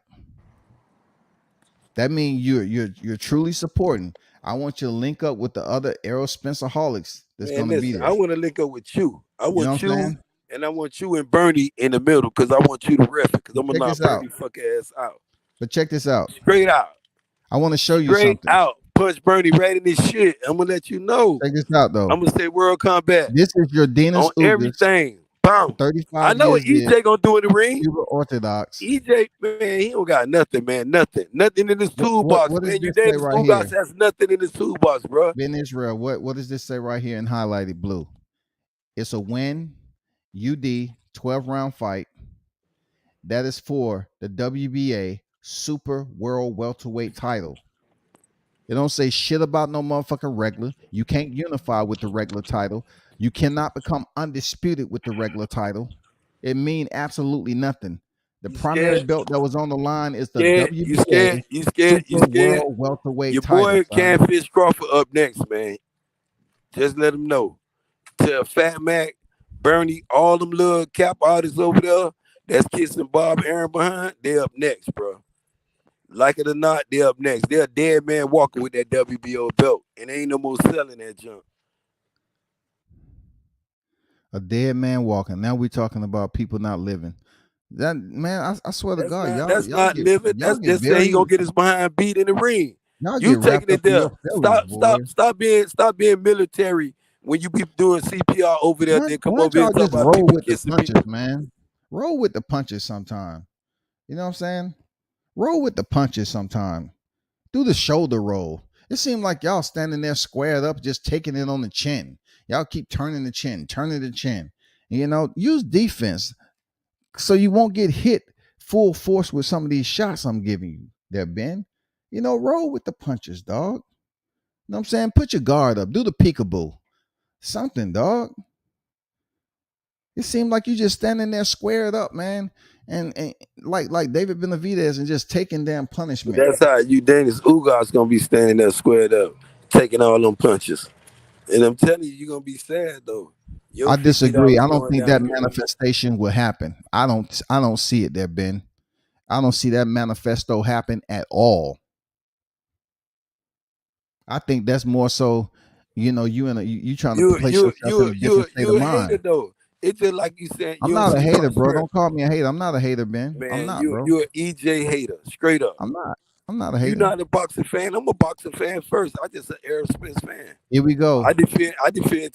Speaker 3: that means you're truly supporting. I want you to link up with the other Errol Spencer holics that's
Speaker 6: Man,
Speaker 3: gonna be
Speaker 6: listen,
Speaker 3: there.
Speaker 6: I want to link up with you. I
Speaker 3: You know
Speaker 6: want
Speaker 3: what I'm
Speaker 6: you
Speaker 3: saying?
Speaker 6: and I want you and Bernie in the middle because I want you to ref it because
Speaker 3: But
Speaker 6: I'm gonna
Speaker 3: check
Speaker 6: knock
Speaker 3: this out.
Speaker 6: Bernie fuck ass out.
Speaker 3: But check this out.
Speaker 6: Straight out.
Speaker 3: I want to show you
Speaker 6: Straight
Speaker 3: something.
Speaker 6: out. Punch Bernie right in his shit. I'm gonna let you know.
Speaker 3: Check this out though.
Speaker 6: I'm gonna say World Combat
Speaker 3: This is your
Speaker 6: on
Speaker 3: Dennis Ugas,
Speaker 6: everything. Boom. I
Speaker 3: 35
Speaker 6: know what
Speaker 3: years in,
Speaker 6: EJ gonna do in the ring.
Speaker 3: Cuba Orthodox.
Speaker 6: EJ, man, he don't got nothing, man. Nothing in his toolbox,
Speaker 3: What does
Speaker 6: man. You
Speaker 3: this say
Speaker 6: Davis
Speaker 3: right
Speaker 6: Ugas
Speaker 3: here?
Speaker 6: has nothing in his toolbox, bro.
Speaker 3: Ben Israel. What does this say right here in highlighted blue? It's a win, UD 12 round fight. That is for the WBA Super World Welterweight title. It don't say shit about no motherfucking regular. You can't unify with the regular title. You cannot become undisputed with the regular title. It mean absolutely nothing. The
Speaker 6: You
Speaker 3: primary
Speaker 6: scared?
Speaker 3: belt that was on the line is the
Speaker 6: Scared? You
Speaker 3: WBA
Speaker 6: scared? You scared? You
Speaker 3: Super
Speaker 6: scared?
Speaker 3: World Welterweight
Speaker 6: Your
Speaker 3: title,
Speaker 6: boy
Speaker 3: son.
Speaker 6: Canfish Crawford up next, man. Just let him know. To Fat Mac, Bernie, all them little cap artists over there that's kissing Bob Aaron behind, they up next, bro. Like it or not, they up next. They're a dead man walking with that WBO belt, and ain't no more selling that junk.
Speaker 3: A dead man walking. Now we talking about people not living. That man, I swear to
Speaker 6: That's
Speaker 3: God,
Speaker 6: not
Speaker 3: y'all
Speaker 6: that's
Speaker 3: y'all
Speaker 6: not
Speaker 3: get
Speaker 6: living.
Speaker 3: y'all
Speaker 6: That's
Speaker 3: get
Speaker 6: just say he
Speaker 3: very
Speaker 6: gonna get his behind beat in the ring.
Speaker 3: y'all
Speaker 6: You
Speaker 3: get
Speaker 6: taking
Speaker 3: wrapped up
Speaker 6: it
Speaker 3: in
Speaker 6: there.
Speaker 3: your feelings,
Speaker 6: Stop
Speaker 3: boy.
Speaker 6: being military when you be doing CPR over there.
Speaker 3: Why
Speaker 6: Then
Speaker 3: don't
Speaker 6: come
Speaker 3: y'all
Speaker 6: over
Speaker 3: just
Speaker 6: here and talk
Speaker 3: roll
Speaker 6: about
Speaker 3: with the
Speaker 6: people kissing
Speaker 3: punches,
Speaker 6: people.
Speaker 3: man? Roll with the punches sometime. You know what I'm saying? Roll with the punches sometime. Do the shoulder roll. It seemed like y'all standing there squared up, just taking it on the chin. Y'all keep turning the chin, turning the chin. You know, use defense so you won't get hit full force with some of these shots I'm giving you there, Ben. You know, roll with the punches, dog. You know what I'm saying? Put your guard up. Do the peekaboo. Something, dog. It seemed like you just standing there squared up, man, and like David Benavidez and just taking damn
Speaker 6: But
Speaker 3: punishment.
Speaker 6: that's how you Dennis Ugas gonna be standing there squared up, taking all them punches. And I'm telling you, you're gonna be sad though. Your
Speaker 3: I disagree.
Speaker 6: $50
Speaker 3: I don't
Speaker 6: going
Speaker 3: think that
Speaker 6: down here.
Speaker 3: manifestation will happen. I don't see it there, Ben. I don't see that manifesto happen at all. I think that's more so, you trying to
Speaker 6: You
Speaker 3: place
Speaker 6: you
Speaker 3: yourself in
Speaker 6: you
Speaker 3: a
Speaker 6: you
Speaker 3: different state
Speaker 6: you
Speaker 3: of
Speaker 6: a hater
Speaker 3: mind.
Speaker 6: though. It's just like you said,
Speaker 3: I'm
Speaker 6: you don't
Speaker 3: not a
Speaker 6: see
Speaker 3: hater, bro.
Speaker 6: prosperity.
Speaker 3: Don't call me a hater. I'm not a hater, Ben. I'm
Speaker 6: Man,
Speaker 3: not, bro.
Speaker 6: you an EJ hater, straight up.
Speaker 3: I'm not. I'm not a
Speaker 6: You
Speaker 3: hater.
Speaker 6: not a boxing fan. I'm a boxing fan first. I just an Errol Spence fan.
Speaker 3: Here we go.
Speaker 6: I defend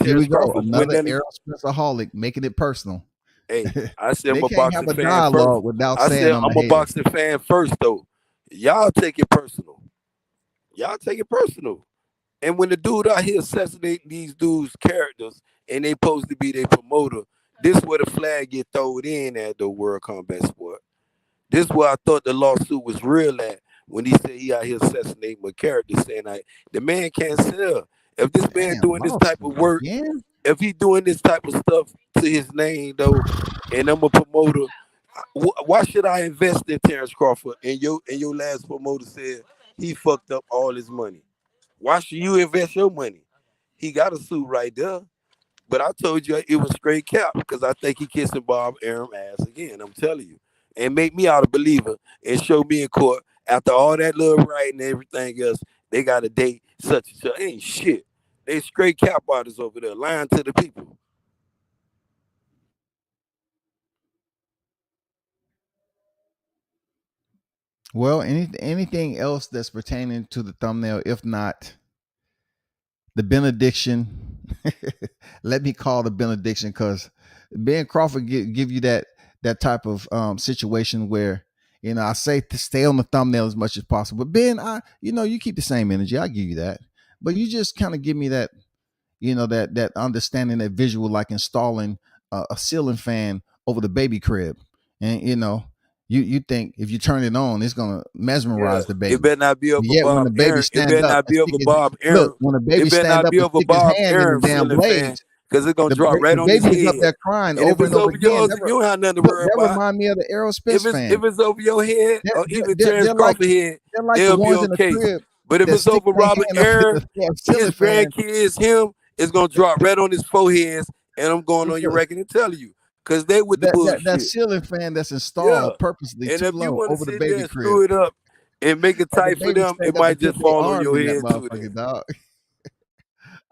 Speaker 3: Here we
Speaker 6: Terrence
Speaker 3: go.
Speaker 6: Crawford when
Speaker 3: Another
Speaker 6: none of
Speaker 3: Errol Spencerholic making it personal.
Speaker 6: hey, I said I'm
Speaker 3: They
Speaker 6: a
Speaker 3: can't
Speaker 6: boxing
Speaker 3: have a
Speaker 6: fan first.
Speaker 3: dialogue without
Speaker 6: I
Speaker 3: saying
Speaker 6: said
Speaker 3: I'm a
Speaker 6: I'm a
Speaker 3: hater.
Speaker 6: boxing fan first though. Y'all take it personal. Y'all take it personal. And when the dude out here assassinating these dudes' characters and they supposed to be their promoter, this where the flag get thrown in at the World Combat Sport. This is where I thought the lawsuit was real at when he said he out here assassinating my character, saying like the man can't sell. If this man
Speaker 3: Damn,
Speaker 6: doing this type
Speaker 3: lawsuit
Speaker 6: of work,
Speaker 3: again.
Speaker 6: if he doing this type of stuff to his name though, and I'm a promoter, why should I invest in Terrence Crawford? And your last promoter said he fucked up all his money. Why should you invest your money? He got a suit right there. But I told you it was straight cap because I think he kissing Bob Arum ass again. I'm telling you. And make me out a believer and show me in court after all that little writing and everything else, they got a date such and such. Ain't shit. They straight cap artists over there lying to the people.
Speaker 3: Well, anything else that's pertaining to the thumbnail, if not the benediction, let me call the benediction, because Ben Crawford give you that type of situation where, I say to stay on the thumbnail as much as possible. But Ben, you keep the same energy. I give you that, but you just kind of give me that, that understanding, that visual, like installing a ceiling fan over the baby crib, and you think if you turn it on, it's gonna
Speaker 6: Yeah,
Speaker 3: mesmerize the
Speaker 6: it
Speaker 3: baby.
Speaker 6: better not be over
Speaker 3: Yet when
Speaker 6: Bob
Speaker 3: the baby
Speaker 6: Aaron. It
Speaker 3: stand
Speaker 6: better
Speaker 3: up
Speaker 6: not
Speaker 3: and
Speaker 6: be
Speaker 3: stick
Speaker 6: over
Speaker 3: his
Speaker 6: Bob
Speaker 3: look,
Speaker 6: Aaron.
Speaker 3: when the
Speaker 6: It
Speaker 3: baby
Speaker 6: better
Speaker 3: stand
Speaker 6: not
Speaker 3: up
Speaker 6: be
Speaker 3: and
Speaker 6: over
Speaker 3: stick his
Speaker 6: Bob
Speaker 3: hand in the
Speaker 6: Aaron
Speaker 3: damn
Speaker 6: ceiling fan,
Speaker 3: blades,
Speaker 6: because it's gonna
Speaker 3: the
Speaker 6: drop right
Speaker 3: the
Speaker 6: on his
Speaker 3: baby is up
Speaker 6: head.
Speaker 3: there crying
Speaker 6: And if
Speaker 3: over and
Speaker 6: it's
Speaker 3: over
Speaker 6: over
Speaker 3: again.
Speaker 6: yours, you don't have nothing to
Speaker 3: Look,
Speaker 6: worry
Speaker 3: that
Speaker 6: about.
Speaker 3: remind me of the Errol Spence
Speaker 6: If
Speaker 3: fan.
Speaker 6: it's over your head,
Speaker 3: They're,
Speaker 6: or
Speaker 3: they're,
Speaker 6: even
Speaker 3: they're,
Speaker 6: Terrence
Speaker 3: they're like
Speaker 6: Crawford head,
Speaker 3: they're like the
Speaker 6: they'll be
Speaker 3: ones in the
Speaker 6: okay.
Speaker 3: crib
Speaker 6: But if
Speaker 3: that
Speaker 6: it's
Speaker 3: stick
Speaker 6: over
Speaker 3: their
Speaker 6: Robert
Speaker 3: hand up in
Speaker 6: Aaron,
Speaker 3: the damn
Speaker 6: his
Speaker 3: ceiling fan.
Speaker 6: grandkids, him, it's gonna drop right on his foreheads, and I'm going on your record and telling you, because they with the
Speaker 3: That
Speaker 6: bullshit.
Speaker 3: ceiling fan that's
Speaker 6: Yeah.
Speaker 3: installed purposely
Speaker 6: And
Speaker 3: too
Speaker 6: if you
Speaker 3: low
Speaker 6: want to
Speaker 3: over the
Speaker 6: sit there
Speaker 3: baby
Speaker 6: and
Speaker 3: crib,
Speaker 6: screw it up and make it
Speaker 3: and the
Speaker 6: tight for
Speaker 3: baby
Speaker 6: them, it
Speaker 3: stand up
Speaker 6: might
Speaker 3: and put
Speaker 6: just
Speaker 3: their
Speaker 6: fall on
Speaker 3: arms
Speaker 6: your
Speaker 3: in that
Speaker 6: head too then.
Speaker 3: motherfucker, dog.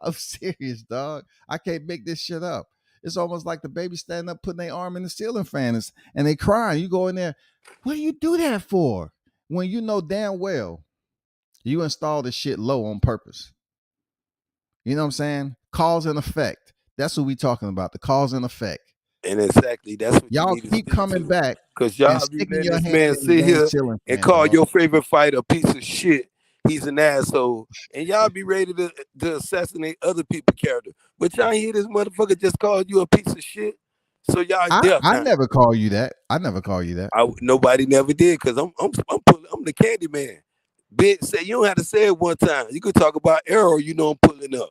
Speaker 3: I'm serious, dog. I can't make this shit up. It's almost like the baby standing up, putting their arm in the ceiling fan, and they crying. You go in there, what do you do that for? When you know damn well you install the shit low on purpose. You know what I'm saying? Cause and effect. That's what we talking about. The cause and effect.
Speaker 6: And exactly, that's what you
Speaker 3: Y'all
Speaker 6: need to
Speaker 3: keep
Speaker 6: stick
Speaker 3: coming
Speaker 6: to.
Speaker 3: back
Speaker 6: Because
Speaker 3: and
Speaker 6: y'all be
Speaker 3: sticking
Speaker 6: letting
Speaker 3: your
Speaker 6: this
Speaker 3: hand
Speaker 6: man
Speaker 3: in the
Speaker 6: sit
Speaker 3: damn
Speaker 6: here
Speaker 3: ceiling
Speaker 6: and
Speaker 3: fan,
Speaker 6: call
Speaker 3: dog.
Speaker 6: your favorite fighter a piece of shit. He's an asshole. And y'all be ready to assassinate other people's character. But y'all hear this motherfucker just called you a piece of shit. So y'all deaf
Speaker 3: I
Speaker 6: now.
Speaker 3: never call you that. I never call you that.
Speaker 6: Nobody never did, because I'm the candy man. Bitch, say you don't have to say it one time. You could talk about Arrow, I'm pulling up.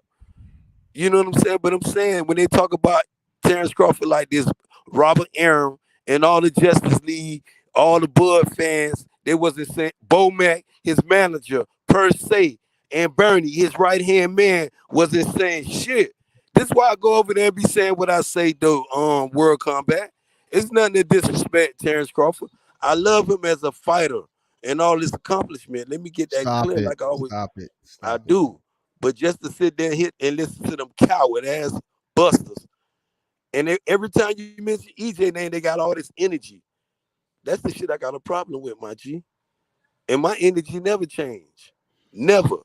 Speaker 6: You know what I'm saying? But I'm saying, when they talk about Terrence Crawford like this, Robert Aaron and all the Justice League, all the Bud fans, they wasn't saying Bomac, his manager, per se, and Bernie, his right hand man, wasn't saying shit. This is why I go over there and be saying what I say though. World Combat. It's nothing to disrespect Terrence Crawford. I love him as a fighter and all his accomplishment. Let me get that
Speaker 3: Stop
Speaker 6: clear,
Speaker 3: it.
Speaker 6: like I always.
Speaker 3: Stop it.
Speaker 6: I
Speaker 3: Stop it.
Speaker 6: do. But just to sit there and hit and listen to them coward ass busters, and every time you mention EJ name, they got all this energy. That's the shit I got a problem with, my G. And my energy never change. Never.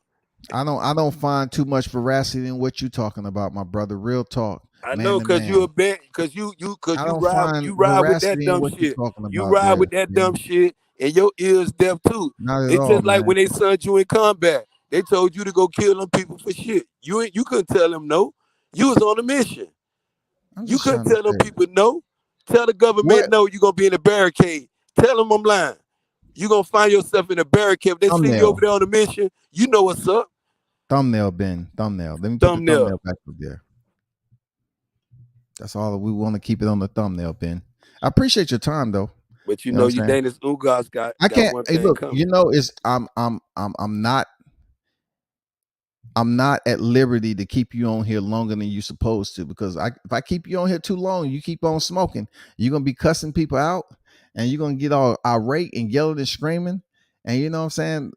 Speaker 3: I don't find too much veracity in what you talking about, my brother. Real talk,
Speaker 6: I
Speaker 3: man
Speaker 6: know,
Speaker 3: to
Speaker 6: cause you a
Speaker 3: man.
Speaker 6: bent, cause
Speaker 3: I
Speaker 6: you
Speaker 3: don't
Speaker 6: ride
Speaker 3: find
Speaker 6: you ride with that
Speaker 3: veracity in
Speaker 6: dumb
Speaker 3: what you're
Speaker 6: shit.
Speaker 3: talking
Speaker 6: You
Speaker 3: about
Speaker 6: ride
Speaker 3: there.
Speaker 6: with that
Speaker 3: Yeah.
Speaker 6: dumb shit, and your ears deaf too.
Speaker 3: Not at
Speaker 6: It's
Speaker 3: all,
Speaker 6: just like
Speaker 3: man.
Speaker 6: when they sent you in combat. They told you to go kill them people for shit. You couldn't tell them no. You was on a mission.
Speaker 3: I'm
Speaker 6: You
Speaker 3: just
Speaker 6: couldn't
Speaker 3: trying to
Speaker 6: tell them
Speaker 3: say
Speaker 6: people no. Tell the government
Speaker 3: what
Speaker 6: no, you're gonna be in a barricade. Tell them I'm lying. You're gonna find yourself in a barricade. If they send you over
Speaker 3: thumbnail.
Speaker 6: there on a mission, you know what's up.
Speaker 3: Thumbnail, Ben. Thumbnail. Let me put the
Speaker 6: Thumbnail.
Speaker 3: thumbnail back up there. That's all we want to keep it on the thumbnail, Ben. I appreciate your time though.
Speaker 6: But you
Speaker 3: You know what
Speaker 6: know
Speaker 3: I'm
Speaker 6: you
Speaker 3: saying?
Speaker 6: Danish Ugas got
Speaker 3: I can't
Speaker 6: one
Speaker 3: hey
Speaker 6: thing
Speaker 3: look,
Speaker 6: coming.
Speaker 3: it's I'm not at liberty to keep you on here longer than you supposed to, because if I keep you on here too long, you keep on smoking, you're gonna be cussing people out, and you're gonna get all irate and yelling and screaming. And you know what I'm saying?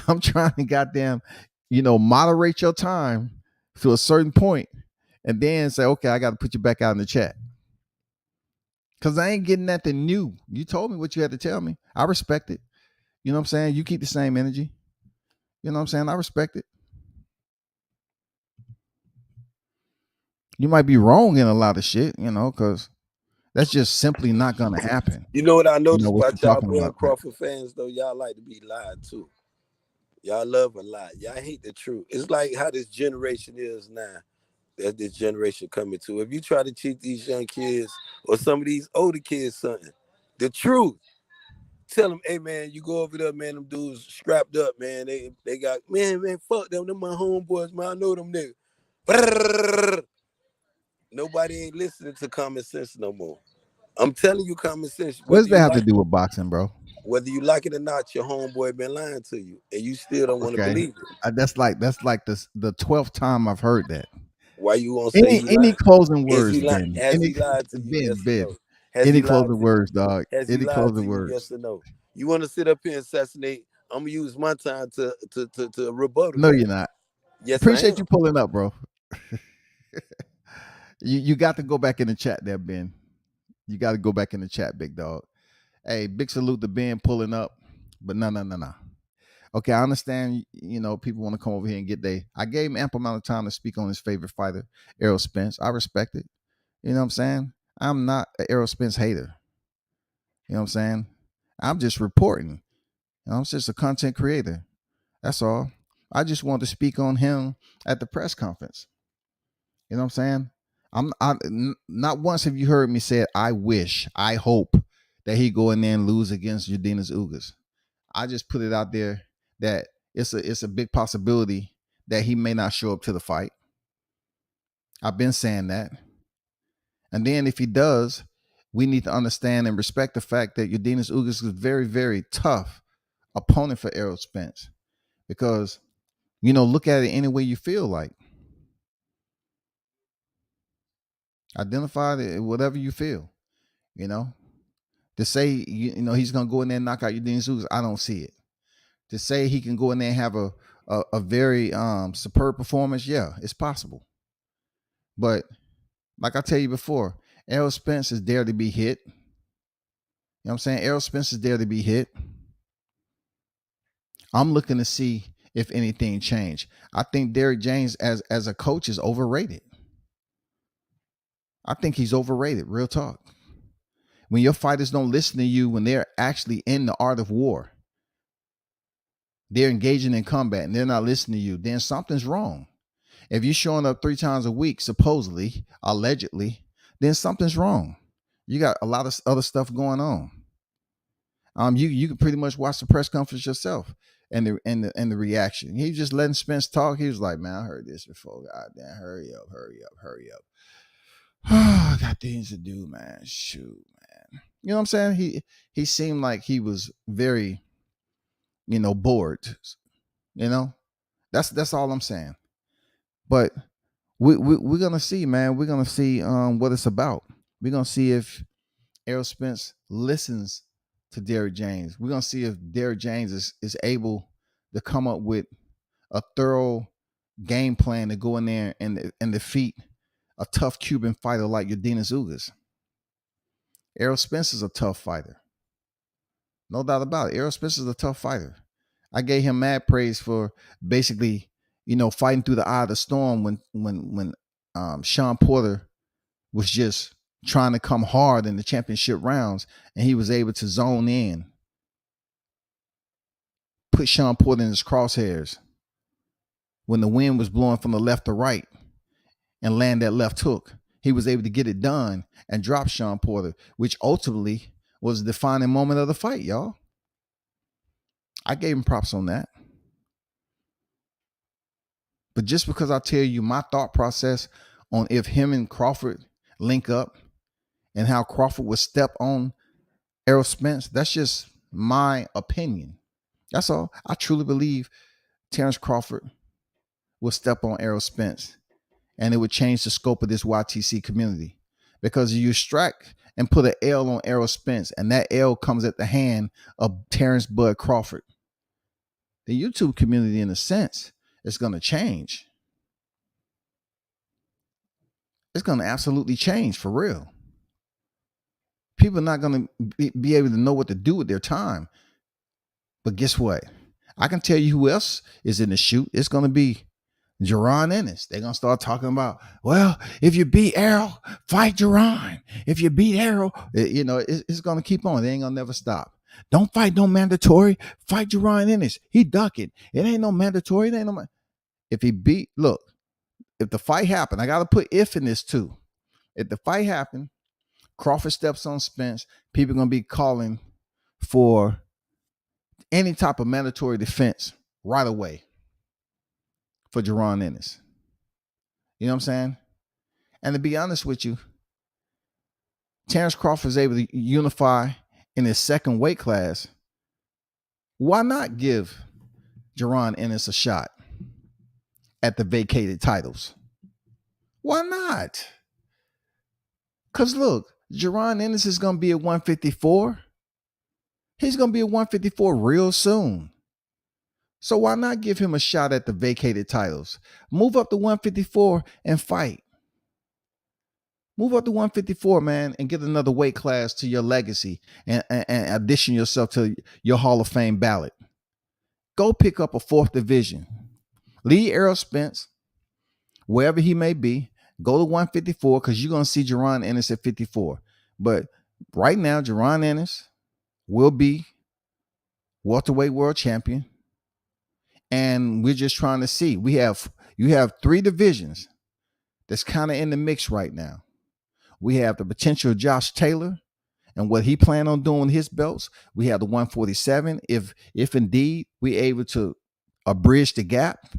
Speaker 3: I'm trying to goddamn, moderate your time to a certain point, and then say, okay, I got to put you back out in the chat because I ain't getting nothing new. You told me what you had to tell me. I respect it. You know what I'm saying? You keep the same energy. You know what I'm saying? I respect it. You might be wrong in a lot of shit, because that's just simply not gonna happen.
Speaker 6: You know what I
Speaker 3: You know
Speaker 6: noticed
Speaker 3: what you're
Speaker 6: about y'all
Speaker 3: talking
Speaker 6: Ben
Speaker 3: about there.
Speaker 6: Crawford fans though? Y'all like to be lied to. Y'all love a lie. Y'all hate the truth. It's like how this generation is now. That this generation coming to. If you try to teach these young kids or some of these older kids something, the truth. Tell them, hey man, you go over there, man. Them dudes strapped up, man. They got man, fuck them. Them my homeboys, man. I know them niggas. Brrr. Nobody ain't listening to common sense no more. I'm telling you, common sense.
Speaker 3: What does that have to do with boxing, bro?
Speaker 6: Whether you like it or not, your homeboy been lying to you, and you still don't want to
Speaker 3: Okay,
Speaker 6: believe it.
Speaker 3: that's like the 12th time I've heard that.
Speaker 6: Why you won't say
Speaker 3: Any
Speaker 6: he
Speaker 3: any
Speaker 6: lied?
Speaker 3: closing
Speaker 6: Is he
Speaker 3: words,
Speaker 6: lying?
Speaker 3: Ben?
Speaker 6: Has
Speaker 3: Any
Speaker 6: he lied to you?
Speaker 3: Ben
Speaker 6: Yes or
Speaker 3: Ben?
Speaker 6: no? Has he
Speaker 3: Any
Speaker 6: lied
Speaker 3: closing
Speaker 6: to you?
Speaker 3: words, dog?
Speaker 6: Has he
Speaker 3: Any
Speaker 6: lied to
Speaker 3: closing
Speaker 6: you? Yes
Speaker 3: words?
Speaker 6: or no? You want to sit up here and assassinate? I'm gonna use my time to rebuttal
Speaker 3: No,
Speaker 6: that.
Speaker 3: you're not.
Speaker 6: Yes, I
Speaker 3: Appreciate
Speaker 6: am.
Speaker 3: you pulling up, bro. You got to go back in the chat there, Ben. You got to go back in the chat, big dog. Hey, big salute to Ben pulling up. But no. Okay, I understand. People want to come over here and I gave him ample amount of time to speak on his favorite fighter, Errol Spence. I respect it. You know what I'm saying? I'm not an Errol Spence hater. You know what I'm saying? I'm just reporting. I'm just a content creator. That's all. I just want to speak on him at the press conference. You know what I'm saying? Not once have you heard me say, I hope that he go in there and lose against Ugas. I just put it out there that it's a big possibility that he may not show up to the fight. I've been saying that. And then if he does, we need to understand and respect the fact that Ugas is a very, very tough opponent for Errol Spence. Because, look at it any way you feel like. Identify it, whatever you feel, To say, he's going to go in there and knock out Ugas, I don't see it. To say he can go in there and have a very superb performance, yeah, it's possible. But like I tell you before, Errol Spence is there to be hit. You know what I'm saying? Errol Spence is there to be hit. I'm looking to see if anything changed. I think DJames as a coach is overrated. I think he's overrated, real talk. When your fighters don't listen to you when they're actually in the art of war, they're engaging in combat and they're not listening to you, then something's wrong. If you're showing up 3 times a week, supposedly, allegedly, then something's wrong. You got a lot of other stuff going on. You can pretty much watch the press conference yourself and the reaction. He was just letting Spence talk. He was like, "Man, I heard this before. God damn, hurry up. I got things to do, man. Shoot, man." You know what I'm saying? He seemed like he was very, bored. That's all I'm saying. But we're gonna see, man. We're gonna see what it's about. We're gonna see if Errol Spence listens to DJames. We're gonna see if DJames is able to come up with a thorough game plan to go in there and defeat a tough Cuban fighter like Ugas. Errol Spence is a tough fighter. No doubt about it. Errol Spence is a tough fighter. I gave him mad praise for basically, fighting through the eye of the storm when Sean Porter was just trying to come hard in the championship rounds, and he was able to zone in, put Sean Porter in his crosshairs when the wind was blowing from the left to right and land that left hook. He was able to get it done and drop Sean Porter, which ultimately was the defining moment of the fight, y'all. I gave him props on that. But just because I tell you my thought process on if him and Crawford link up and how Crawford would step on Errol Spence, that's just my opinion. That's all. I truly believe Terrence Crawford will step on Errol Spence, and it would change the scope of this YTC community. Because you strike and put an L on Errol Spence, and that L comes at the hand of Terrence Bud Crawford, the YouTube community, in a sense, is going to change. It's going to absolutely change, for real. People are not going to be able to know what to do with their time. But guess what? I can tell you who else is in the shoot. It's going to be Jerron Ennis. They're going to start talking about, well, if you beat Errol, fight Jerron. If you beat Errol, it's going to keep on. They ain't going to never stop. Don't fight no mandatory. Fight Jerron Ennis. He ducking. It ain't no mandatory. It ain't no. If he beat, look, if the fight happened, I got to put if in this too. If the fight happened, Crawford steps on Spence, people are going to be calling for any type of mandatory defense right away for Jerron Ennis. You know what I'm saying? And to be honest with you, Terrence Crawford is able to unify in his second weight class. Why not give Jerron Ennis a shot at the vacated titles? Why not? Because look, Jerron Ennis is going to be at 154. He's going to be at 154 real soon. So why not give him a shot at the vacated titles? Move up to 154 and fight. Move up to 154, man, and get another weight class to your legacy and addition yourself to your Hall of Fame ballot. Go pick up a 4th division. Leave Errol Spence, wherever he may be. Go to 154 because you're going to see Jaron Ennis at 54. But right now, Jaron Ennis will be welterweight world champion. And we're just trying to see. You have 3 divisions that's kind of in the mix right now. We have the potential of Josh Taylor and what he planned on doing with his belts. We have the 147. If indeed we're able to bridge the gap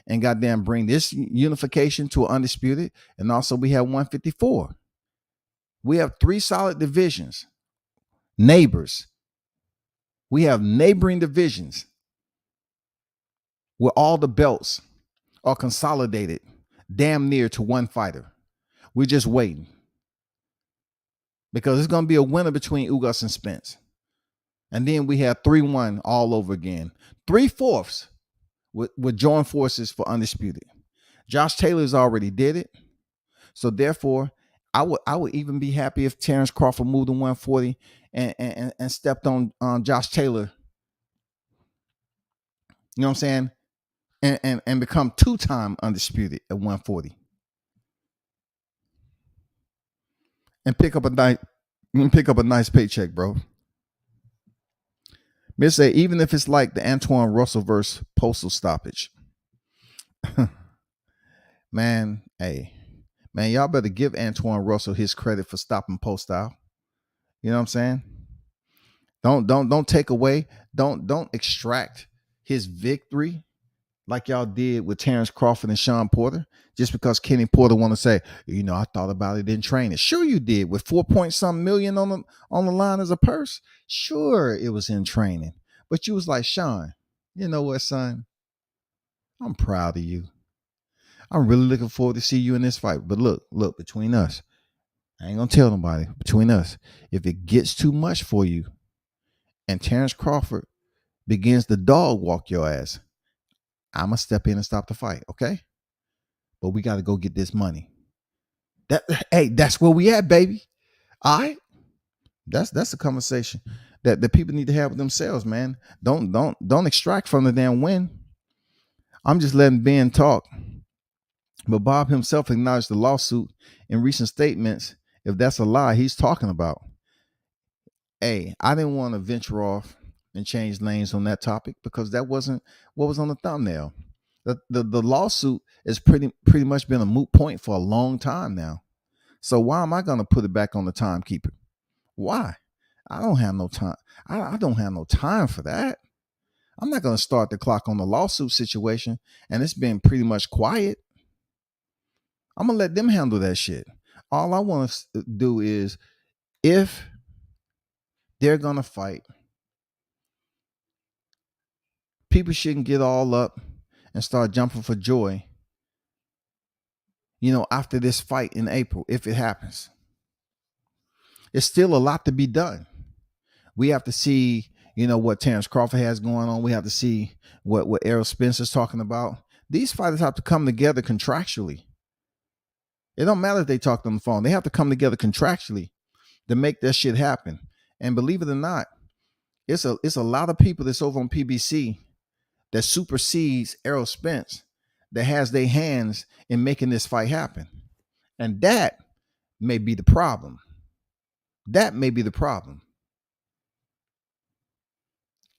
Speaker 3: and goddamn bring this unification to an undisputed. And also we have 154. We have 3 solid divisions, neighbors. We have neighboring divisions where all the belts are consolidated damn near to one fighter. We're just waiting. Because it's going to be a winner between Ugas and Spence. And then we have 3-1 all over again. 3/4 would join forces for undisputed. Josh Taylor's already did it. So therefore, I would even be happy if Terrence Crawford moved to 140 and stepped on Josh Taylor. You know what I'm saying? And become 2-time undisputed at 140. And pick up a nice paycheck, bro. Miss say, even if it's like the Antoine Russell versus postal stoppage. Man, y'all better give Antoine Russell his credit for stopping postal. You know what I'm saying? Don't take away, don't extract his victory like y'all did with Terrence Crawford and Sean Porter, just because Kenny Porter want to say, I thought about it in training. Sure you did, with 4-point-something million on the line as a purse. Sure, it was in training. But you was like, Sean, you know what, son? I'm proud of you. I'm really looking forward to see you in this fight. But look, between us, I ain't gonna tell nobody, between us, if it gets too much for you and Terrence Crawford begins to dog walk your ass, I'm going to step in and stop the fight, okay? But we got to go get this money. That's where we at, baby. All right? That's a conversation that the people need to have with themselves, man. Don't extract from the damn win. I'm just letting Ben talk. But Bob himself acknowledged the lawsuit in recent statements. If that's a lie, he's talking about. I didn't want to venture off and change lanes on that topic because that wasn't what was on the thumbnail. The lawsuit has pretty much been a moot point for a long time now. So why am I going to put it back on the timekeeper? Why? I don't have no time. I don't have no time for that. I'm not going to start the clock on the lawsuit situation, and it's been pretty much quiet. I'm going to let them handle that shit. All I want to do is, if they're going to fight, people shouldn't get all up and start jumping for joy, after this fight in April, if it happens. It's still a lot to be done. We have to see, what Terrence Crawford has going on. We have to see what Errol Spence is talking about. These fighters have to come together contractually. It don't matter if they talk on the phone. They have to come together contractually to make that shit happen. And believe it or not, it's a lot of people that's over on PBC that supersedes Errol Spence, that has their hands in making this fight happen. And that may be the problem.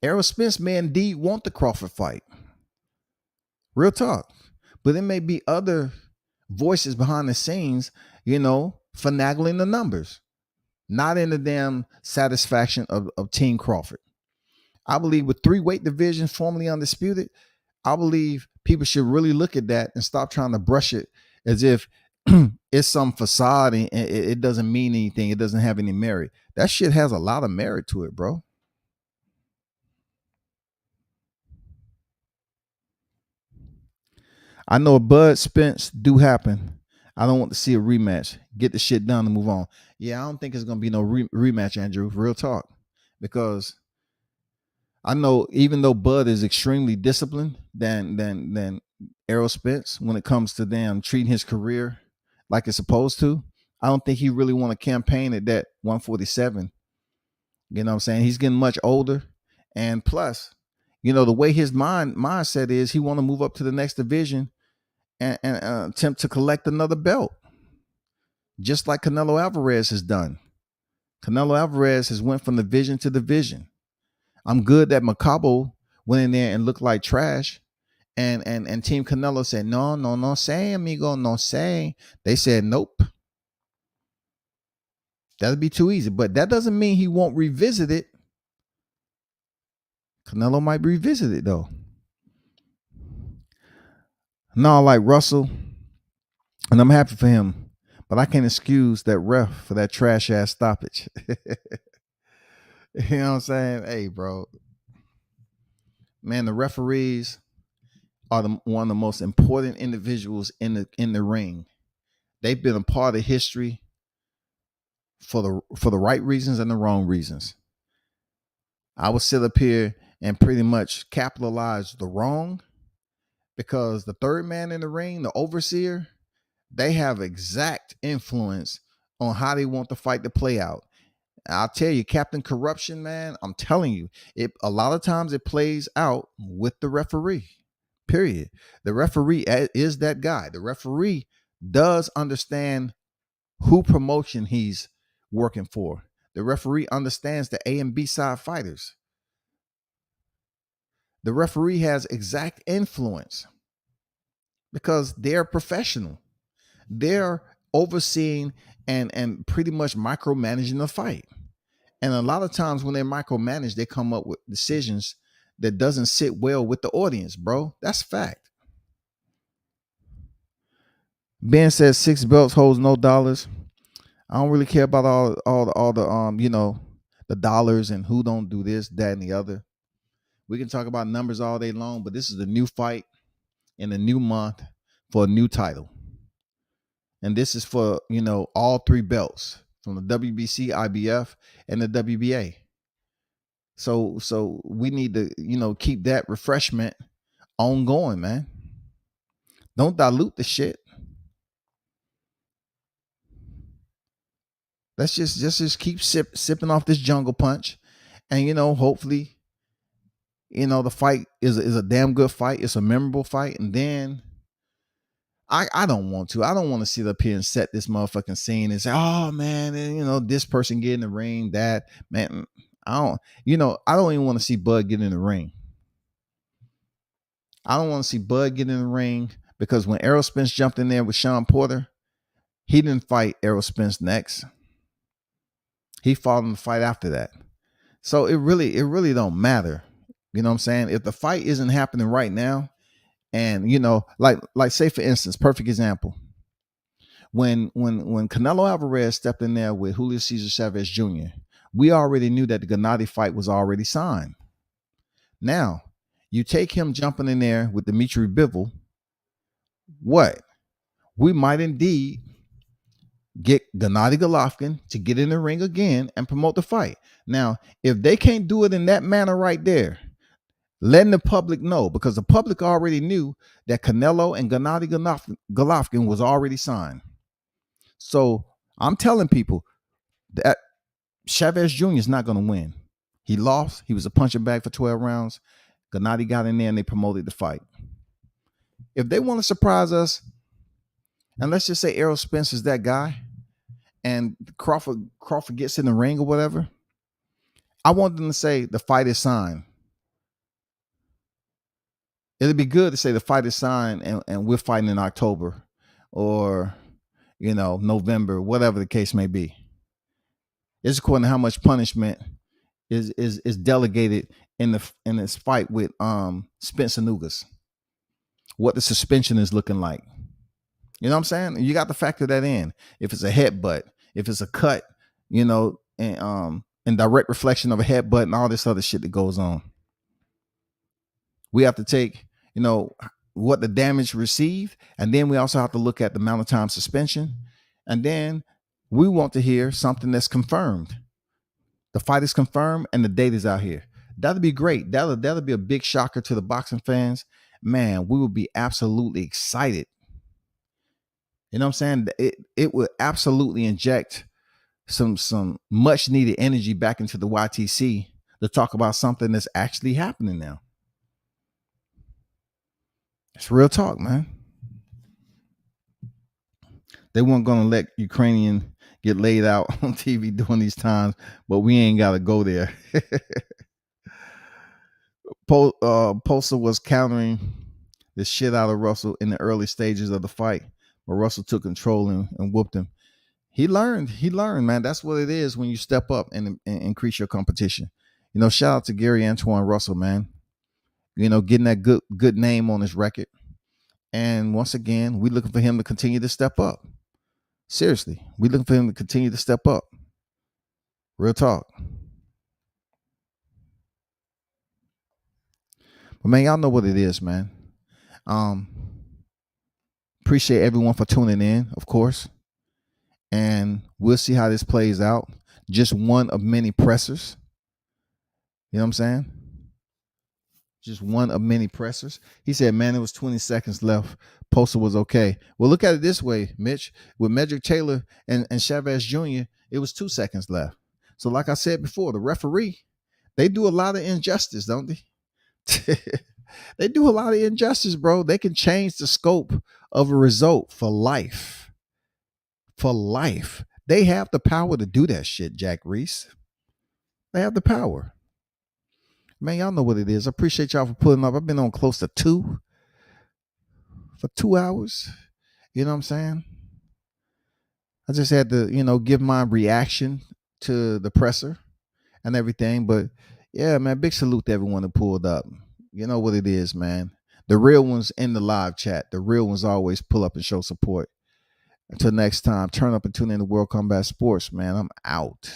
Speaker 3: Errol Spence may indeed want the Crawford fight. Real talk. But there may be other voices behind the scenes, finagling the numbers. Not in the damn satisfaction of Team Crawford. I believe with 3 weight divisions formerly undisputed, I believe people should really look at that and stop trying to brush it as if it's some facade and it doesn't mean anything. It doesn't have any merit. That shit has a lot of merit to it, bro. I know a Bud Spence do happen. I don't want to see a rematch. Get the shit done and move on. Yeah, I don't think it's going to be no rematch, Andrew. Real talk. Because I know even though Bud is extremely disciplined than Errol Spence when it comes to damn treating his career like it's supposed to, I don't think he really want to campaign at that 147. You know what I'm saying? He's getting much older. And plus, the way his mindset is, he want to move up to the next division and attempt to collect another belt, just like Canelo Alvarez has done. Canelo Alvarez has went from division to division. I'm good that Macabo went in there and looked like trash. And Team Canelo said, no say, amigo, no say. They said, nope. That'd be too easy. But that doesn't mean he won't revisit it. Canelo might revisit it, though. No, like Russell, and I'm happy for him, but I can't excuse that ref for that trash ass stoppage. You know what I'm saying? Hey, bro. Man, the referees are one of the most important individuals in the ring. They've been a part of history for the right reasons and the wrong reasons. I would sit up here and pretty much capitalize the wrong, because the third man in the ring, the overseer, they have exact influence on how they want the fight to play out. I'll tell you, Captain Corruption, man, I'm telling you, a lot of times it plays out with the referee, period. The referee is that guy. The referee does understand who promotion he's working for. The referee understands the A and B side fighters. The referee has exact influence because they're professional. They're overseeing and pretty much micromanaging the fight. And a lot of times when they micromanage, they come up with decisions that doesn't sit well with the audience, bro. That's fact. Ben says 6 belts holds no dollars. I don't really care about all the the dollars and who don't do this, that, and the other. We can talk about numbers all day long, but this is the new fight in a new month for a new title. And this is for, all 3 belts from the WBC, IBF, and the WBA. So we need to, keep that refreshment ongoing, man. Don't dilute the shit. Let's just keep sipping off this jungle punch. And, hopefully, the fight is a damn good fight. It's a memorable fight. And then I don't want to sit up here and set this motherfucking scene and say, oh man, and, this person get in the ring, that man. I don't even want to see Bud get in the ring. I don't want to see Bud get in the ring because when Errol Spence jumped in there with Sean Porter, he didn't fight Errol Spence next. He fought in the fight after that. So it really don't matter. You know what I'm saying? If the fight isn't happening right now, and like say for instance, perfect example. When Canelo Alvarez stepped in there with Julio Cesar Chavez Jr., we already knew that the Gennady fight was already signed. Now, you take him jumping in there with Dmitry Bivol, what? We might indeed get Gennady Golovkin to get in the ring again and promote the fight. Now, if they can't do it in that manner right there, letting the public know, because the public already knew that Canelo and Gennady Golovkin was already signed. So I'm telling people that Chavez Jr. is not going to win. He lost. He was a punching bag for 12 rounds. Gennady got in there and they promoted the fight. If they want to surprise us, and let's just say Errol Spence is that guy, and Crawford gets in the ring or whatever, I want them to say the fight is signed. It'd be good to say the fight is signed and we're fighting in October or, November, whatever the case may be. It's according to how much punishment is delegated in this fight with Spence and Ugas. What the suspension is looking like. You know what I'm saying? You got to factor that in. If it's a headbutt, if it's a cut, and direct reflection of a headbutt and all this other shit that goes on. We have to take, what the damage received, and then we also have to look at the amount of time suspension, and then we want to hear something that's confirmed. The fight is confirmed and the date is out here. That'll be great. That'll be a big shocker to the boxing fans. Man, we will be absolutely excited You know what I'm saying? It would absolutely inject some much needed energy back into the YTC to talk about something that's actually happening now. It's real talk, man. They weren't going to let Ukrainian get laid out on TV during these times, but we ain't got to go there. Posa was countering the shit out of Russell in the early stages of the fight, but Russell took control and whooped him. He learned, man. That's what it is when you step up and increase your competition. You know, shout out to Gary Antoine Russell, man. You know, getting that good name on his record. And once again, we looking for him to continue to step up. Seriously, we looking for him to continue to step up. Real talk. But man, y'all know what it is, man. Appreciate everyone for tuning in, of course. And we'll see how this plays out. Just one of many pressers. You know what I'm saying? Just one of many pressers. He said, man, it was 20 seconds left. Poster was okay. Well, look at it this way, Mitch. With Medrick Taylor and Chavez Jr., it was 2 seconds left. So like I said before, the referee, they do a lot of injustice, don't they? They do a lot of injustice, bro. They can change the scope of a result for life. For life. They have the power to do that shit, Jack Reese. They have the power. Man, y'all know what it is. I appreciate y'all for pulling up. I've been on close to 2 hours. You know what I'm saying? I just had to, give my reaction to the presser and everything. But yeah, man, big salute to everyone who pulled up. You know what it is, man. The real ones in the live chat. The real ones always pull up and show support. Until next time, turn up and tune in to World Combat Sports, man. I'm out.